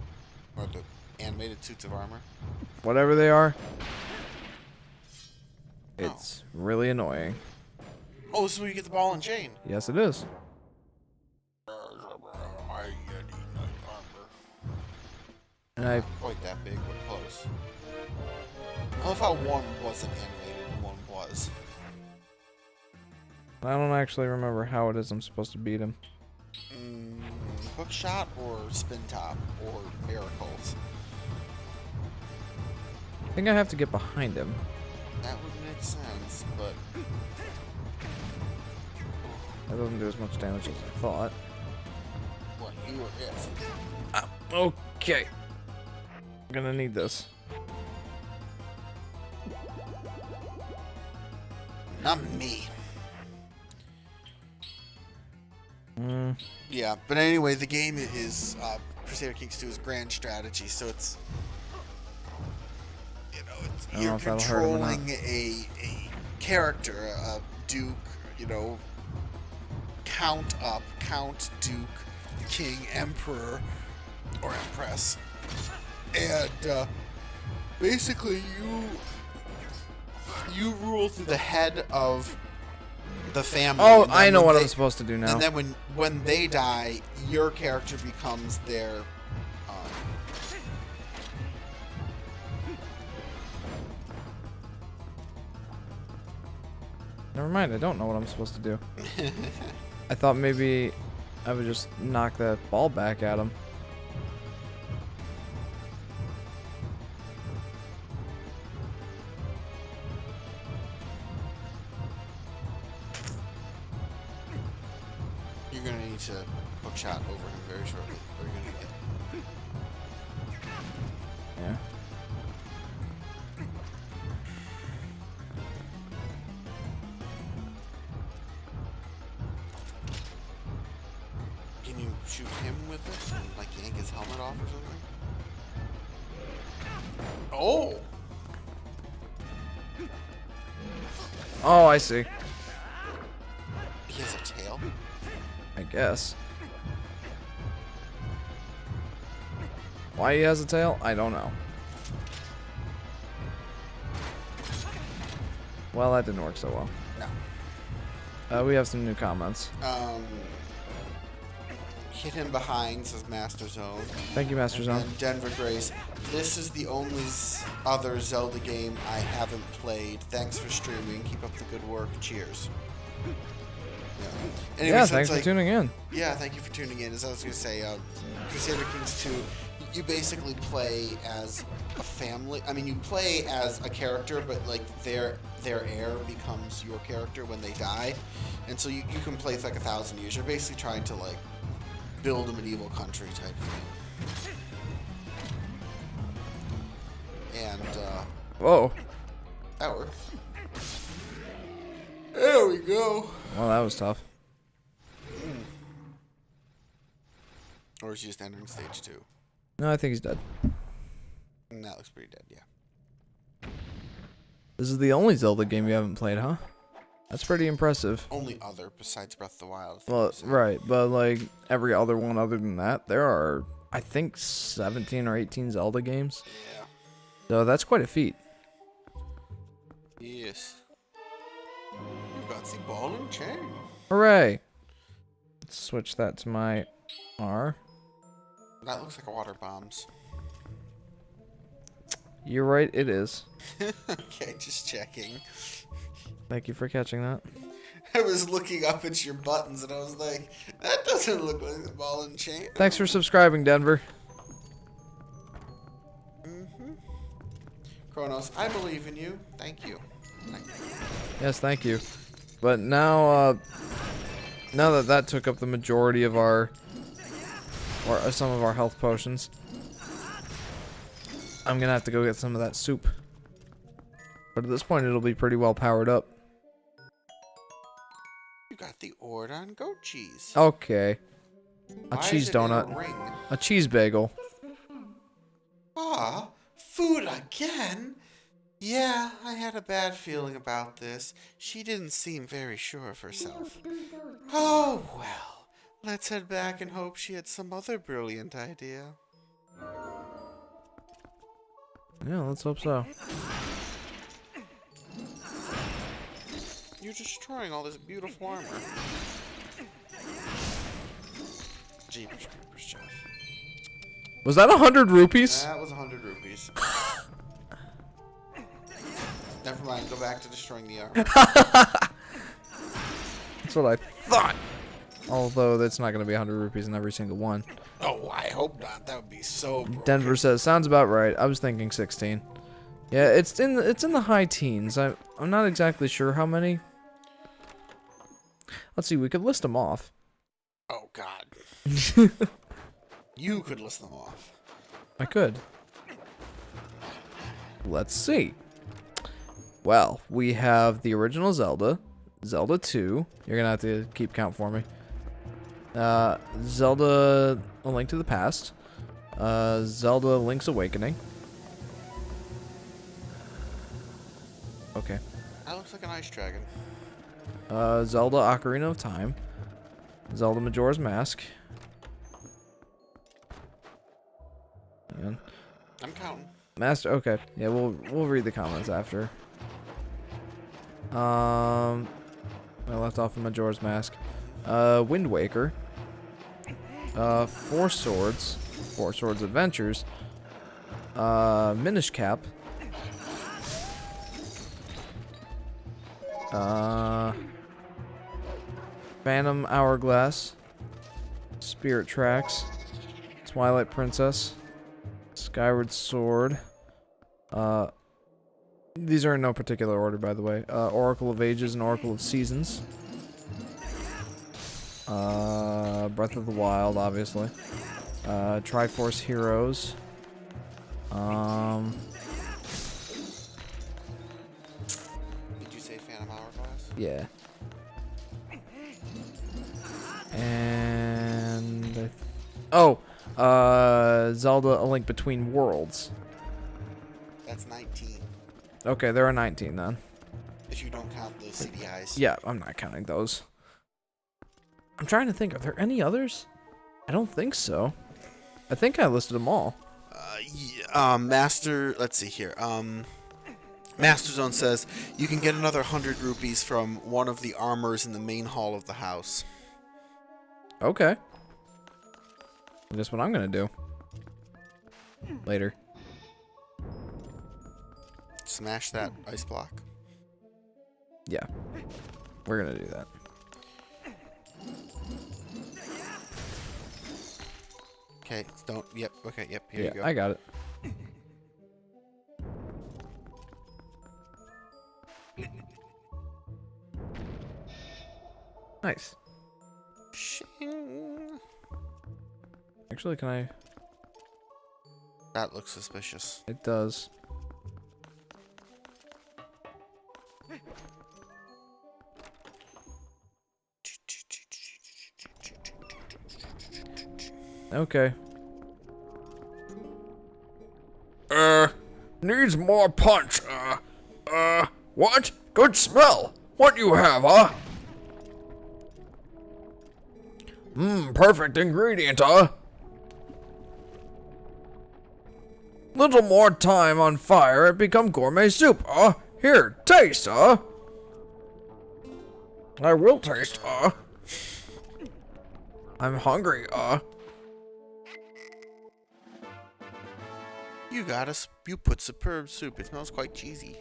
Or the animated suits of armor? Whatever they are. It's really annoying. Oh, this is where you get the ball and chain. Yes, it is. And I... Not quite that big, but close. I love how one wasn't animated and one was. I don't actually remember how it is I'm supposed to beat him. Hook shot or spin top or miracles? I think I have to get behind him. That would make sense, but... That doesn't do as much damage as I thought. What, you or it? Okay. I'm gonna need this. Not me. Yeah, but anyway, the game is Crusader Kings 2 is grand strategy, so it's you're controlling a character, a duke, count up, count, duke, king, emperor, or empress, and basically you rule through the head of the family. Oh, I know what I'm supposed to do now. And then when they die, your character becomes their Never mind, I don't know what I'm supposed to do. I thought maybe I would just knock that ball back at him. You're gonna need to hook shot over him very shortly, or you're gonna get. Yeah. Can you shoot him with it and like yank his helmet off or something? Oh! Oh, I see. He has a tail? I guess. Why he has a tail? I don't know. Well, that didn't work so well. No. We have some new comments. Hit him behind, says Master Zone. Thank you, Master Zone. And Denver Grace. This is the only other Zelda game I haven't played. Thanks for streaming. Keep up the good work. Cheers. Yeah. Anyway, Yeah, so thanks for tuning in. Yeah, thank you for tuning in. As I was going to say, Crusader Kings 2, you basically play as a family. I mean, you play as a character, but like their heir becomes your character when they die. And so you can play for like 1,000 years. You're basically trying to like build a medieval country type thing. And, Whoa. that works. There we go. Well, that was tough. Or is he just entering stage 2? No, I think he's dead. That looks pretty dead, yeah. This is the only Zelda game you haven't played, huh? That's pretty impressive. Only other besides Breath of the Wild. Well, right, but like every other one other than that, there are, I think, 17 or 18 Zelda games. Yeah. So that's quite a feat. Yes. You got the ball and chain. Hooray! Let's switch that to my R. That looks like water bombs. You're right, it is. Okay, just checking. Thank you for catching that. I was looking up at your buttons and I was like, that doesn't look like the ball and chain. Thanks for subscribing, Denver. Kronos, I believe in you. Thank you. Thank you. Yes, thank you. But now, now that took up the majority of our, or some of our health potions, I'm gonna have to go get some of that soup. But at this point, it'll be pretty well powered up. You got the Ordon goat cheese. Okay. A Why cheese is it in a donut. ring? A cheese bagel. Ah, food again? Yeah, I had a bad feeling about this. She didn't seem very sure of herself. Oh, well. Let's head back and hope she had some other brilliant idea. Yeah, let's hope so. You're destroying all this beautiful armor. Jeepers creepers, Jeff. Was that 100 rupees? That was 100 rupees. Never mind, go back to destroying the armor. That's what I thought. Although that's not going to be 100 rupees in every single one. Oh, I hope not. That would be so broken. Denver says, sounds about right. I was thinking 16. Yeah, it's in the high teens. I'm not exactly sure how many. Let's see, we could list them off. Oh, God. You could list them off. I could. Let's see. Well, we have the original Zelda, Zelda 2. You're going to have to keep count for me. Zelda A Link to the Past. Zelda Link's Awakening. Okay. That looks like an ice dragon. Zelda Ocarina of Time. Zelda Majora's Mask. And I'm counting. Master. Okay. Yeah, we'll read the comments after. I left off in Majora's Mask. Wind Waker. Four Swords Adventures. Minish Cap. Phantom Hourglass. Spirit Tracks. Twilight Princess. Skyward Sword. These are in no particular order, by the way. Oracle of Ages and Oracle of Seasons. Breath of the Wild, obviously. Triforce Heroes. Did you say Phantom Hourglass? Yeah. And Zelda A Link Between Worlds. That's 19. Okay, there are 19 then. If you don't count the CDIs. Yeah, I'm not counting those. I'm trying to think, are there any others? I don't think so. I think I listed them all. Let's see here. Master Zone says you can get another 100 rupees from one of the armors in the main hall of the house. Okay. Guess what I'm gonna do. Later. Smash that ice block. Yeah. We're gonna do that. Okay, don't. Yep. Okay. Yep. Here Yeah, you go. I got it. Nice. Shing. Actually, can I? That looks suspicious. It does. Okay. Needs more punch. What? Good smell. What you have, huh? Perfect ingredient, Little more time on fire, it become gourmet soup, Here, taste, I will taste, I'm hungry, You got us. You put superb soup. It smells quite cheesy.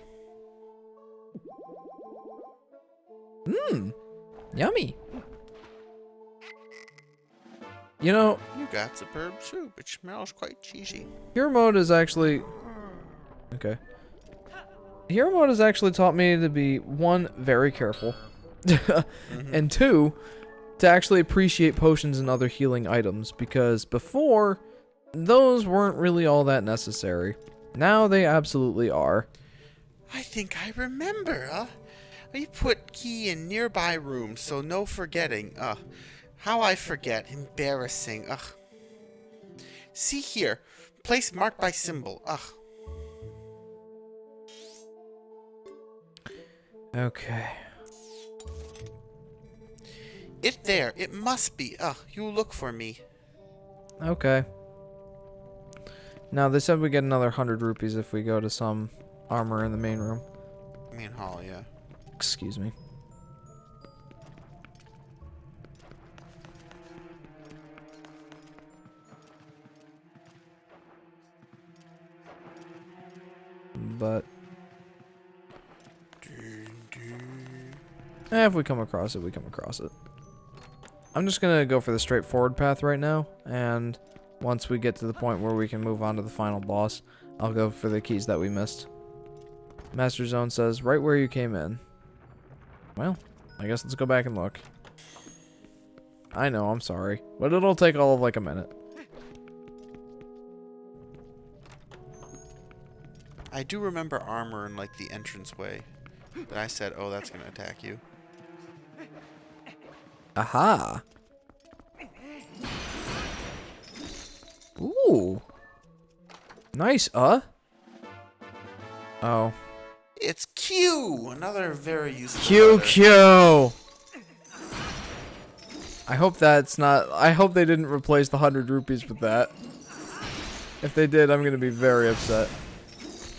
Yummy. You know, You got superb soup. It smells quite cheesy. Hero Mode is actually... Okay. Hero Mode has actually taught me to be, one, very careful. And two, to actually appreciate potions and other healing items. Because before, those weren't really all that necessary. Now they absolutely are. I think I remember, You put key in nearby room, so no forgetting. How I forget. Embarrassing. See here. Place marked by symbol. Okay. It there. It must be. You look for me. Okay. Now, they said we get another 100 rupees if we go to some armor in the main room. Main hall, yeah. Excuse me. But if we come across it, we come across it. I'm just gonna go for the straightforward path right now, and once we get to the point where we can move on to the final boss, I'll go for the keys that we missed. Master Zone says, right where you came in. Well, I guess let's go back and look. I know, I'm sorry, but it'll take all of like a minute. I do remember armor in like the entranceway. But I said, oh, that's gonna attack you. Aha! Ooh. Nice, Oh. It's Q, another very useful letter. QQ! I hope that's not... I hope they didn't replace the 100 rupees with that. If they did, I'm gonna be very upset.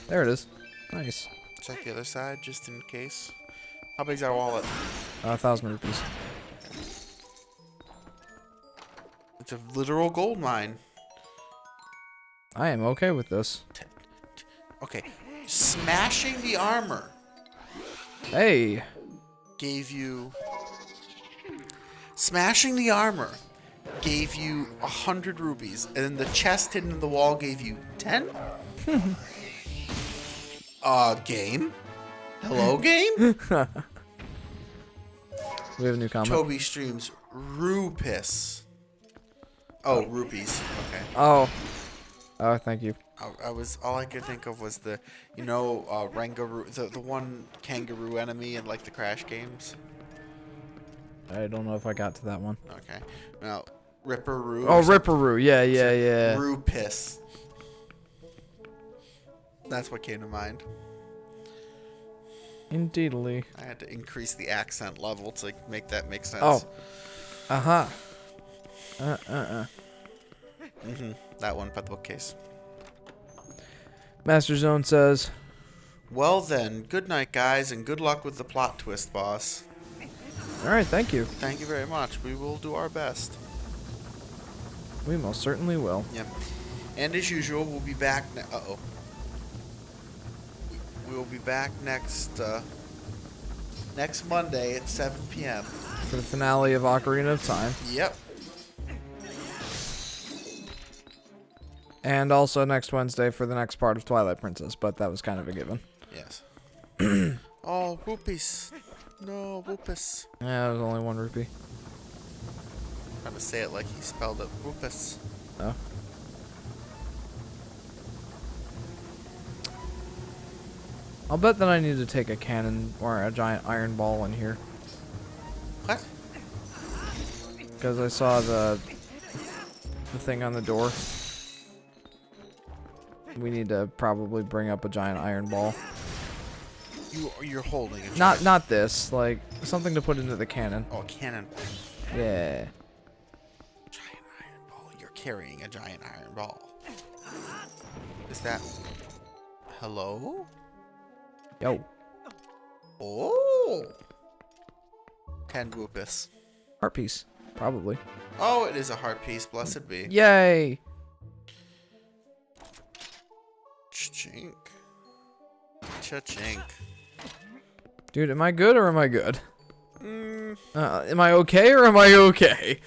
There it is. Nice. Check the other side, just in case. How big's our wallet? 1,000 rupees. It's a literal gold mine. I am okay with this. Okay, smashing the armor Hey! gave you... Smashing the armor gave you 100 rupees, and then the chest hidden in the wall gave you 10? Game? Hello, game? We have a new comment. Toby streams Rupis. Oh, rupees. Okay. Oh. Oh, thank you. All I could think of was the, Rangaroo, the one kangaroo enemy in like the Crash games. I don't know if I got to that one. Okay. Now, Ripperoo. Oh, Ripperoo. Yeah, yeah, yeah. Rupis. That's what came to mind. Indeedly. I had to increase the accent level to make that make sense. Oh. Uh-huh. That one by the bookcase. Master Zone says, Well then, good night, guys, and good luck with the plot twist, boss. alright, thank you. Thank you very much. We will do our best. We most certainly will. Yep. And as usual, we'll be back. Uh-oh. We will be back next Monday at 7 p.m. For the finale of Ocarina of Time. Yep. And also next Wednesday for the next part of Twilight Princess, but that was kind of a given. Yes. Oh, rupees. No, rupis. Yeah, it was only 1 rupee. Trying to say it like he spelled it. Rupis. Oh. I'll bet that I need to take a cannon or a giant iron ball in here. What? Because I saw the thing on the door. We need to probably bring up a giant iron ball. You're holding it. Not this, like something to put into the cannon. Oh, a cannon. Yeah. Giant iron ball. You're carrying a giant iron ball. Is that... Hello? Yo. Oh! 10 rupis. Heart piece. Probably. Oh, it is a heart piece. Blessed be. Yay! Cha-chink. Cha-chink. Dude, am I good or am I good? Am I okay or am I okay?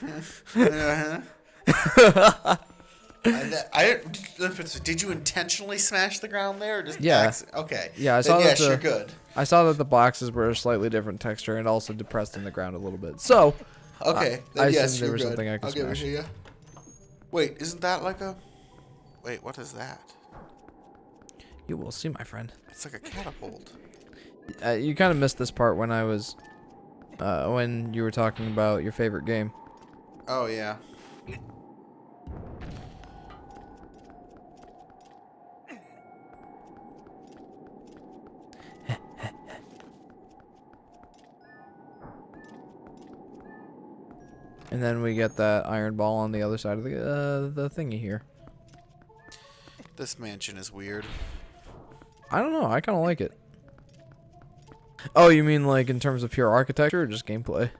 Did you intentionally smash the ground there, or just Yeah. Okay. Yeah, I saw that. Yes, you're good. I saw that the boxes were a slightly different texture and also depressed in the ground a little bit. So, Okay. I Then yes, assumed there you're was good. something I could I'll give it smash. to you. Wait, isn't that like a? Wait, what is that? you will see, my friend. It's like a catapult. You kind of missed this part when I was, when you were talking about your favorite game. Oh yeah. And then we get that iron ball on the other side of the thingy here. This mansion is weird. I don't know. I kind of like it. Oh, you mean like in terms of pure architecture or just gameplay?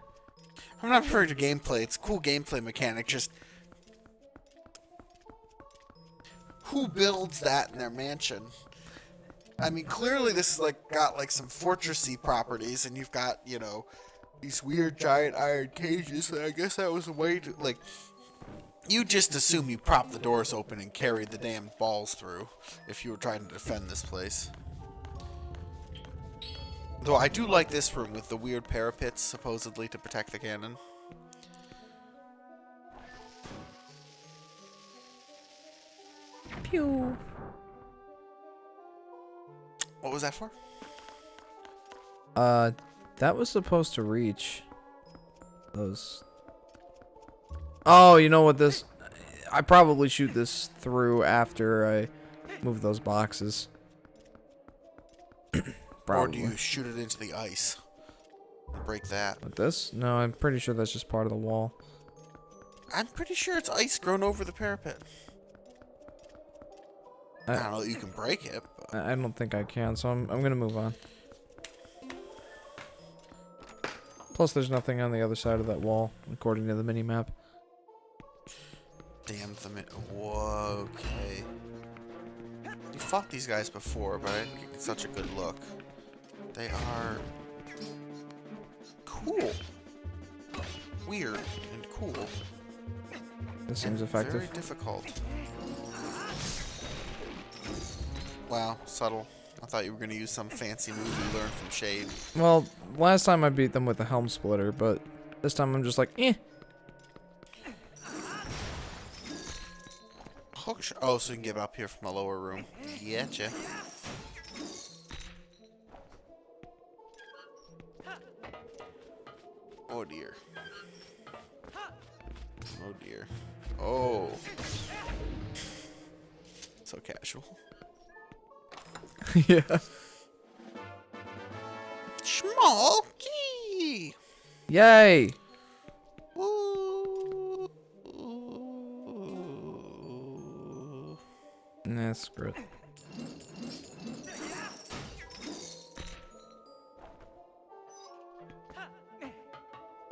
I'm not referring to gameplay. It's a cool gameplay mechanic. Just who builds that in their mansion? I mean, clearly this is like got like some fortressy properties, and you've got these weird giant iron cages. And I guess that was a way to like. You just assume you prop the doors open and carry the damn balls through if you were trying to defend this place. Though I do like this room with the weird parapets supposedly to protect the cannon. Pew. What was that for? That was supposed to reach those. Oh, you know what this? I probably shoot this through after I move those boxes. Or do you shoot it into the ice? And break that. Like this? No, I'm pretty sure that's just part of the wall. I'm pretty sure it's ice grown over the parapet. I don't know that you can break it. But... I don't think I can, so I'm gonna move on. Plus, there's nothing on the other side of that wall, according to the mini-map. Damn the Whoa, okay. You fought these guys before, but I didn't get such a good look. They are... cool. Weird and cool. This seems and effective. Very difficult. Wow, subtle. I thought you were going to use some fancy move you learned from Shade. Well, last time I beat them with the helm splitter, but this time I'm just like, eh. Hook shot. Oh, so you can get up here from the lower room. Getcha. Oh dear. Oh dear. Oh. So casual. Yeah. Small key. Yay! Woo. Nah, screw it.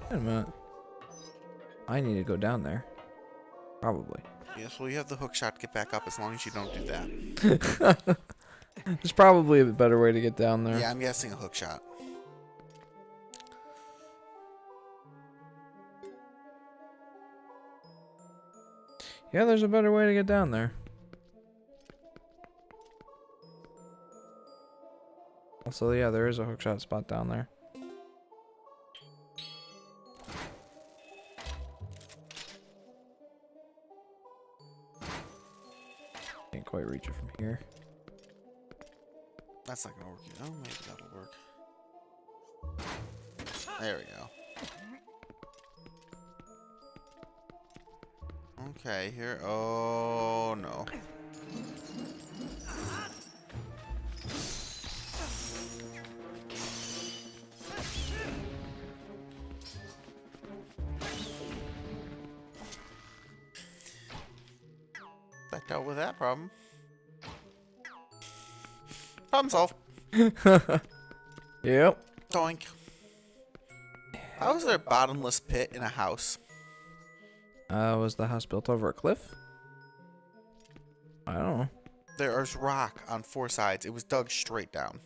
Wait a minute. I need to go down there. Probably. Yes, well, you have the hook shot to get back up as long as you don't do that. There's probably a better way to get down there. Yeah, I'm guessing a hook shot. Yeah, there's a better way to get down there. Also, yeah, there is a hookshot spot down there. Can't quite reach it from here. That's not gonna work. Oh, maybe that'll work. There we go. Okay, here. Oh no. That dealt with that problem. Problem solved. Yep. Doink. How is there a bottomless pit in a house? Was the house built over a cliff? I don't know. There's rock on 4 sides. It was dug straight down.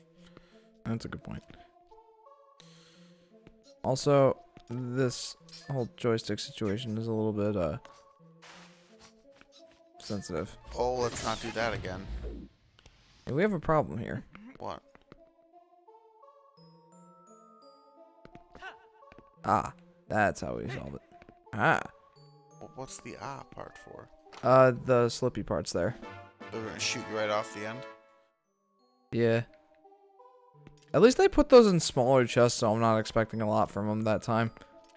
That's a good point. Also, this whole joystick situation is a little bit, sensitive. Oh, let's not do that again. Hey, we have a problem here. What? Ah, that's how we solve it. Ah. What's the part for? The slippy part's there. They're gonna shoot you right off the end? Yeah. At least they put those in smaller chests, so I'm not expecting a lot from them that time.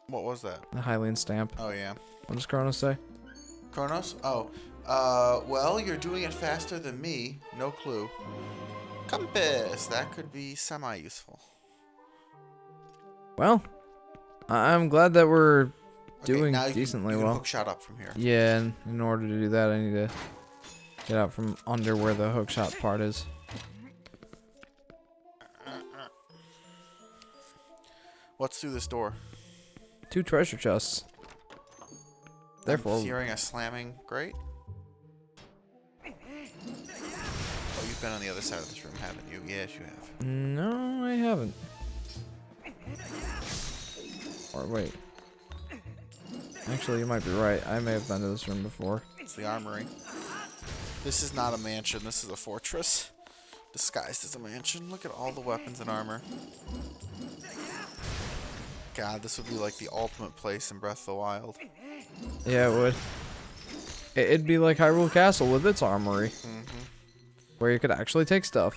What was that? The Hylian stamp. Oh, yeah. What does Kronos say? Kronos? Oh. Well, you're doing it faster than me. No clue. Compass! That could be semi-useful. Well, I'm glad that we're Okay, doing now decently you can well. hook shot up from here. Yeah, and in order to do that, I need to get out from under where the hookshot part is. What's through this door? 2 treasure chests. Therefore, I'm hearing a slamming grate. Oh, you've been on the other side of this room, haven't you? Yes, you have. no, I haven't. Or wait. Actually, you might be right. I may have been to this room before. It's the armory. This is not a mansion. This is a fortress. Disguised as a mansion. Look at all the weapons and armor. God, this would be like the ultimate place in Breath of the Wild. Yeah, it would. It'd be like Hyrule Castle with its armory. Where you could actually take stuff.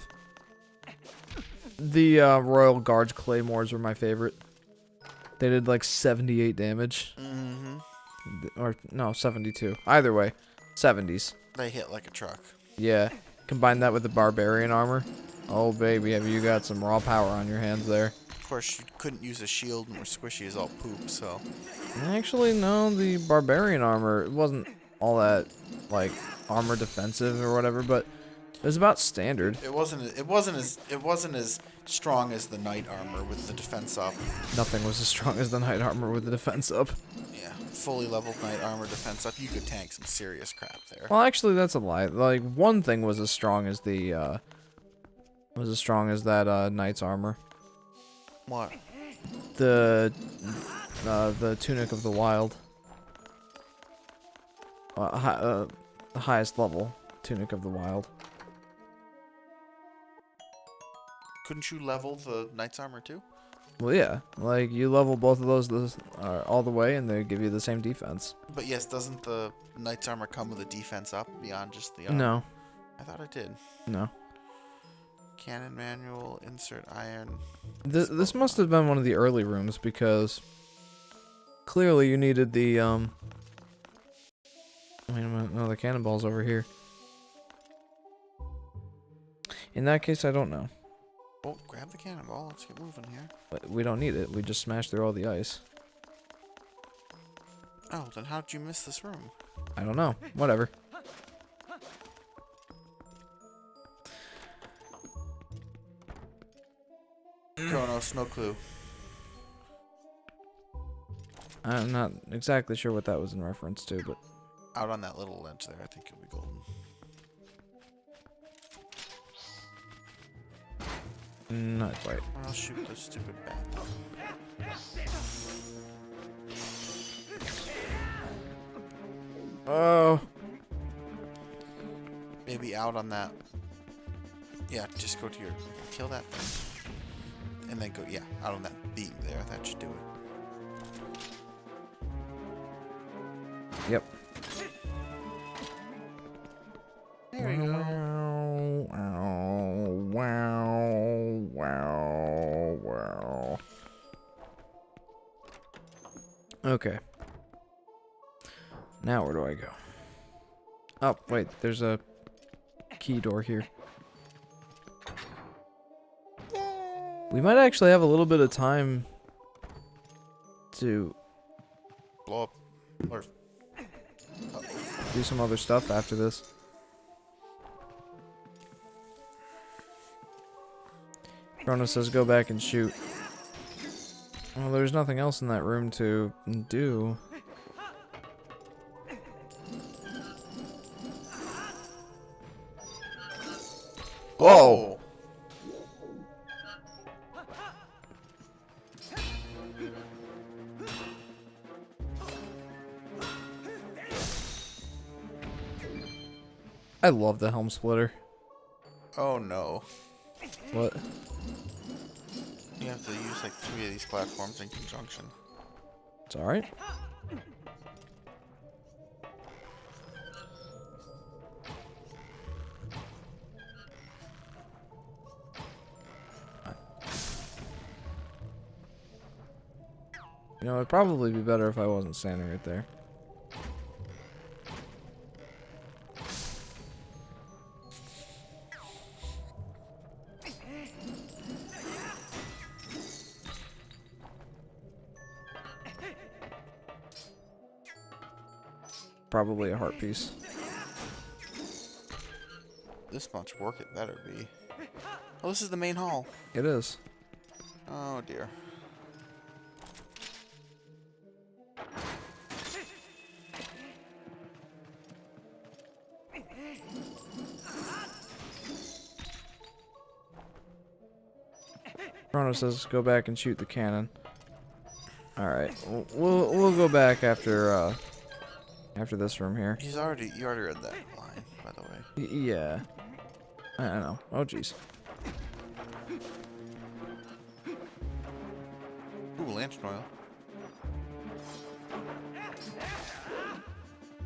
The Royal Guards Claymores were my favorite. They did like 78 damage. Or, no, 72. Either way. 70s. They hit like a truck. Yeah. Combine that with the barbarian armor. Oh baby, have you got some raw power on your hands there? Of course, you couldn't use a shield and were squishy as all poop, so... Actually, no, the barbarian armor, it wasn't all that, like, armor defensive or whatever, but it was about standard. It wasn't as strong as the knight armor with the defense up. Nothing was as strong as the knight armor with the defense up. Yeah, fully leveled knight armor defense up. You could tank some serious crap there. Well, actually, that's a lie. Like, one thing was as strong as the, knight's armor. What? The Tunic of the Wild. The highest level Tunic of the Wild. Couldn't you level the knight's armor too? Well, yeah. Like, you level both of those all the way, and they give you the same defense. But yes, doesn't the knight's armor come with a defense up beyond just the armor? No. I thought it did. No. Cannon manual, insert iron. This must have been one of the early rooms, because clearly you needed the, wait a minute, no, the cannonball's over here. In that case, I don't know. Oh, grab the cannonball. Let's get moving here. But we don't need it. We just smashed through all the ice. Oh, then how'd you miss this room? I don't know. Whatever. Kronos, no clue. I'm not exactly sure what that was in reference to, but... Out on that little ledge there, I think you'll be golden. Not quite. I'll shoot this stupid bat. Oh. Maybe out on that. Yeah, just go to your... Kill that thing. And then go, yeah, out on that beam there. That should do it. Yep. There we go. Wow. Okay. Now where do I go? Oh, wait, there's a key door here. We might actually have a little bit of time to Blow up. Or, do some other stuff after this. Kronos says go back and shoot. Well, there's nothing else in that room to do. Whoa! I love the helm splitter. Oh no. What? You have to use like 3 of these platforms in conjunction. It's alright. You know, it'd probably be better if I wasn't standing right there. Probably a heart piece. This much work it better be. Oh, this is the main hall. It is. Oh dear. Kronos says go back and shoot the cannon. All right, we'll go back after this room here. You already read that line, by the way. Yeah, I know. Oh jeez. Ooh, lantern oil.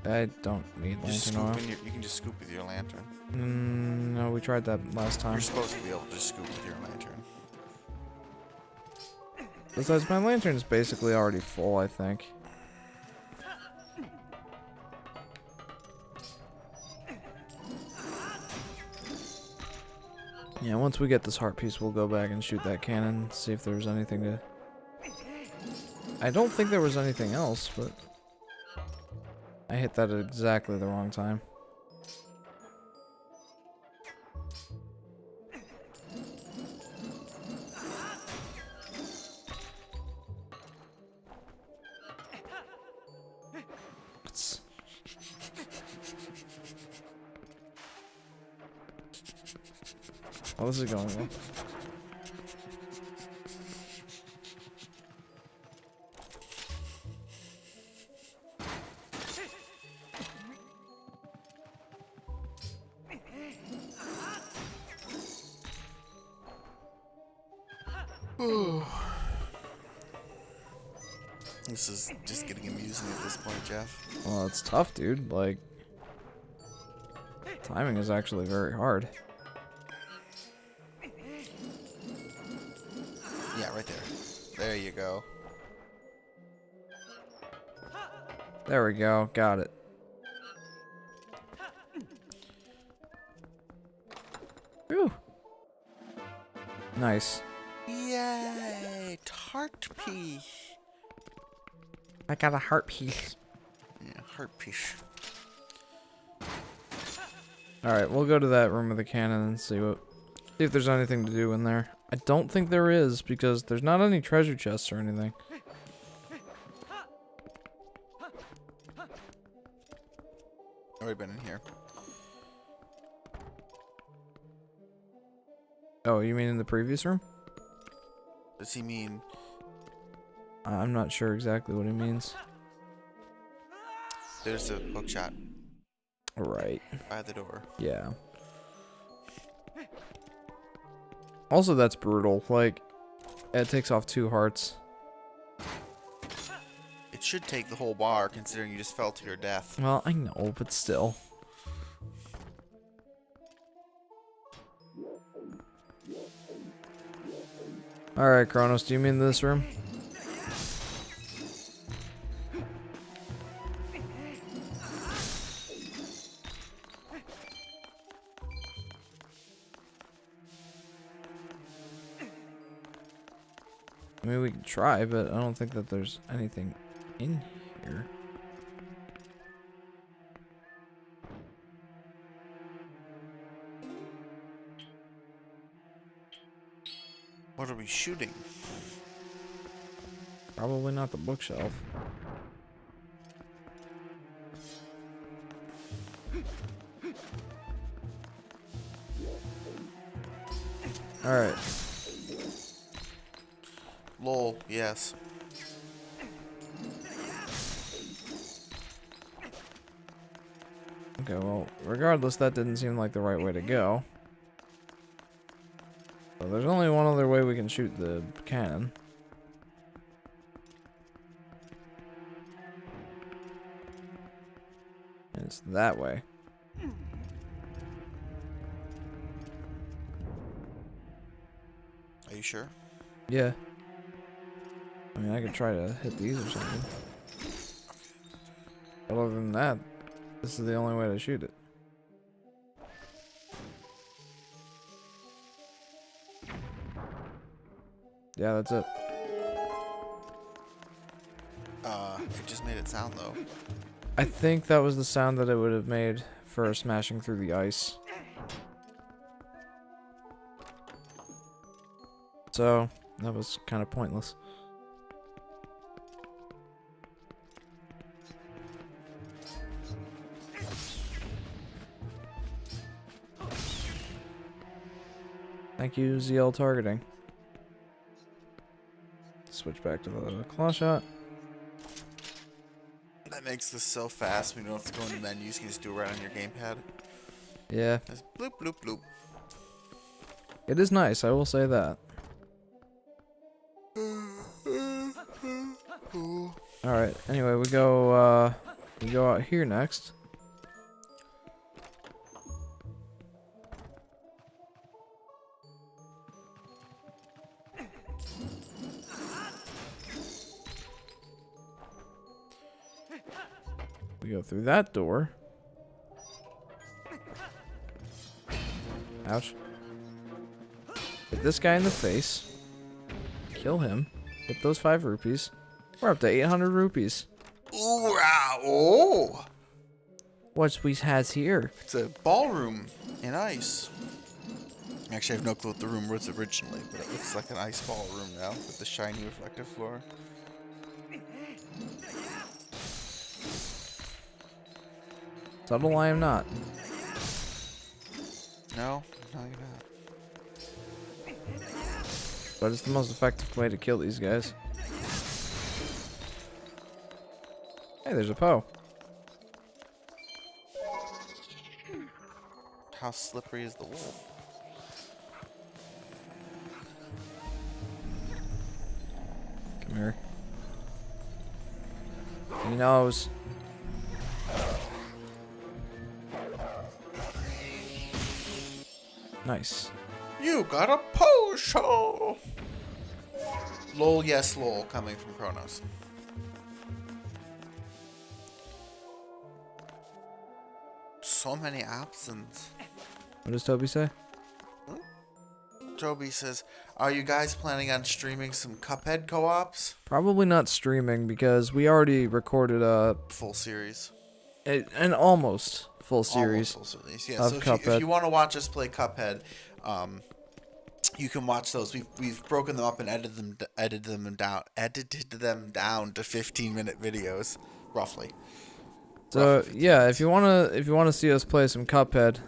I don't need Just lantern scoop oil. in you can just scoop with your lantern. No, we tried that last time. You're supposed to be able to just scoop with your lantern. Besides, my lantern is basically already full, I think. Yeah, once we get this heart piece, we'll go back and shoot that cannon, see if there's anything to... I don't think there was anything else, but... I hit that at exactly the wrong time. Oh, this is going well. This is just getting amusing at this point, Jeff. Well, it's tough, dude. Like, timing is actually very hard. Yeah, right there. There you go. There we go. Got it. Whew. Nice. Yay! Heart piece. I got a heart piece. Yeah, heart piece. Alright, we'll go to that room with the cannon and see if there's anything to do in there. I don't think there is, because there's not any treasure chests or anything. Already been in here. Oh, you mean in the previous room? Does he mean? I'm not sure exactly what he means. There's a hookshot Right. by the door. Yeah. Also, that's brutal. Like, it takes off 2 hearts. It should take the whole bar, considering you just fell to your death. Well, I know, but still. Alright, Kronos, do you mean this room? I mean, we can try, but I don't think that there's anything in here. What are we shooting? Probably not the bookshelf. Alright. Lol, yes. Okay, well, regardless, that didn't seem like the right way to go. So there's only one other way we can shoot the cannon. And it's that way. Are you sure? Yeah. I mean, I could try to hit these or something. But other than that, this is the only way to shoot it. Yeah, that's it. It just made it sound though. I think that was the sound that it would have made for smashing through the ice. So, that was kind of pointless. Thank you, ZL targeting. Switch back to the claw shot. That makes this so fast. We don't have to go into menus. You can just do it right on your gamepad. Yeah, Just bloop bloop bloop. it is nice, I will say that. Alright, anyway, we go out here next. We go through that door. Ouch. Hit this guy in the face. Kill him. Get those 5 rupees. We're up to 800 rupees. Ooh, ah, oh! What we has here? It's a ballroom in ice. Actually, I have no clue what the room was originally, but it looks like an ice ballroom now with the shiny reflective floor. Subtle I am not. No, you're not. But it's the most effective way to kill these guys. Hey, there's a Poe. How slippery is the wolf? Come here. He knows. Nice. You got a potion! Lol, yes, lol, coming from Kronos. So many absents. What does Toby say? Toby says, are you guys planning on streaming some Cuphead co-ops? Probably not streaming because we already recorded a Full series. an almost full series. Almost full series. Yeah, of so if Cuphead. you want to watch us play Cuphead, you can watch those. We've broken them up and edited them down to 15-minute videos, roughly. So yeah, if you wanna see us play some Cuphead,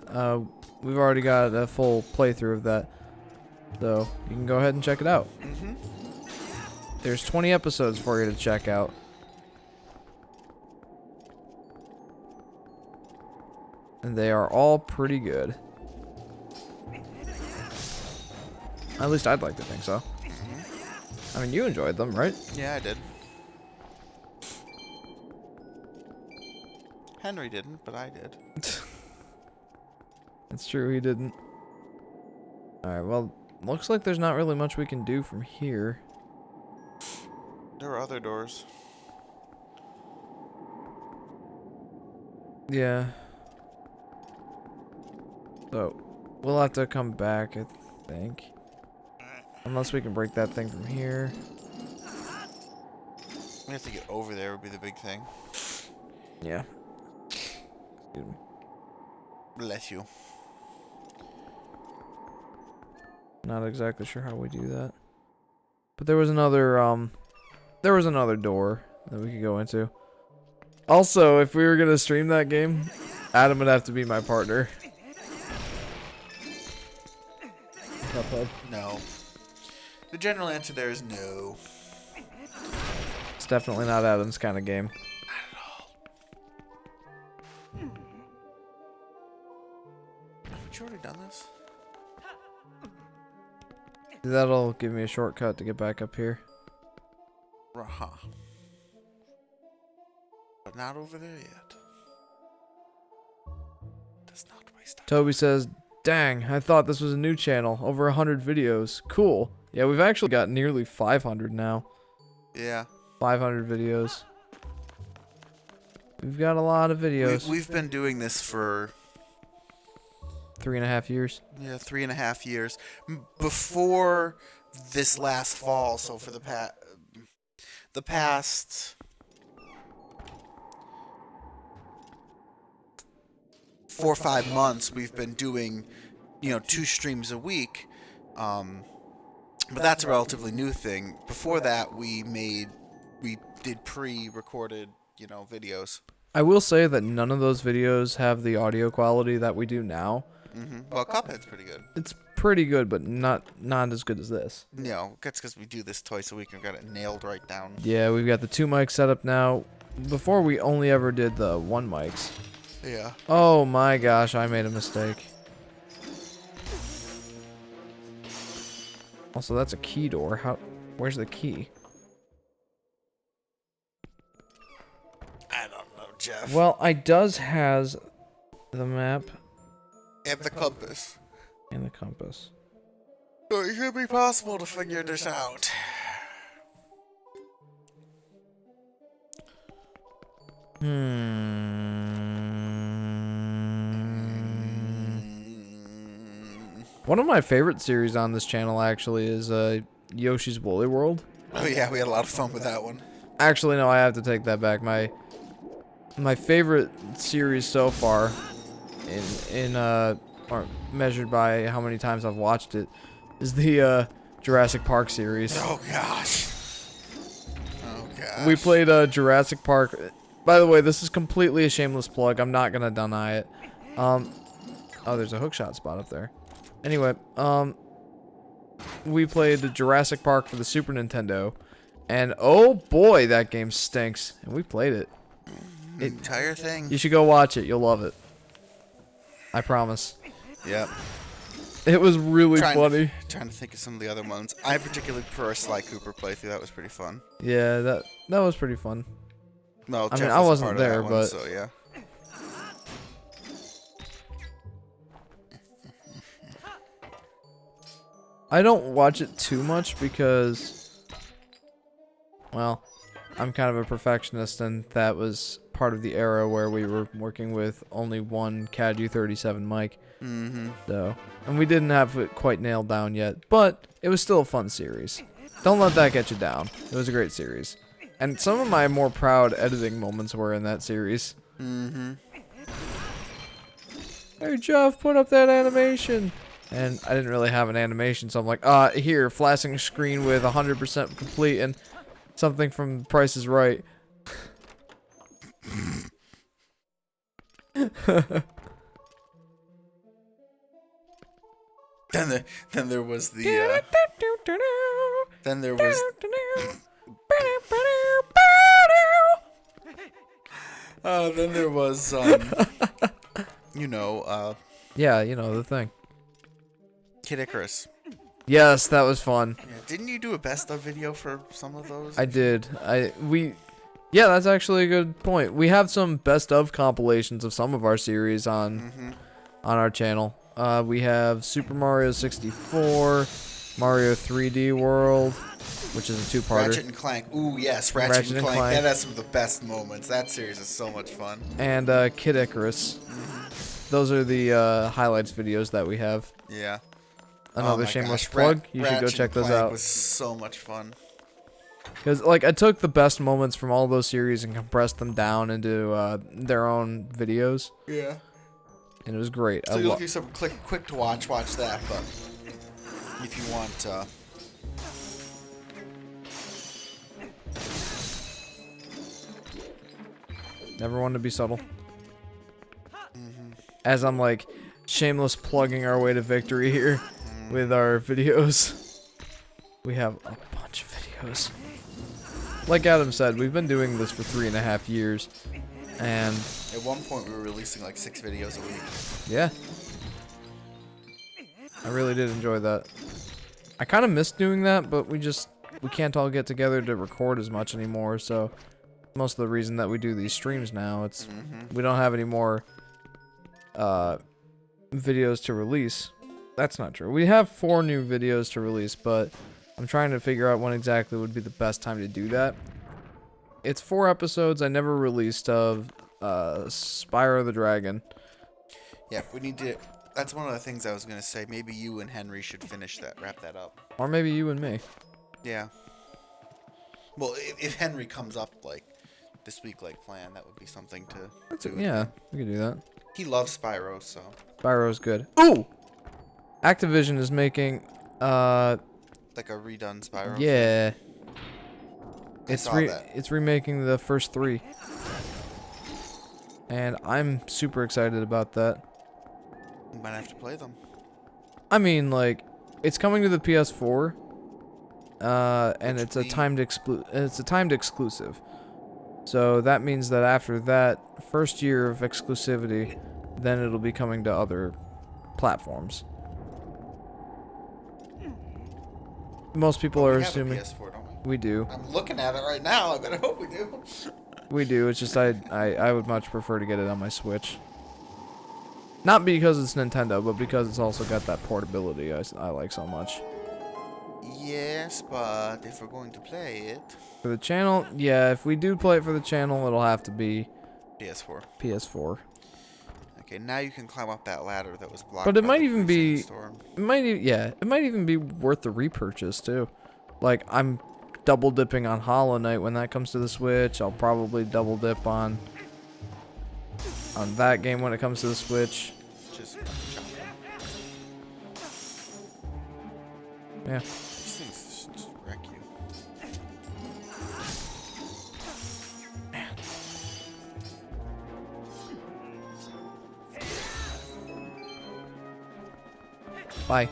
we've already got a full playthrough of that. So you can go ahead and check it out. Mm-hmm. There's 20 episodes for you to check out. And they are all pretty good. At least I'd like to think so. I mean, you enjoyed them, right? Yeah, I did. Henry didn't, but I did. It's true, he didn't. Alright, well, looks like there's not really much we can do from here. There are other doors. Yeah. So, we'll have to come back, I think. Unless we can break that thing from here. We have to get over there would be the big thing. Yeah. Excuse me. Bless you. Not exactly sure how we do that. But there was another door that we could go into. Also, if we were gonna stream that game, Adam would have to be my partner. No. The general answer there is no. It's definitely not Adam's kind of game. Haven't you already done this? That'll give me a shortcut to get back up here. Raha. But not over there yet. Does not waste time. Toby says, "Dang, I thought this was a new channel. Over 100 videos. Cool. Yeah, we've actually got nearly 500 now. Yeah. 500 videos. We've got a lot of videos. We've been doing this for 3.5 years. yeah 3.5 years. Before this last fall, so for the past 4 or 5 months, we've been doing 2 streams a week. But that's a relatively new thing. Before that, we did pre-recorded, videos. I will say that none of those videos have the audio quality that we do now. Mm-hmm. Well, Cuphead's pretty good. It's pretty good, but not as good as this. That's because we do this twice a week and got it nailed right down. Yeah, we've got the 2 mics set up now. Before, we only ever did the 1 mics. Yeah. Oh my gosh, I made a mistake. Also, that's a key door. Where's the key? I don't know, Jeff. Well, has the map And the compass. and the compass. So it should be possible to figure this out. One of my favorite series on this channel actually is Yoshi's Woolly World. Oh yeah, we had a lot of fun with that one. Actually, no, I have to take that back. My favorite series so far, or measured by how many times I've watched it, is the Jurassic Park series. Oh gosh. Oh gosh. We played Jurassic Park. By the way, this is completely a shameless plug. I'm not gonna deny it. Oh, there's a hookshot spot up there. Anyway, we played the Jurassic Park for the Super Nintendo, and oh boy, that game stinks. And we played it. The entire thing. You should go watch it. You'll love it. I promise. Yep. It was really funny. Trying to think of some of the other ones. I particularly prefer a Sly Cooper playthrough. That was pretty fun. Yeah, that was pretty fun. Well, I Jeff mean, I was a wasn't part of there, that one, but so yeah. I don't watch it too much because, well, I'm kind of a perfectionist, and that was part of the era where we were working with only one CAD U37 mic. Mm-hmm. So, and we didn't have it quite nailed down yet, but it was still a fun series. Don't let that get you down. It was a great series. And some of my more proud editing moments were in that series. Mm-hmm. Hey, Jeff, put up that animation. And I didn't really have an animation, so I'm like, here, flashing screen with 100% complete and something from Price is Right. Then there was the then there was then there was Yeah, you know, the thing. Kid Icarus. Yes, that was fun. Yeah, didn't you do a best of video for some of those? I did. Yeah, that's actually a good point. We have some best of compilations of some of our series on our channel. We have Super Mario 64, Mario 3D World, which is a two-parter. Ratchet and Clank. Ooh, yes, Ratchet and Clank. That has some of the best moments. That series is so much fun. And Kid Icarus. Those are the highlights videos that we have. Yeah. Another shameless plug. You should go check those out. It was so much fun. Because, like, I took the best moments from all those series and compressed them down into their own videos. Yeah. And it was great. So you're looking for something quick to watch that. But if you want, never wanted to be subtle. As I'm like shameless plugging our way to victory here with our videos. We have a bunch of videos. Like Adam said, we've been doing this for 3.5 years, and at one point we were releasing like 6 videos a week. Yeah. I really did enjoy that. I kind of miss doing that, but we can't all get together to record as much anymore, so most of the reason that we do these streams now, it's we don't have any more videos to release. That's not true. We have 4 new videos to release, but I'm trying to figure out when exactly would be the best time to do that. It's 4 episodes I never released of Spyro the Dragon. Yeah, we need to. That's one of the things I was gonna say. Maybe you and Henry should wrap that up. Or maybe you and me. Yeah. Well, if Henry comes up like this week, like planned, that would be something to. Yeah, we could do that. He loves Spyro, so. Spyro's good. Ooh! Activision is making, like a redone Spyro. Yeah. Thing. It's remaking the first 3. And I'm super excited about that. You might have to play them. I mean, like, it's coming to the PS4. And it's a timed exclusive. So that means that after that first year of exclusivity, then it'll be coming to other platforms. Most people are assuming. We have a PS4, don't we? We do. I'm looking at it right now. I better hope we do. We do. It's just I would much prefer to get it on my Switch. Not because it's Nintendo, but because it's also got that portability I like so much. Yes, but if we're going to play it For the channel, yeah, if we do play it for the channel, it'll have to be PS4. PS4. Okay, now you can climb up that ladder that was blocked. But it by might the even freezing be, storm. it might even be worth the repurchase too. Like, I'm double dipping on Hollow Knight when that comes to the Switch. I'll probably double dip on that game when it comes to the Switch. Just Yeah. these things just wreck you. Bye.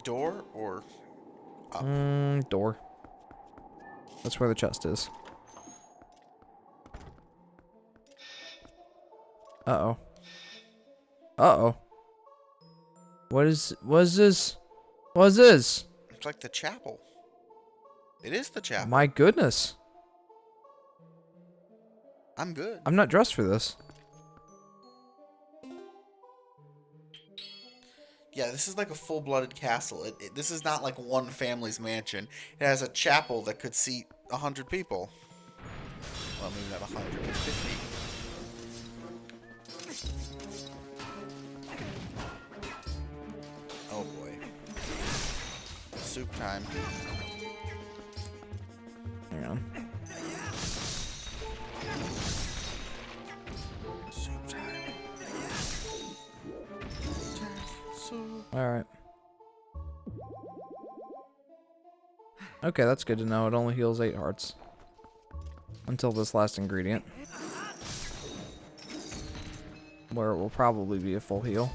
Door or up? Door. That's where the chest is. Uh-oh. Uh-oh. What is this? What is this? It's like the chapel. It is the chapel. My goodness. I'm good. I'm not dressed for this. Yeah, this is like a full-blooded castle. This is not like one family's mansion. It has a chapel that could seat 100 people. Well, maybe not 100, but 50. Oh boy. Soup time. Hang on. Soup time. Soup. Alright. Okay, that's good to know. It only heals 8 hearts. Until this last ingredient. Where it will probably be a full heal.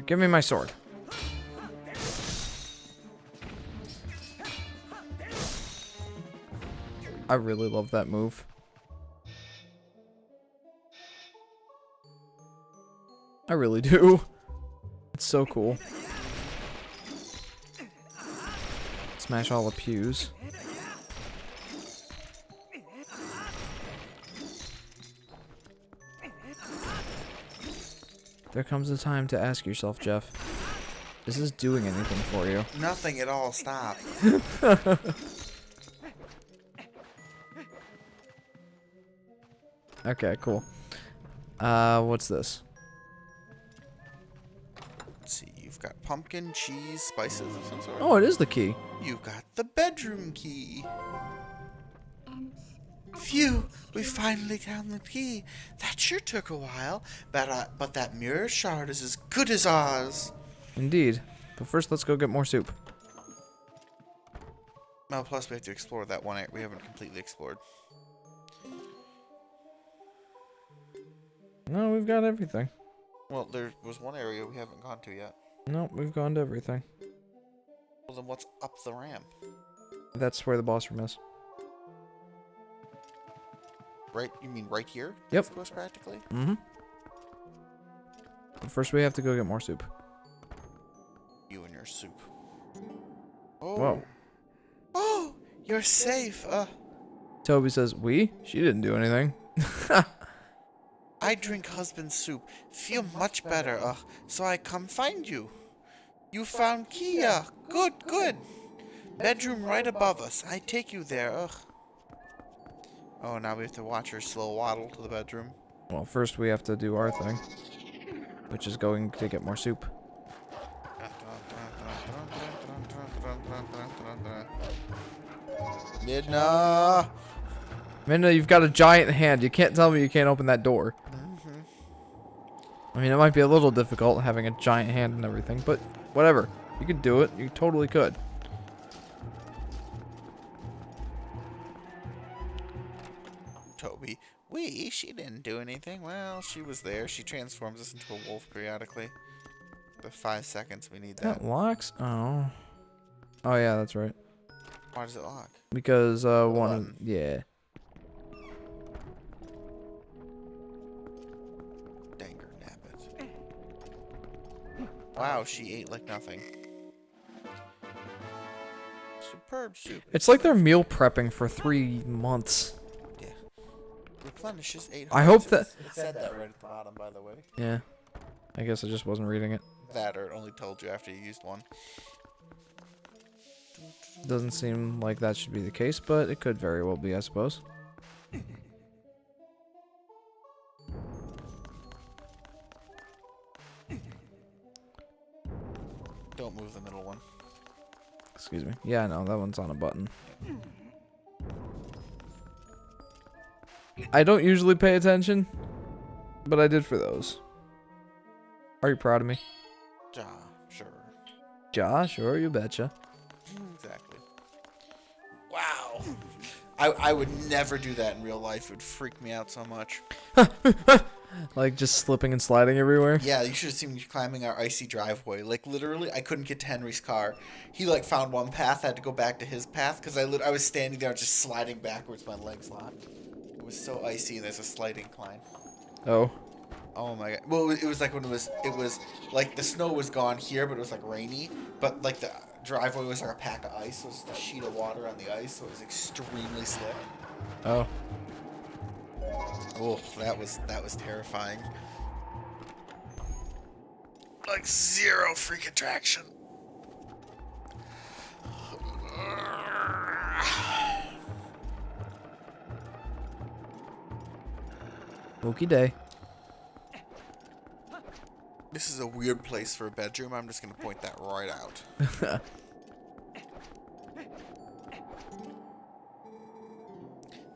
Give me my sword. I really love that move. I really do. It's so cool. Smash all the pews. There comes a time to ask yourself, Jeff, is this doing anything for you? Nothing at all. Stop. Okay, cool. What's this? Let's see. You've got pumpkin, cheese, spices of some sort. Oh, it is the key. You've got the bedroom key. Phew, we finally found the key. That sure took a while, but that mirror shard is as good as ours. Indeed. But first, let's go get more soup. Well, plus we have to explore that one area we haven't completely explored. No, we've got everything. Well, there was one area we haven't gone to yet. No, we've gone to everything. Well, then what's up the ramp? That's where the boss room is. Right? You mean right here? Yep. Most practically? Mm-hmm. But first, we have to go get more soup. You and your soup. Oh. Whoa. Oh, you're safe. Toby says, we? She didn't do anything. I drink husband's soup. Feel much better. So I come find you. You found Kia. Good, good. Bedroom right above us. I take you there. Oh, now we have to watch her slow waddle to the bedroom. Well, first we have to do our thing, which is going to get more soup. Midna. Minna, you've got a giant hand. You can't tell me you can't open that door. I mean, it might be a little difficult having a giant hand and everything, but whatever. You could do it. You totally could. Toby, she didn't do anything. Well, she was there. She transforms us into a wolf periodically. The 5 seconds we need that. That locks? Oh. Oh, yeah, that's right. Why does it lock? Because, one of... button. Yeah. Danger nabbit. Wow, she ate like nothing. Superb soup. It's like they're meal prepping for 3 months. Yeah. Replenishes 8 I hope hearts. that... It said that right at the bottom, by the way. Yeah. I guess I just wasn't reading it. That, or it only told you after you used one. Doesn't seem like that should be the case, but it could very well be, I suppose. Don't move the middle one. Excuse me. Yeah, I know, that one's on a button. I don't usually pay attention, but I did for those. Are you proud of me? Ja, sure. Josh, sure, you betcha. Exactly. Wow. I would never do that in real life. It would freak me out so much. Like just slipping and sliding everywhere. Yeah, you should have seen me climbing our icy driveway. Like, literally, I couldn't get to Henry's car. He, like, found one path. I had to go back to his path because I was standing there just sliding backwards, my legs locked. It was so icy, and there's a slight incline. Oh. Oh, my God. Well, it was like when it was, like, the snow was gone here, but it was, like, rainy. But, like, the driveway was, like, a pack of ice. So it was just a sheet of water on the ice, so it was extremely slick. Oh. Oh, that was terrifying. Like, zero freaking traction. Spooky day. This is a weird place for a bedroom. I'm just gonna point that right out.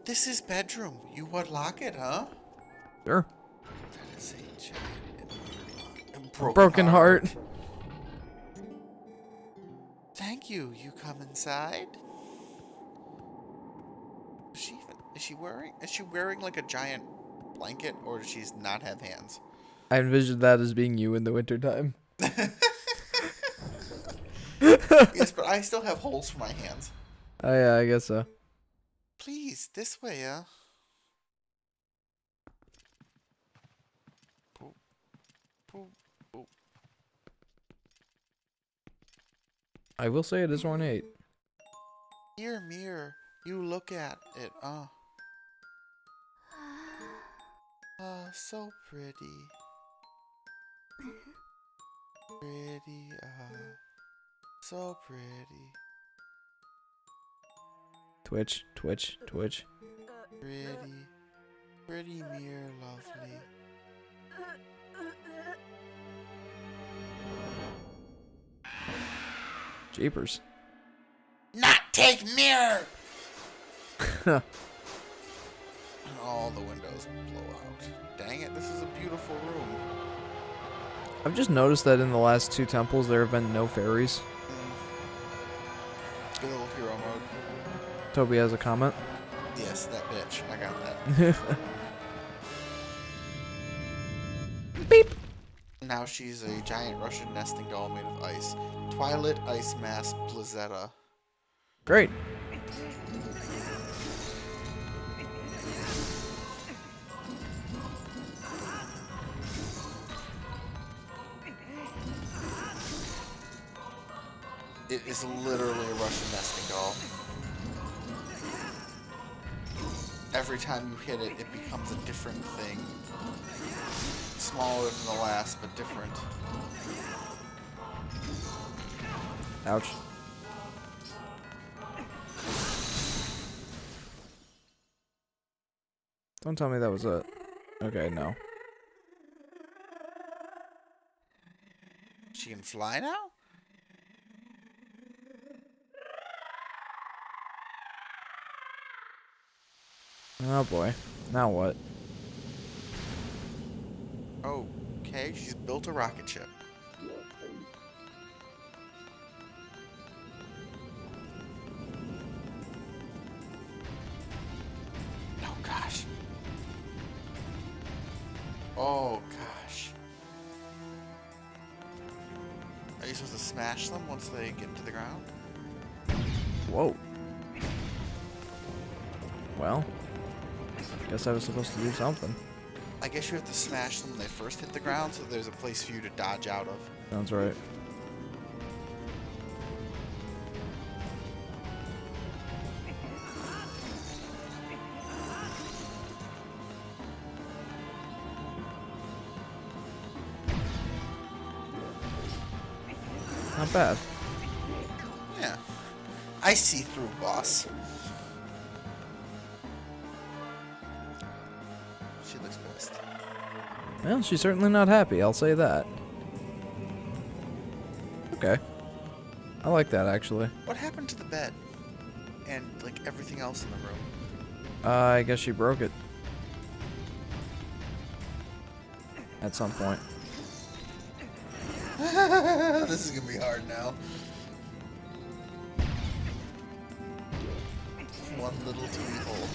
This is bedroom. You would lock it, huh? Sure. That is a giant Broken heart. Thank you. You come inside. Is she wearing like a giant blanket, or does she not have hands? I envisioned that as being you in the wintertime. Yes, but I still have holes for my hands. Oh yeah, I guess so. Please, this way, yeah. Poop. Poop. Poop. I will say it is ornate. Here, mirror. You look at it, so pretty. Pretty, so pretty. Twitch, twitch, twitch. Pretty mirror, lovely. Jeepers. Not take mirror! And all the windows blow out. Dang it, this is a beautiful room. I've just noticed that in the last 2 temples there have been no fairies. Good old hero mode. Toby has a comment. Yes, that bitch. I got that. Beep. Now she's a giant Russian nesting doll made of ice. Twilight Ice Mask Blizzetta. Great. It is literally a Russian nesting doll. Every time you hit it, it becomes a different thing. Smaller than the last, but different. Ouch. Don't tell me that was it. Okay, no. She can fly now? Oh boy. Now what? Okay, she's built a rocket ship. Oh gosh. Oh gosh. Are you supposed to smash them once they get into the ground? Whoa. Well, guess I was supposed to do something. I guess you have to smash them when they first hit the ground so there's a place for you to dodge out of. Sounds right. Not bad. Yeah. I see through, boss. She looks pissed. Well, she's certainly not happy, I'll say that. Okay. I like that, actually. What happened to the bed? And, like, everything else in the room? I guess she broke it. At some point. This is gonna be hard now. One little teeny hole.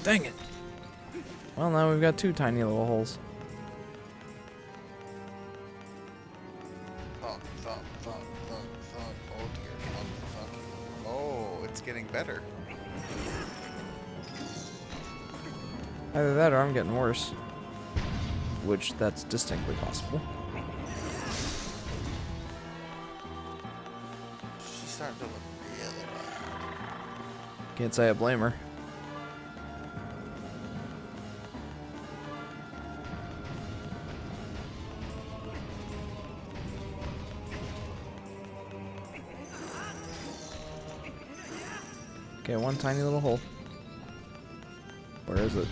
Dang it. Well, now we've got 2 tiny little holes. Thump, thump, thump, thump, thump. Oh dear, thump, thump. Oh, it's getting better. Either that or I'm getting worse. Which, that's distinctly possible. She's starting to look really bad. Can't say I blame her. Okay, 1 tiny little hole. Where is it?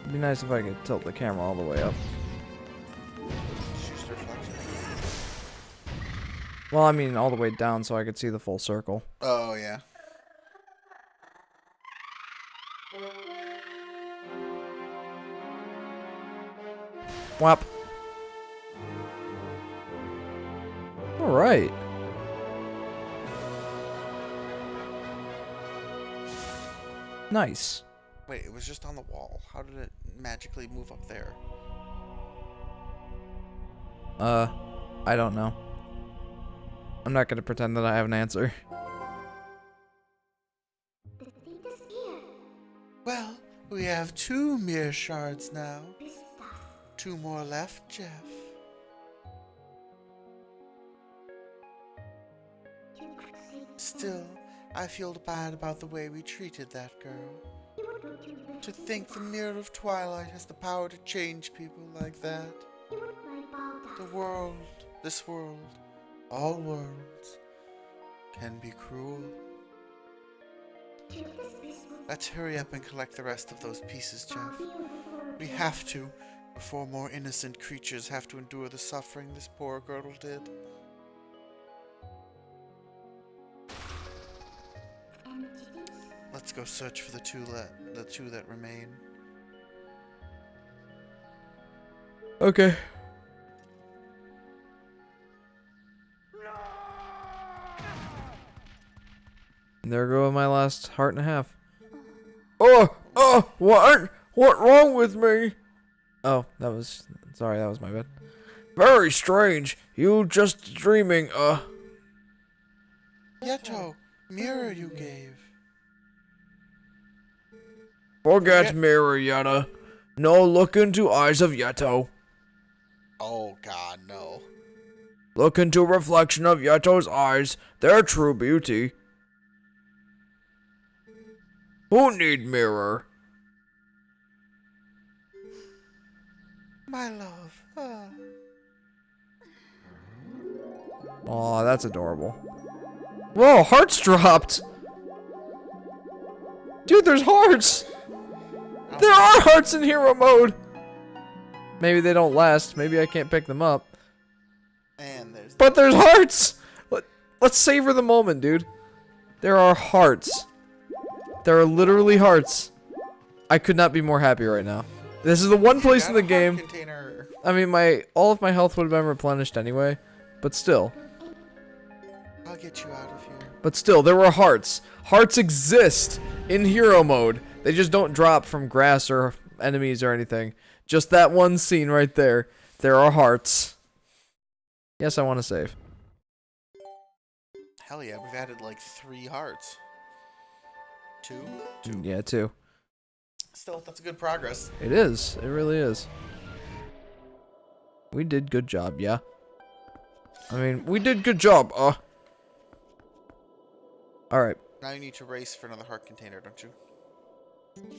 It'd be nice if I could tilt the camera all the way up. She's reflection. Well, I mean all the way down so I could see the full circle. Oh, yeah. Whap. Alright. Nice. Wait, it was just on the wall. How did it magically move up there? I don't know. I'm not gonna pretend that I have an answer. Well, we have 2 mirror shards now. 2 more left, Jeff. Still, I feel bad about the way we treated that girl. To think the Mirror of Twilight has the power to change people like that. The world, this world, all worlds, can be cruel. Let's hurry up and collect the rest of those pieces, Jeff. We have to, before more innocent creatures have to endure the suffering this poor girdle did. Let's go search for the two that remain. Okay. And there go my last heart and a half. What wrong with me? Oh, sorry, that was my bad. Very strange. You just dreaming, Yeto, mirror you gave. Forget mirror, Yetta. No look into eyes of Yeto. Oh god, no. Look into reflection of Yeto's eyes, their true beauty. Who need mirror? My love. Ah. Aw, that's adorable. Whoa, hearts dropped! Dude, there's hearts! There are hearts in hero mode! Maybe they don't last. Maybe I can't pick them up. And there's But there's hearts! Let's savor the moment, dude. There are hearts. There are literally hearts. I could not be more happy right now. This is the one place in the game. Container. I mean, all of my health would have been replenished anyway. But still. I'll get you out of here. But still, there were hearts. Hearts exist in hero mode. They just don't drop from grass or enemies or anything. Just that one scene right there. There are hearts. Yes, I want to save. Hell yeah, we've added like 3 hearts. 2? Yeah, too. Still, that's good progress. It is. It really is. We did good job, yeah. I mean, we did good job, Alright, Now you need to race for another heart container, don't you?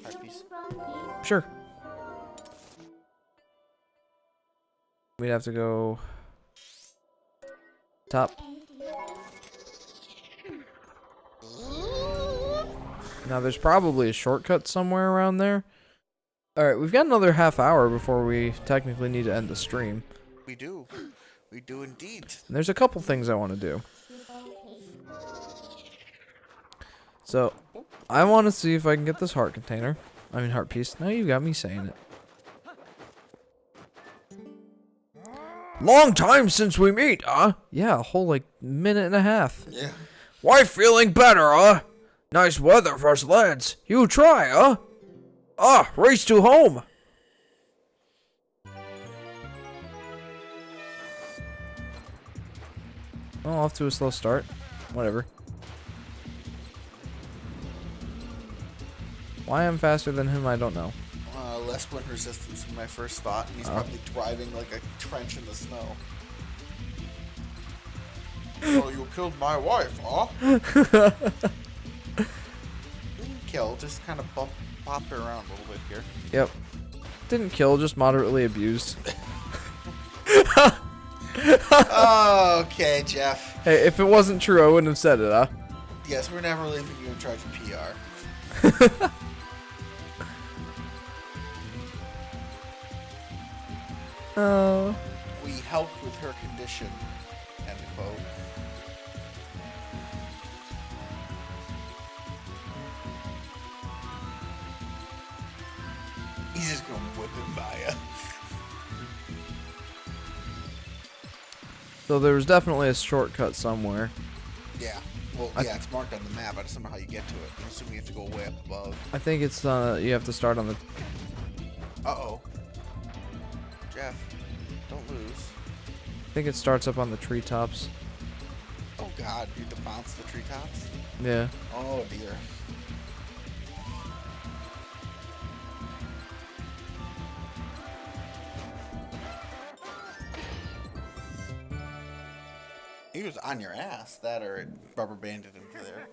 Heart piece. sure. We'd have to go... top. Now, there's probably a shortcut somewhere around there. Alright, we've got another half hour before we technically need to end the stream. We do. We do indeed. And there's a couple things I want to do. So, I want to see if I can get this heart container. I mean, heart piece. Now you got me saying it. Long time since we meet, huh? Yeah, a whole, like, minute and a half. Yeah. Why feeling better, huh? Nice weather for us lads. You try, huh? Race to home. Oh, off to a slow start. Whatever. Why I'm faster than him, I don't know. Less wind resistance than my first thought, and he's probably driving like a trench in the snow. So you killed my wife, huh? Didn't kill, just kind of bopped her around a little bit here. Yep. Didn't kill, just moderately abused. Okay, Jeff. Hey, if it wasn't true, I wouldn't have said it, huh? Yes, we're never leaving you in charge of PR. Oh. We helped with her condition. End quote. He's just gonna whip him by ya. So there was definitely a shortcut somewhere. Yeah. Well, yeah, it's marked on the map. I just don't know how you get to it. I'm assuming you have to go way up above. I think it's, you have to start on the... Uh-oh. Jeff, don't lose. I think it starts up on the treetops. Oh, God. You have to bounce the treetops? Yeah. Oh, dear. He was on your ass, that or it rubber banded him to there.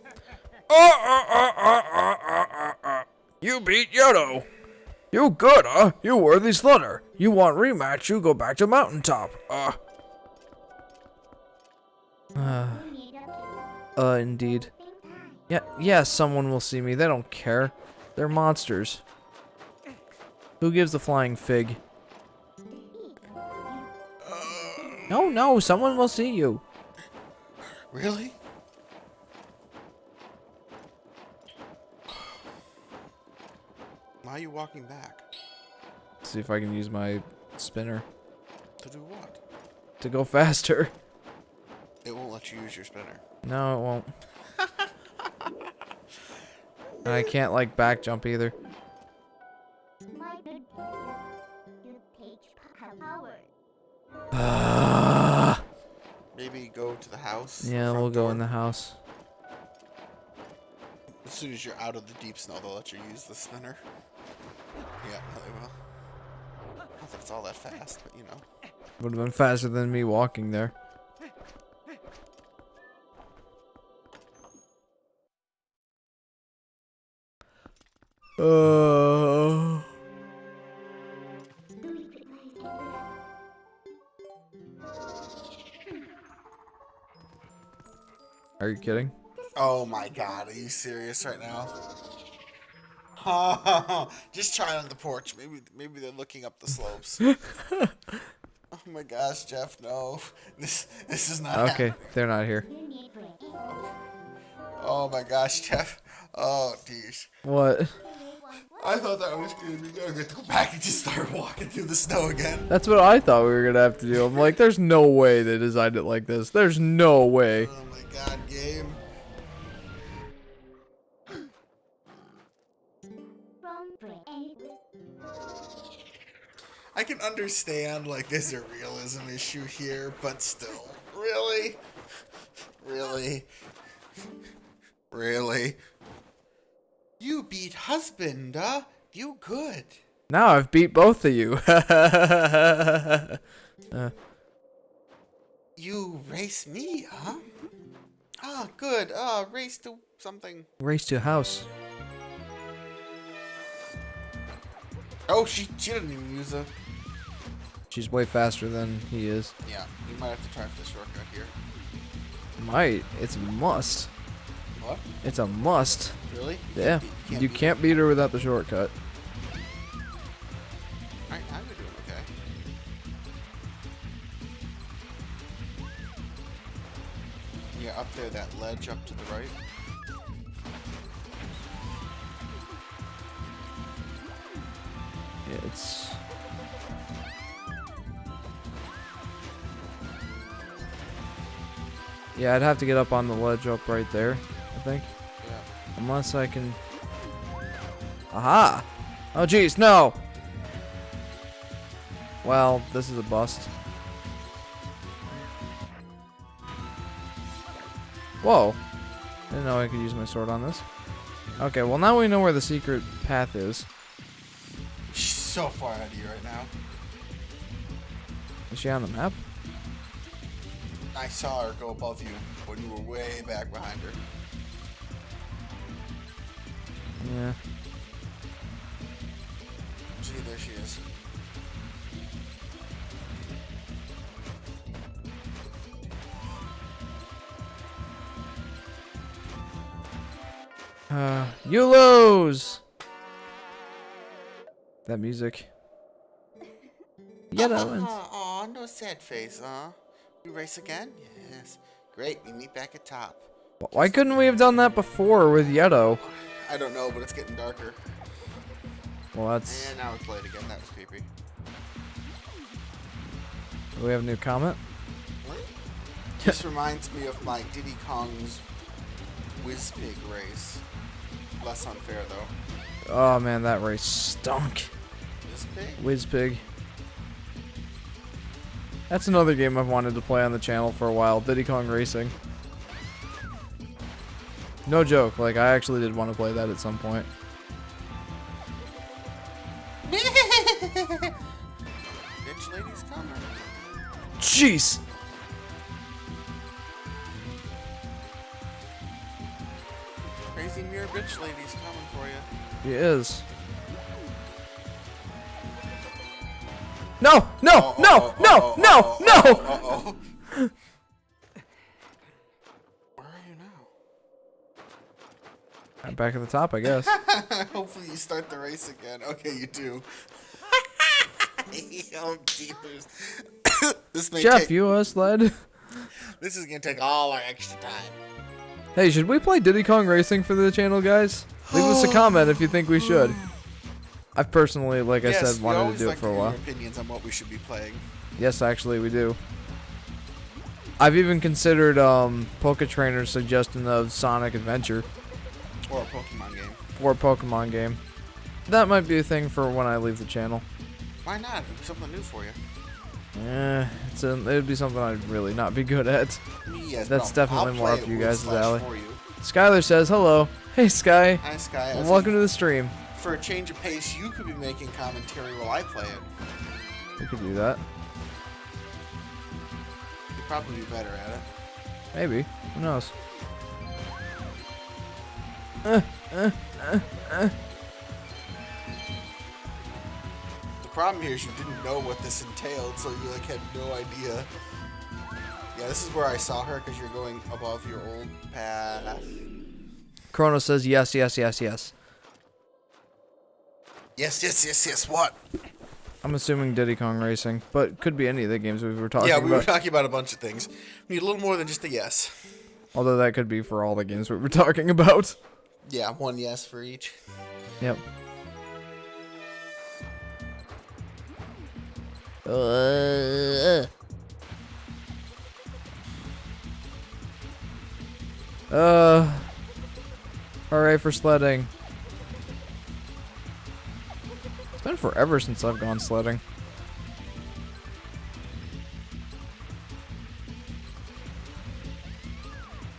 You beat Yodo. You good, huh? You worthy slunner. You want rematch, you go back to Mountaintop. Indeed. Yeah, someone will see me. They don't care. They're monsters. Who gives the flying fig? No, someone will see you. Really? Why are you walking back? See if I can use my spinner To do what? to go faster. It won't let you use your spinner. No, it won't. And I can't, like, back jump either. Maybe go to the house. Yeah, front we'll go door. in the house. As soon as you're out of the deep snow, they'll let you use the spinner. Yeah, they will. I don't think it's all that fast, but you know. Would have been faster than me walking there. Are you kidding? Oh my God, are you serious right now? Just try on the porch. Maybe they're looking up the slopes. Oh my gosh, Jeff, no. This is not Okay, happening. they're not here. Oh my gosh, Jeff. Oh, geez. What? I thought that was gonna be good. To go back and just start walking through the snow again. That's what I thought we were gonna have to do. I'm like, there's no way they designed it like this. There's no way. Oh my God, game. I can understand, like, there's a realism issue here, but still. Really? Really? Really? You beat husband, huh? You good. Now I've beat both of you. You race me, huh? Ah, good. Race to something. Race to house. Oh, she didn't even use a... She's way faster than he is. Yeah, you might have to try for the shortcut here. Might. It's a must. What? It's a must. Really? Yeah. You can't beat her without the shortcut. Alright, now you're doing okay. Yeah, up there, that ledge up to the right. Yeah, it's... Yeah, I'd have to get up on the ledge up right there, I think. Yeah. Unless I can... Aha! Oh jeez, no! Well, this is a bust. Whoa! Didn't know I could use my sword on this. Okay, well now we know where the secret path is. She's so far ahead of you right now. Is she on the map? I saw her go above you when you were way back behind her. Yeah. See, there she is. You lose! That music. Yellow ones. Aw, no sad face, huh? We race again? Yes. Great, we meet back at top. Why couldn't we have done that before with Yeto? I don't know, but it's getting darker. Well, that's... And now it's light again. That was creepy. Do we have a new comment? This reminds me of my Diddy Kong's Whizpig race. Less unfair, though. Oh man, that race stunk. Whizpig? Whizpig. That's another game I've wanted to play on the channel for a while. Diddy Kong Racing. No joke, like I actually did want to play that at some point. Bitch lady's coming. Jeez! Crazy mirror bitch lady's coming for you. He is. No! No! No! No! No! No! Uh-oh. Where are you now? I'm back at the top, I guess. Hopefully you start the race again. Okay, you do. Oh, jeepers. This may Jeff, take, you sled. This is gonna take all our extra time. Hey, should we play Diddy Kong Racing for the channel, guys? Leave us a comment if you think we should. I've personally, like I said, wanted to do it for a while. Your opinions on what we should be playing. Yes, actually, we do. I've even considered Poke Trainer's suggestion of Sonic Adventure. Or a Pokemon game. Or a Pokemon game. That might be a thing for when I leave the channel. Why not? It'd be something new for you. It'd be something I'd really not be good at. Yes, That's no, definitely I'll more play up it to you with guys' Slash alley. for you. Skylar says hello. Hey, Sky. Hi, Sky. Well, welcome to the stream. For a change of pace, you could be making commentary while I play it. We could do that. You'd probably be better at it. Maybe. Who knows? The problem here is you didn't know what this entailed, so you like had no idea. Yeah, this is where I saw her because you're going above your old path. Chrono says yes, yes, yes, yes. Yes, yes, yes, yes. What? I'm assuming Diddy Kong Racing, but could be any of the games we were talking Yeah, about. we were talking about a bunch of things. We need a little more than just a yes. Although that could be for all the games we were talking about. Yeah, one yes for each. Yep. Hooray for sledding. It's been forever since I've gone sledding.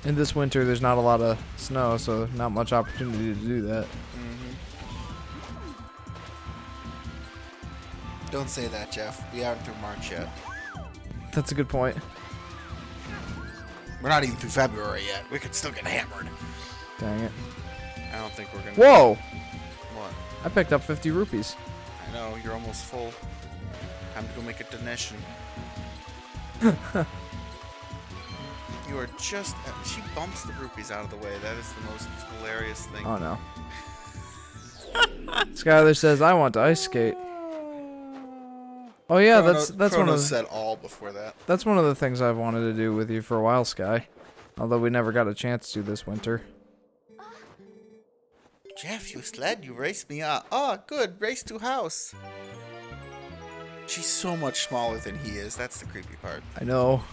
In this winter, there's not a lot of snow, so not much opportunity to do that. Don't say that, Jeff. We aren't through March yet. That's a good point. We're not even through February yet. We could still get hammered. Dang it. I don't think we're gonna. Whoa! What? I picked up 50 rupees. I know, you're almost full. Time to go make a donation. You are just. She bumps the rupees out of the way. That is the most hilarious thing. Oh no. Skylar says, I want to ice skate. Oh yeah, that's one of Chrono the, said all before that. that's one of the things I've wanted to do with you for a while, Sky. Although we never got a chance to this winter. Jeff, you sled, you raced me up. Oh, good, race to house. She's so much smaller than he is. That's the creepy part. I know.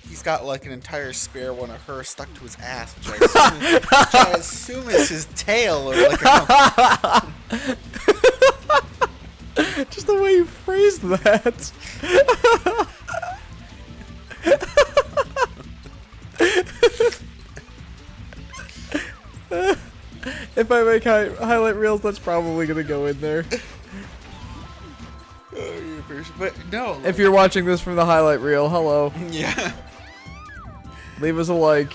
He's got like an entire spare one of her stuck to his ass, which I assume is his tail or like a. Just the way you phrased that. If I make highlight reels, that's probably gonna go in there. But no. If you're watching this from the highlight reel, hello. Yeah. Leave us a like.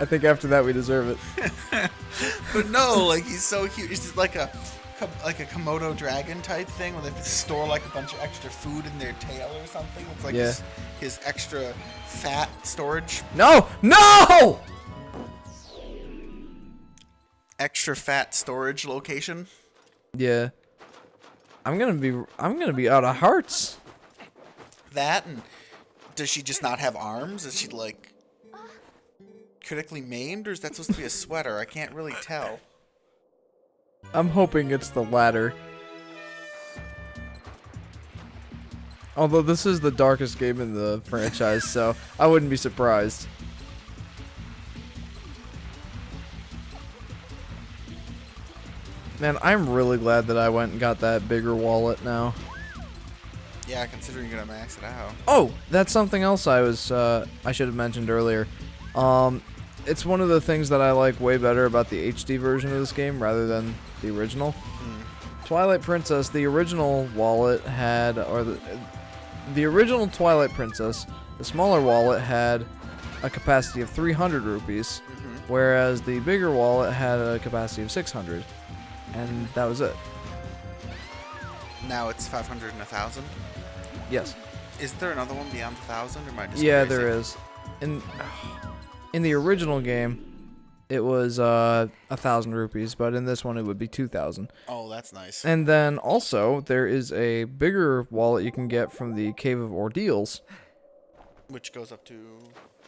I think after that we deserve it. But no, like he's so cute. He's just like a Komodo dragon type thing where they store like a bunch of extra food in their tail or something. It's like his extra fat storage. No! No! Extra fat storage location. Yeah. I'm gonna be out of hearts. That, and does she just not have arms? Is she like critically maimed, or is that supposed to be a sweater? I can't really tell. I'm hoping it's the latter. Although this is the darkest game in the franchise, so I wouldn't be surprised. Man, I'm really glad that I went and got that bigger wallet now. Yeah, considering you're gonna max it out. Oh, that's something else I should have mentioned earlier. It's one of the things that I like way better about the HD version of this game rather than the original. Twilight Princess, the original wallet had, or the original Twilight Princess, the smaller wallet had a capacity of 300 rupees, whereas the bigger wallet had a capacity of 600, and that was it. Now it's 500 and 1,000. Yes. Is there another one beyond 1,000, or am I just Yeah, crazy? there is. In the original game, it was 1,000 rupees, but in this one it would be 2,000. Oh, that's nice. And then also there is a bigger wallet you can get from the Cave of Ordeals, Which goes up to.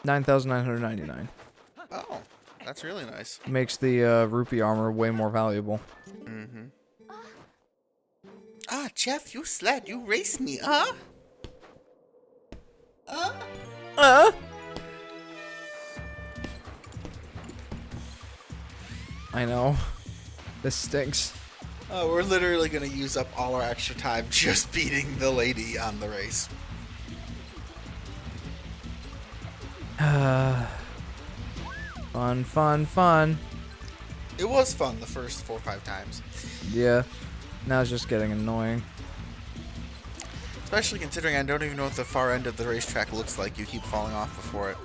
9,999. Oh, that's really nice. Makes the rupee armor way more valuable. Ah, Jeff, you sled, you raced me, huh? I know. This stinks. Oh, we're literally gonna use up all our extra time just beating the lady on the race. Fun, fun, fun. It was fun the first 4 or 5 times. Yeah. Now it's just getting annoying. Especially considering I don't even know what the far end of the racetrack looks like. You keep falling off before it.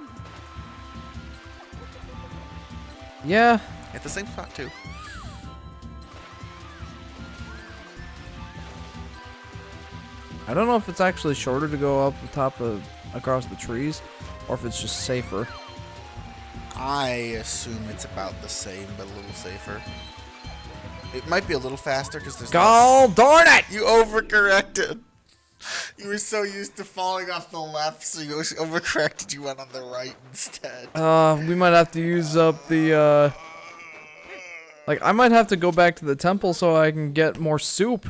Yeah. At the same spot, too. I don't know if it's actually shorter to go up the top of across the trees, or if it's just safer. I assume it's about the same, but a little safer. It might be a little faster because there's. God darn it! You overcorrected. You were so used to falling off the left, so you overcorrected. You went on the right instead. We might have to use up the, like, I might have to go back to the temple so I can get more soup.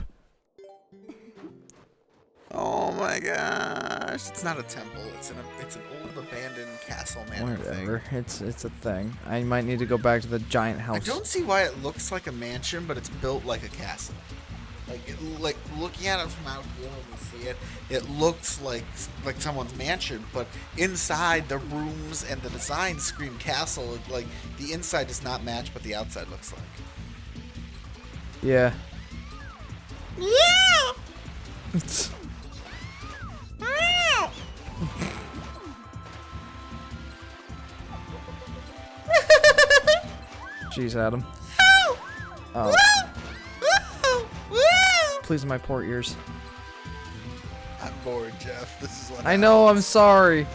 Oh my gosh! It's not a temple. It's an old abandoned castle manor Whatever. thing. It's a thing. I might need to go back to the giant I house. don't see why it looks like a mansion, but it's built like a castle. Like looking at it from out here when you see it, it looks like someone's mansion, but inside the rooms and the design scream castle. Like the inside does not match what the outside looks like. Yeah. Yeah. Jeez, Adam. Oh. Please, my poor ears. I'm bored, Jeff. This is what I know, I'm sorry.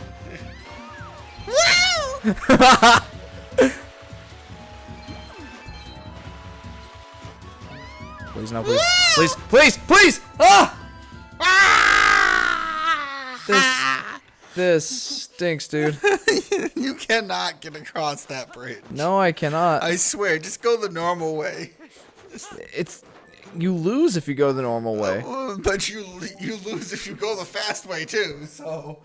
Please, no, please. Please, please, please! Ah! This stinks, dude. You cannot get across that bridge. No, I cannot. I swear, just go the normal way. It's... You lose if you go the normal way. But you lose if you go the fast way too, so...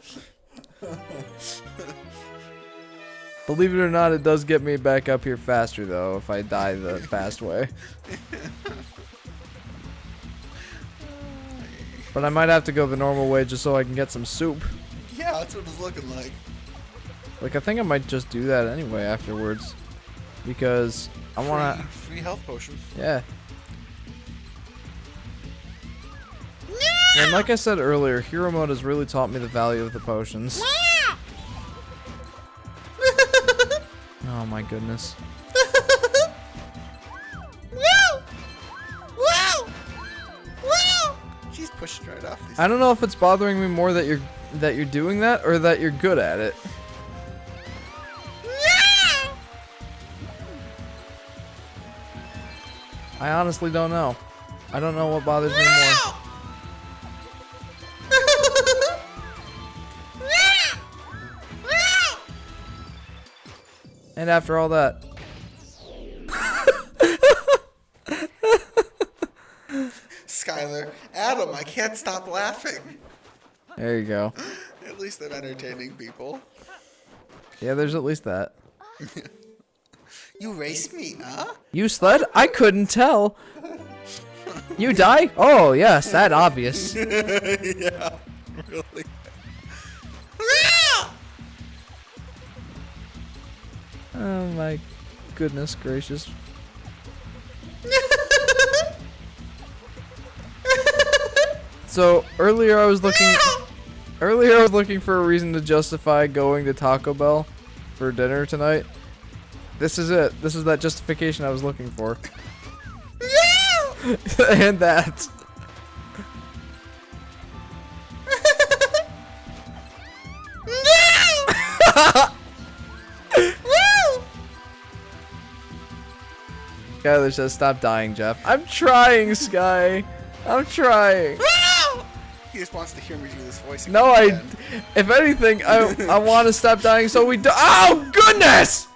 Believe it or not, it does get me back up here faster, though, if I die the fast way. But I might have to go the normal way just so I can get some soup. Yeah, that's what it's looking like. Like, I think I might just do that anyway afterwards. Because I want to... Free health potion. Yeah. And like I said earlier, Hero Mode has really taught me the value of the potions. Oh my goodness. She's pushing right off these. I don't know if it's bothering me more that you're doing that or that you're good at it. I honestly don't know. I don't know what bothers me more. And after all that. Skylar, Adam, I can't stop laughing. There you go. At least I'm entertaining people. Yeah, there's at least that. You raced me, huh? You sled? I couldn't tell. You die? Oh, yes, that obvious. Yeah, really. Oh my goodness gracious. So earlier I was looking for a reason to justify going to Taco Bell for dinner tonight. This is it. This is that justification I was looking for. And that. Skylar says, "Stop dying, Jeff." I'm trying, Sky. I'm trying. He just wants to hear me do this voice again. No, if anything, I want to stop dying so we do. Oh, goodness!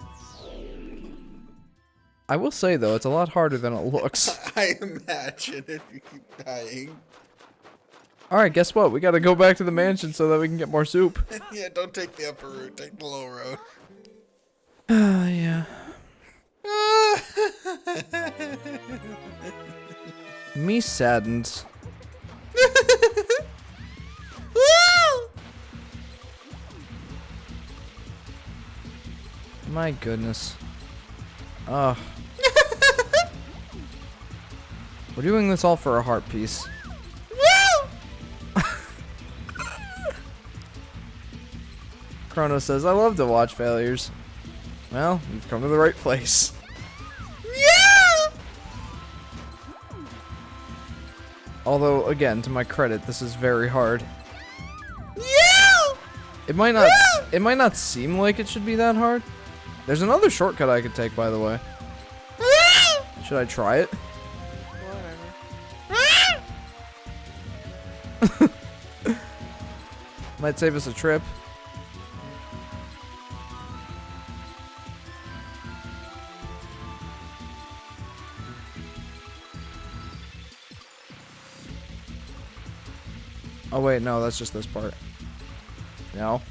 I will say, though, it's a lot harder than it looks. I imagine if you keep dying. Alright, guess what? We gotta go back to the mansion so that we can get more soup. Yeah, don't take the upper route, take the low road. Yeah. Me saddened. My goodness. Ugh. We're doing this all for a heart piece. Chrono says, "I love to watch failures." Well, you've come to the right place. Although, again, to my credit, this is very hard. It might not seem like it should be that hard. There's another shortcut I could take, by the way. Should I try it? Might save us a trip. Oh wait, no, that's just this part. No.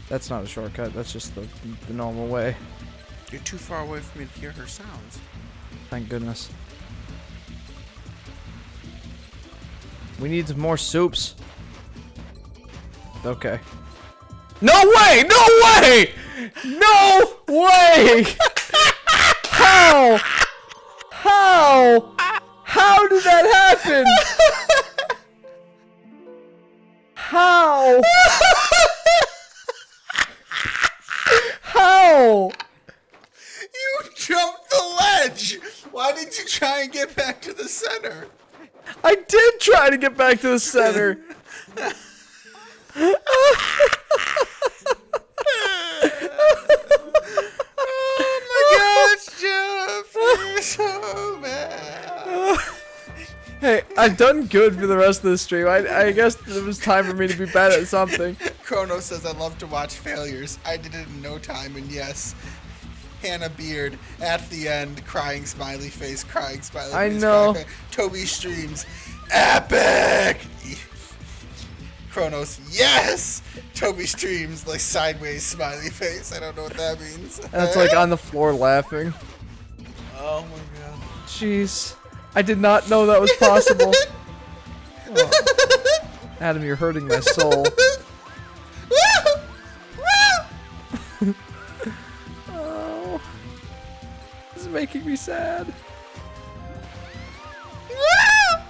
That's not a shortcut, that's just the normal way. You're too far away for me to hear her sounds. Thank goodness. We need more soups. Okay. No way! No way! No way! How? How? How happened? How? How? You jumped the ledge! Why did you try and get back to the center? I did try to get back to the center. Oh my gosh, Jeff! You're so bad. Hey, I've done good for the rest of the stream. I guess it was time for me to be bad at something. Chrono says, I love to watch failures. I did it in no time, and yes. Hannah Beard at the end, crying smiley face, crying smiley face. I know. Crying. Toby streams, epic! Chronos, yes! Toby streams, like sideways smiley face. I don't know what that means. That's like on the floor laughing. Oh my god. Jeez. I did not know that was possible. Oh. Adam, you're hurting my soul. Oh. This is making me sad.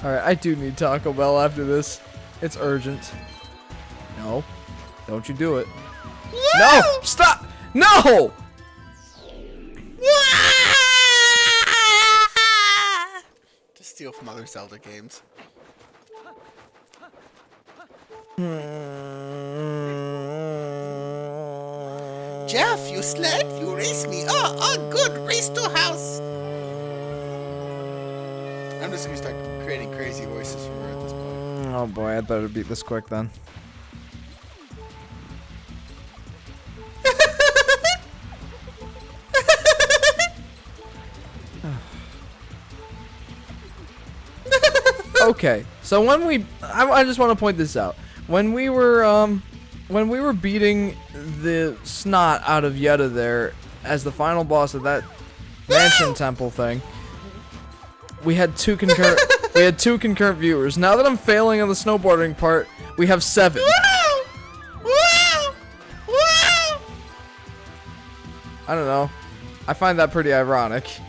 Alright, I do need Taco Bell after this. It's urgent. No. Don't you do it. No! Stop! No! To steal from other Zelda games. Jeff, you sled, you race me. Oh, good. Race to house. I'm just gonna start creating crazy voices from her at this point. Oh boy, I'd better beat this quick then. Okay, so when I just want to point this out. When we were beating the snot out of Yetta there as the final boss of that mansion temple thing, we had two concurrent viewers. Now that I'm failing on the snowboarding part, we have 7. I don't know. I find that pretty ironic.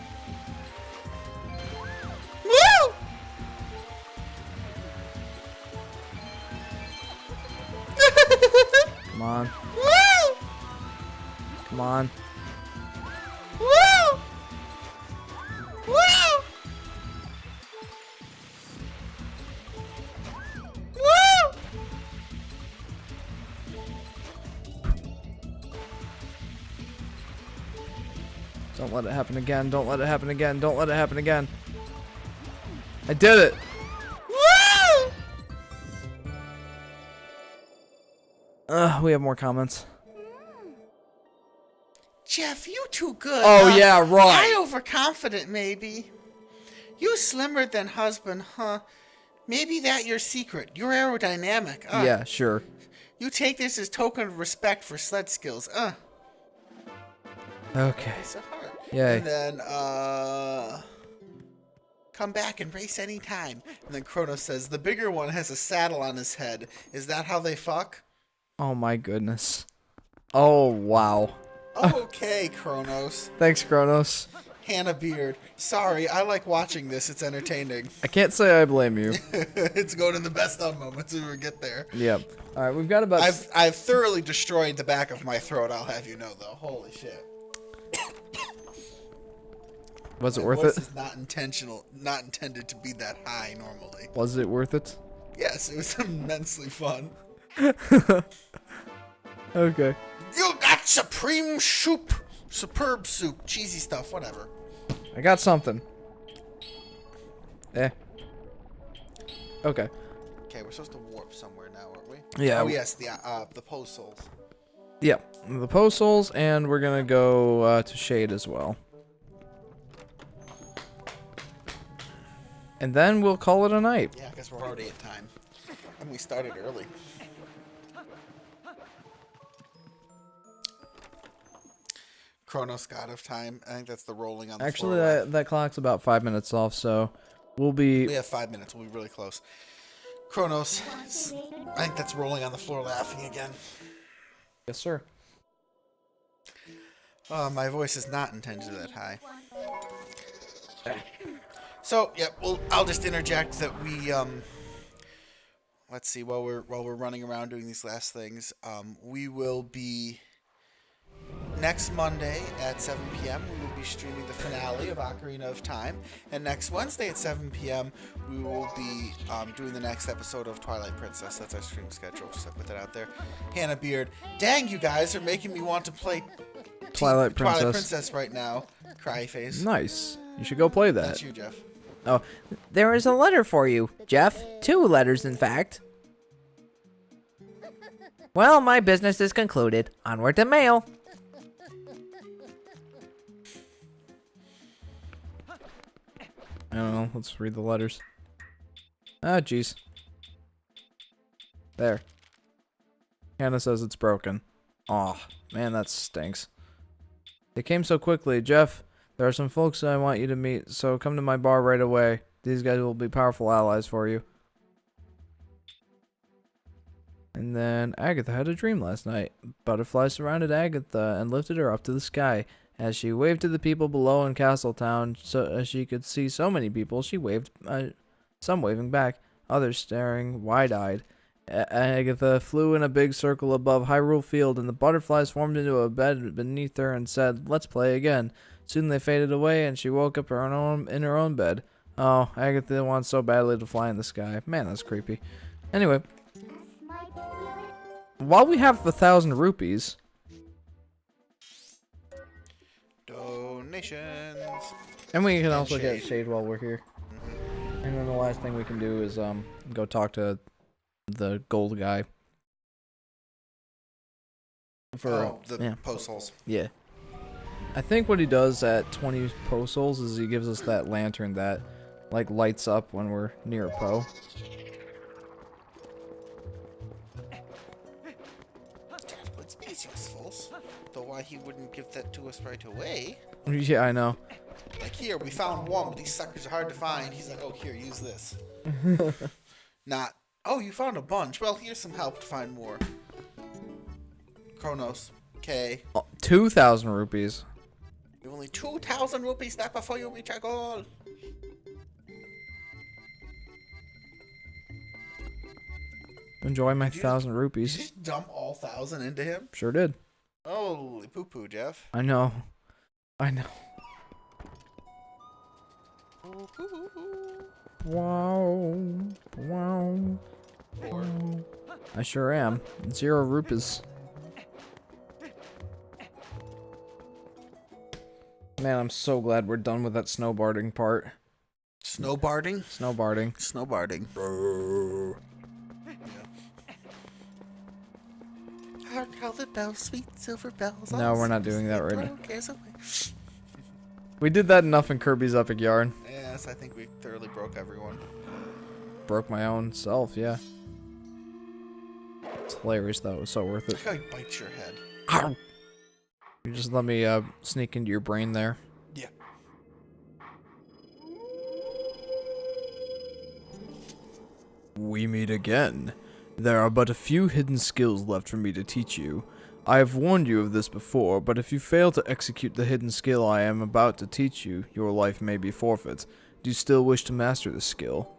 Come on. Come on. Don't let it happen again. Don't let it happen again. Don't let it happen again. I did it. We have more comments. Jeff, you too good. Oh, yeah, right. I overconfident, maybe. You slimmer than husband, huh? Maybe that your secret. You're aerodynamic. Yeah, sure. You take this as token of respect for sled skills. Okay. So hard. Yay. And then, come back and race anytime. And then Kronos says, the bigger one has a saddle on his head. Is that how they fuck? Oh my goodness. Oh, wow. Okay, Kronos. Thanks, Kronos. Hannah Beard. Sorry, I like watching this. It's entertaining. I can't say I blame you. It's going to the best of moments when we get there. Yep. All right, we've got about... I've thoroughly destroyed the back of my throat, I'll have you know, though. Holy shit. Was it My worth voice it? is not intended to be that high normally. Was it worth it? Yes, it was immensely fun. Okay. You got supreme soup. Superb soup. Cheesy stuff, whatever. I got something. Okay. Okay, we're supposed to warp somewhere now, aren't we? Yeah. Oh, yes, the post souls. Yep. The postals, and we're gonna go to Shade as well. And then we'll call it a night. Yeah, I guess we're already at time. And we started early. Chronos God of Time. I think that's the rolling on the Actually, floor. that clock's about 5 minutes off, so we'll be... We have 5 minutes. We'll be really close. Chronos. I think that's rolling on the floor laughing again. Yes, sir. My voice is not intended that high. So, yeah, well, I'll just interject that we, let's see, while we're running around doing these last things, we will be next Monday at 7 p.m. we will be streaming the finale of Ocarina of Time, and next Wednesday at 7 p.m. we will be doing the next episode of Twilight Princess. That's our stream schedule. Just to put that out there. Hannah Beard, dang, you guys are making me want to play Twilight Princess right now. Cry face. Nice. You should go play that. That's you, Jeff. Oh, there is a letter for you, Jeff. 2 letters, in fact. Well, my business is concluded. Onward to mail. I don't know. Let's read the letters. Ah, jeez. There. Hannah says it's broken. Aw, man, that stinks. They came so quickly. Jeff, there are some folks I want you to meet, so come to my bar right away. These guys will be powerful allies for you. And then Agatha had a dream last night. Butterflies surrounded Agatha and lifted her up to the sky. As she waved to the people below in Castletown, so as she could see so many people, she waved, some waving back, others staring wide-eyed. Agatha flew in a big circle above Hyrule Field, and the butterflies formed into a bed beneath her and said, "Let's play again." Soon they faded away, and she woke up in her own bed. Oh, Agatha wants so badly to fly in the sky. Man, that's creepy. Anyway, while we have 1,000 rupees... Donations. And we can also shade. get shade while we're here. And then the last thing we can do is go talk to the gold guy. For the post holes. Yeah. I think what he does at 20 post holes is he gives us that lantern that like lights up when we're near a Poe. That would be useful. Though why he wouldn't give that to us right away? Yeah, I know. Like, here, we found one, but these suckers are hard to find. He's like, oh, here, use this. Not, oh, you found a bunch. Well, here's some help to find more. Kronos. Okay. 2,000 rupees. You have only 2,000 rupees left before you reach our goal. Enjoy my Did you 1,000 Did you rupees. just dump all 1,000 into him? Sure did. Holy poo-poo, Jeff. I know. I know. Wow. Wow. Wow. I sure am. 0 rupees. Man, I'm so glad we're done with that snowboarding part. Snowboarding? Snowboarding. Snowboarding. Hark how the bells, sweet silver bells. No, we're not doing that right now. now. We did that enough in Kirby's Epic Yarn. Yes, I think we thoroughly broke everyone. Broke my own self, yeah. It's hilarious though, it was so worth it. Look how he bites your head. Ow! You just let me sneak into your brain there. Yeah. We meet again. There are but a few hidden skills left for me to teach you. I have warned you of this before, but if you fail to execute the hidden skill I am about to teach you, your life may be forfeit. Do you still wish to master this skill?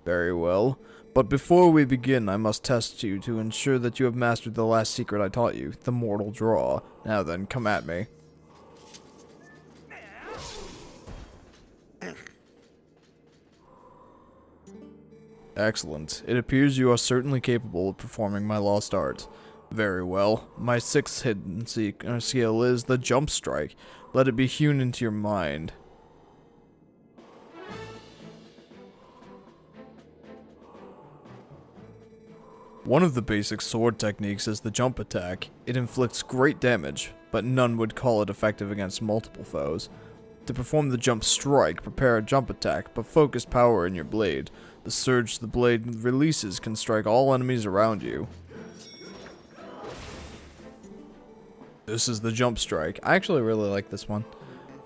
Very well. But before we begin, I must test you to ensure that you have mastered the last secret I taught you, the mortal draw. Now then, come at me. Excellent. It appears you are certainly capable of performing my lost art. Very well. My 6th hidden skill is the jump strike. Let it be hewn into your mind. One of the basic sword techniques is the jump attack. It inflicts great damage, but none would call it effective against multiple foes. To perform the jump strike, prepare a jump attack, but focus power in your blade. The surge the blade releases can strike all enemies around you. This is the jump strike. I actually really like this one.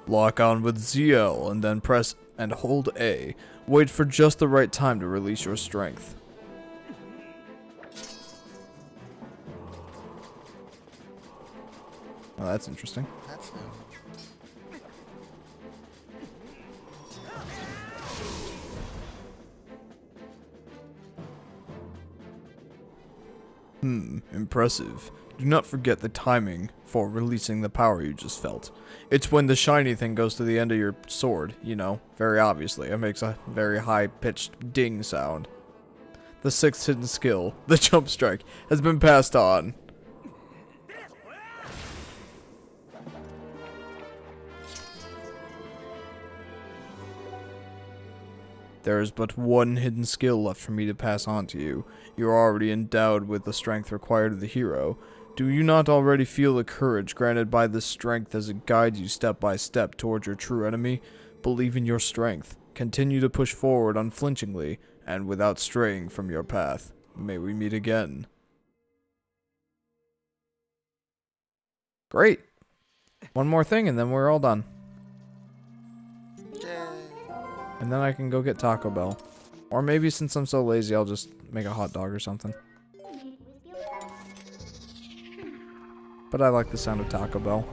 Lock on with ZL and then press and hold A. Wait for just the right time to release your strength. Oh, that's interesting. That's new. Impressive. Do not forget the timing for releasing the power you just felt. It's when the shiny thing goes to the end of your sword, you know, very obviously. It makes a very high-pitched ding sound. The 6th hidden skill, the jump strike, has been passed on. There is but one hidden skill left for me to pass on to you. You are already endowed with the strength required of the hero. Do you not already feel the courage granted by this strength as it guides you step by step towards your true enemy? Believe in your strength. Continue to push forward unflinchingly and without straying from your path. May we meet again. Great. One more thing and then we're all done. And then I can go get Taco Bell. Or maybe since I'm so lazy, I'll just make a hot dog or something. But I like the sound of Taco Bell.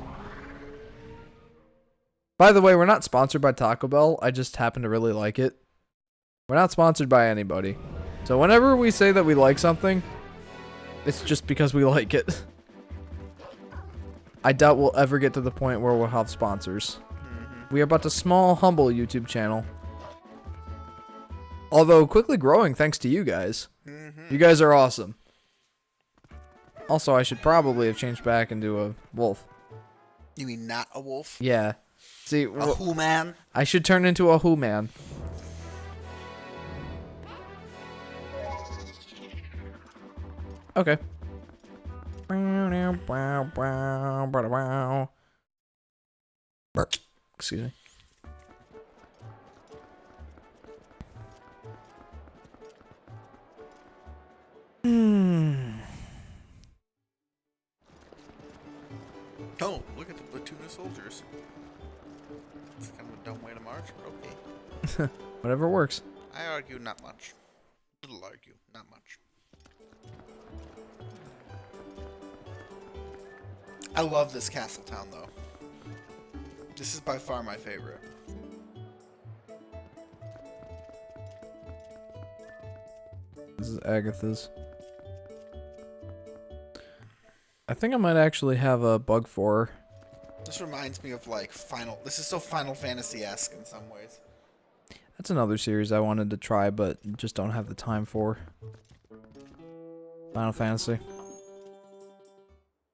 By the way, we're not sponsored by Taco Bell. I just happen to really like it. We're not sponsored by anybody. So whenever we say that we like something, it's just because we like it. I doubt we'll ever get to the point where we'll have sponsors. We are but a small, humble YouTube channel. Although quickly growing thanks to you guys. You guys are awesome. Also, I should probably have changed back into a wolf. You mean not a wolf? Yeah. See, A who man? I should turn into a who man. Okay. Excuse me. Oh, look at the platoon of soldiers. It's kind of a dumb way to march, but okay. Whatever works. I argue not much. Little argue, not much. I love this castle town, though. This is by far my favorite. This is Agatha's. I think I might actually have a bug for her. This reminds me of like This is so Final Fantasy-esque in some ways. That's another series I wanted to try, but just don't have the time for. Final Fantasy.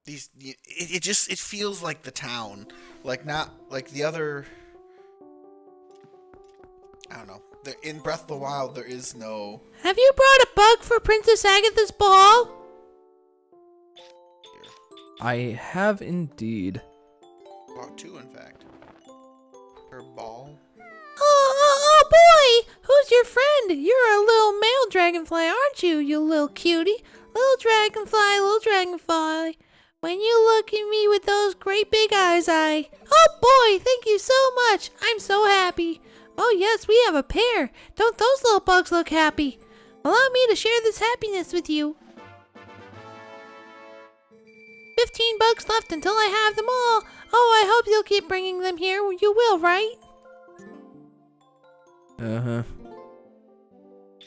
It feels like the town, like not like the other. I don't know. In Breath of the Wild, there is no. Have you brought a bug for Princess Agatha's ball? I have indeed. Brought two, in fact. Her ball. Oh boy! Who's your friend? You're a little male dragonfly, aren't you, you little cutie? Little dragonfly. When you look at me with those great big eyes, Oh boy, thank you so much. I'm so happy. Oh yes, we have a pair. Don't those little bugs look happy? Allow me to share this happiness with you. 15 bugs left until I have them all. Oh, I hope you'll keep bringing them here. You will, right? Uh-huh.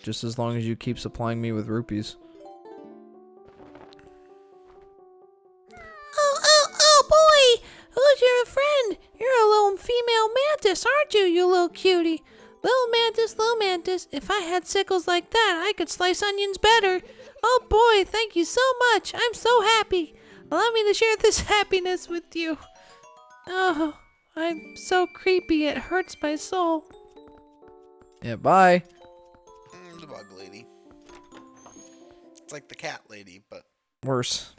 Just as long as you keep supplying me with rupees. Oh boy! Who's your friend? You're a little female mantis, aren't you, you little cutie? Little mantis, if I had sickles like that, I could slice onions better. Oh boy, thank you so much. I'm so happy. Allow me to share this happiness with you. Oh, I'm so creepy, it hurts my soul. Yeah, bye. The bug lady. It's like the cat lady, but Worse.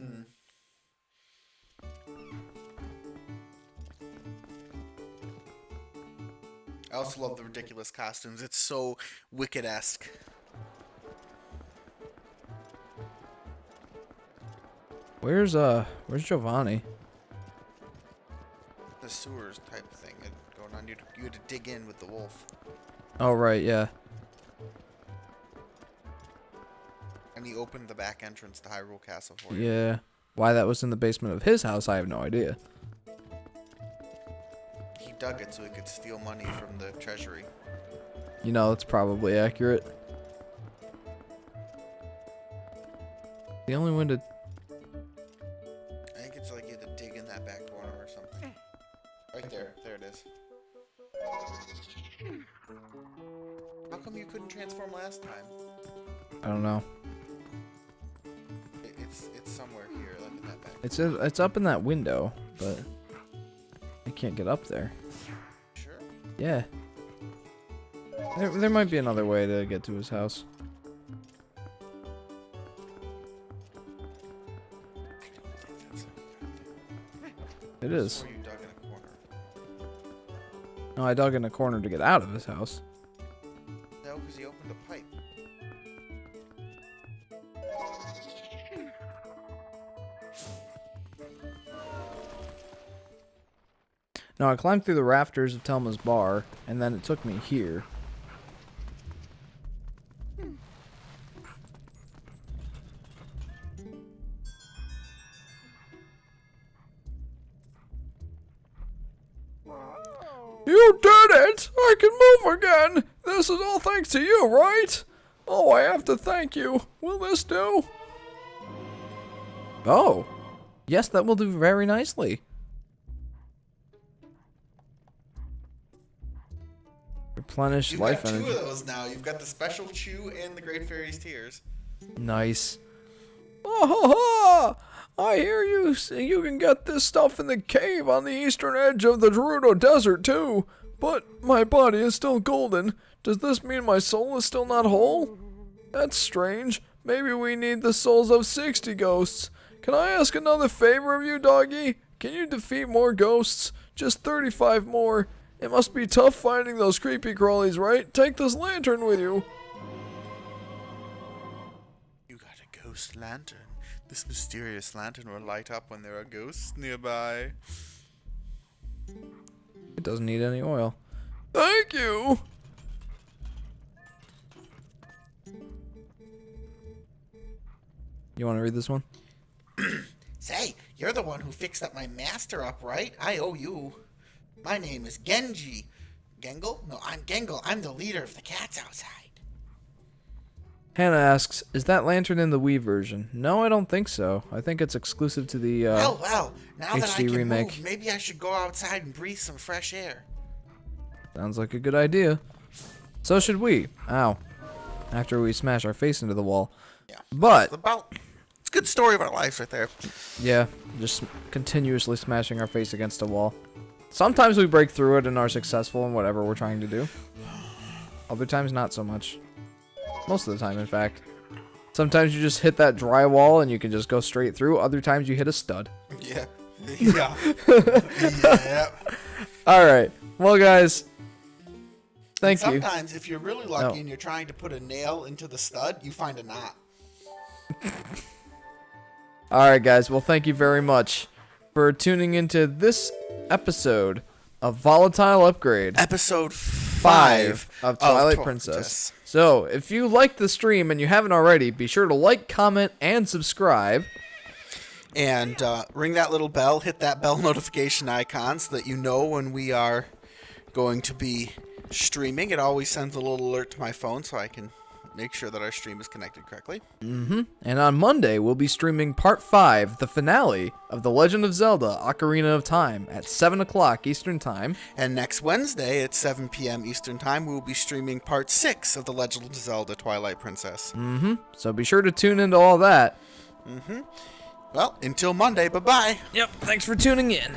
I also love the ridiculous costumes. It's so Wicked-esque. Where's Giovanni? The sewers type thing going on. You had to dig in with the wolf. Oh, right, yeah. And he opened the back entrance to Hyrule Castle for you. Yeah. Why that was in the basement of his house, I have no idea. He dug it so he could steal money from the treasury. You know, that's probably accurate. The only way to... I think it's like you have to dig in that back corner or something. Right there. There it is. How come you couldn't transform last time? I don't know. It's somewhere here, like in that back. It's up in that window, but I can't get up there. Sure. Yeah. There might be another way to get to his house. It is. Or you dug in a corner. No, I dug in a corner to get out of his house. No, because he opened a pipe. No, I climbed through the rafters of Telma's bar, and then it took me here. You did it! I can move again! This is all thanks to you, right? Oh, I have to thank you. Will this do? Oh. Yes, that will do very nicely. Replenish You've life got two energy. of those now. You've got the special chew and the Great Fairy's Tears. Nice. Oh, ha, ha! I hear you say you can get this stuff in the cave on the eastern edge of the Gerudo Desert, too. But my body is still golden. Does this mean my soul is still not whole? That's strange. Maybe we need the souls of 60 ghosts. Can I ask another favor of you, doggy? Can you defeat more ghosts? Just 35 more. It must be tough finding those creepy crawlies, right? Take this lantern with you. You got a ghost lantern. This mysterious lantern will light up when there are ghosts nearby. It doesn't need any oil. Thank you! You want to read this one? Say, you're the one who fixed up my master up, right? I owe you. My name is Genji. Gengle? No, I'm Gengle. I'm the leader of the cats outside. Hannah asks, is that lantern in the Wii version? No, I don't think so. I think it's exclusive to the Well, now that I HD can remake. move, maybe I should go outside and breathe some fresh air. Sounds like a good idea. So should we. Ow. After we smash our face into the wall. Yeah. But, It's a good story of our life right there. yeah, just continuously smashing our face against a wall. Sometimes we break through it and are successful in whatever we're trying to do. Other times, not so much. Most of the time, in fact. Sometimes you just hit that drywall and you can just go straight through. Other times you hit a stud. Yeah. Yeah. Yeah. Alright. Well, guys. Thank you. Sometimes, if you're really lucky No. and you're trying to put a nail into the stud, you find a knot. Alright, guys. Well, thank you very much for tuning into this episode of Volatile Upgrade. Episode 5 of Twilight Princess. So, if you like the stream and you haven't already, be sure to like, comment, and subscribe. And ring that little bell, hit that bell notification icon so that you know when we are going to be streaming. It always sends a little alert to my phone so I can make sure that our stream is connected correctly. And on Monday, we'll be streaming Part 5, the finale of The Legend of Zelda Ocarina of Time at 7 o'clock Eastern Time. And next Wednesday at 7 p.m. Eastern Time, we will be streaming Part 6 of The Legend of Zelda Twilight Princess. So be sure to tune into all that. Well, until Monday, bye-bye. Yep, thanks for tuning in.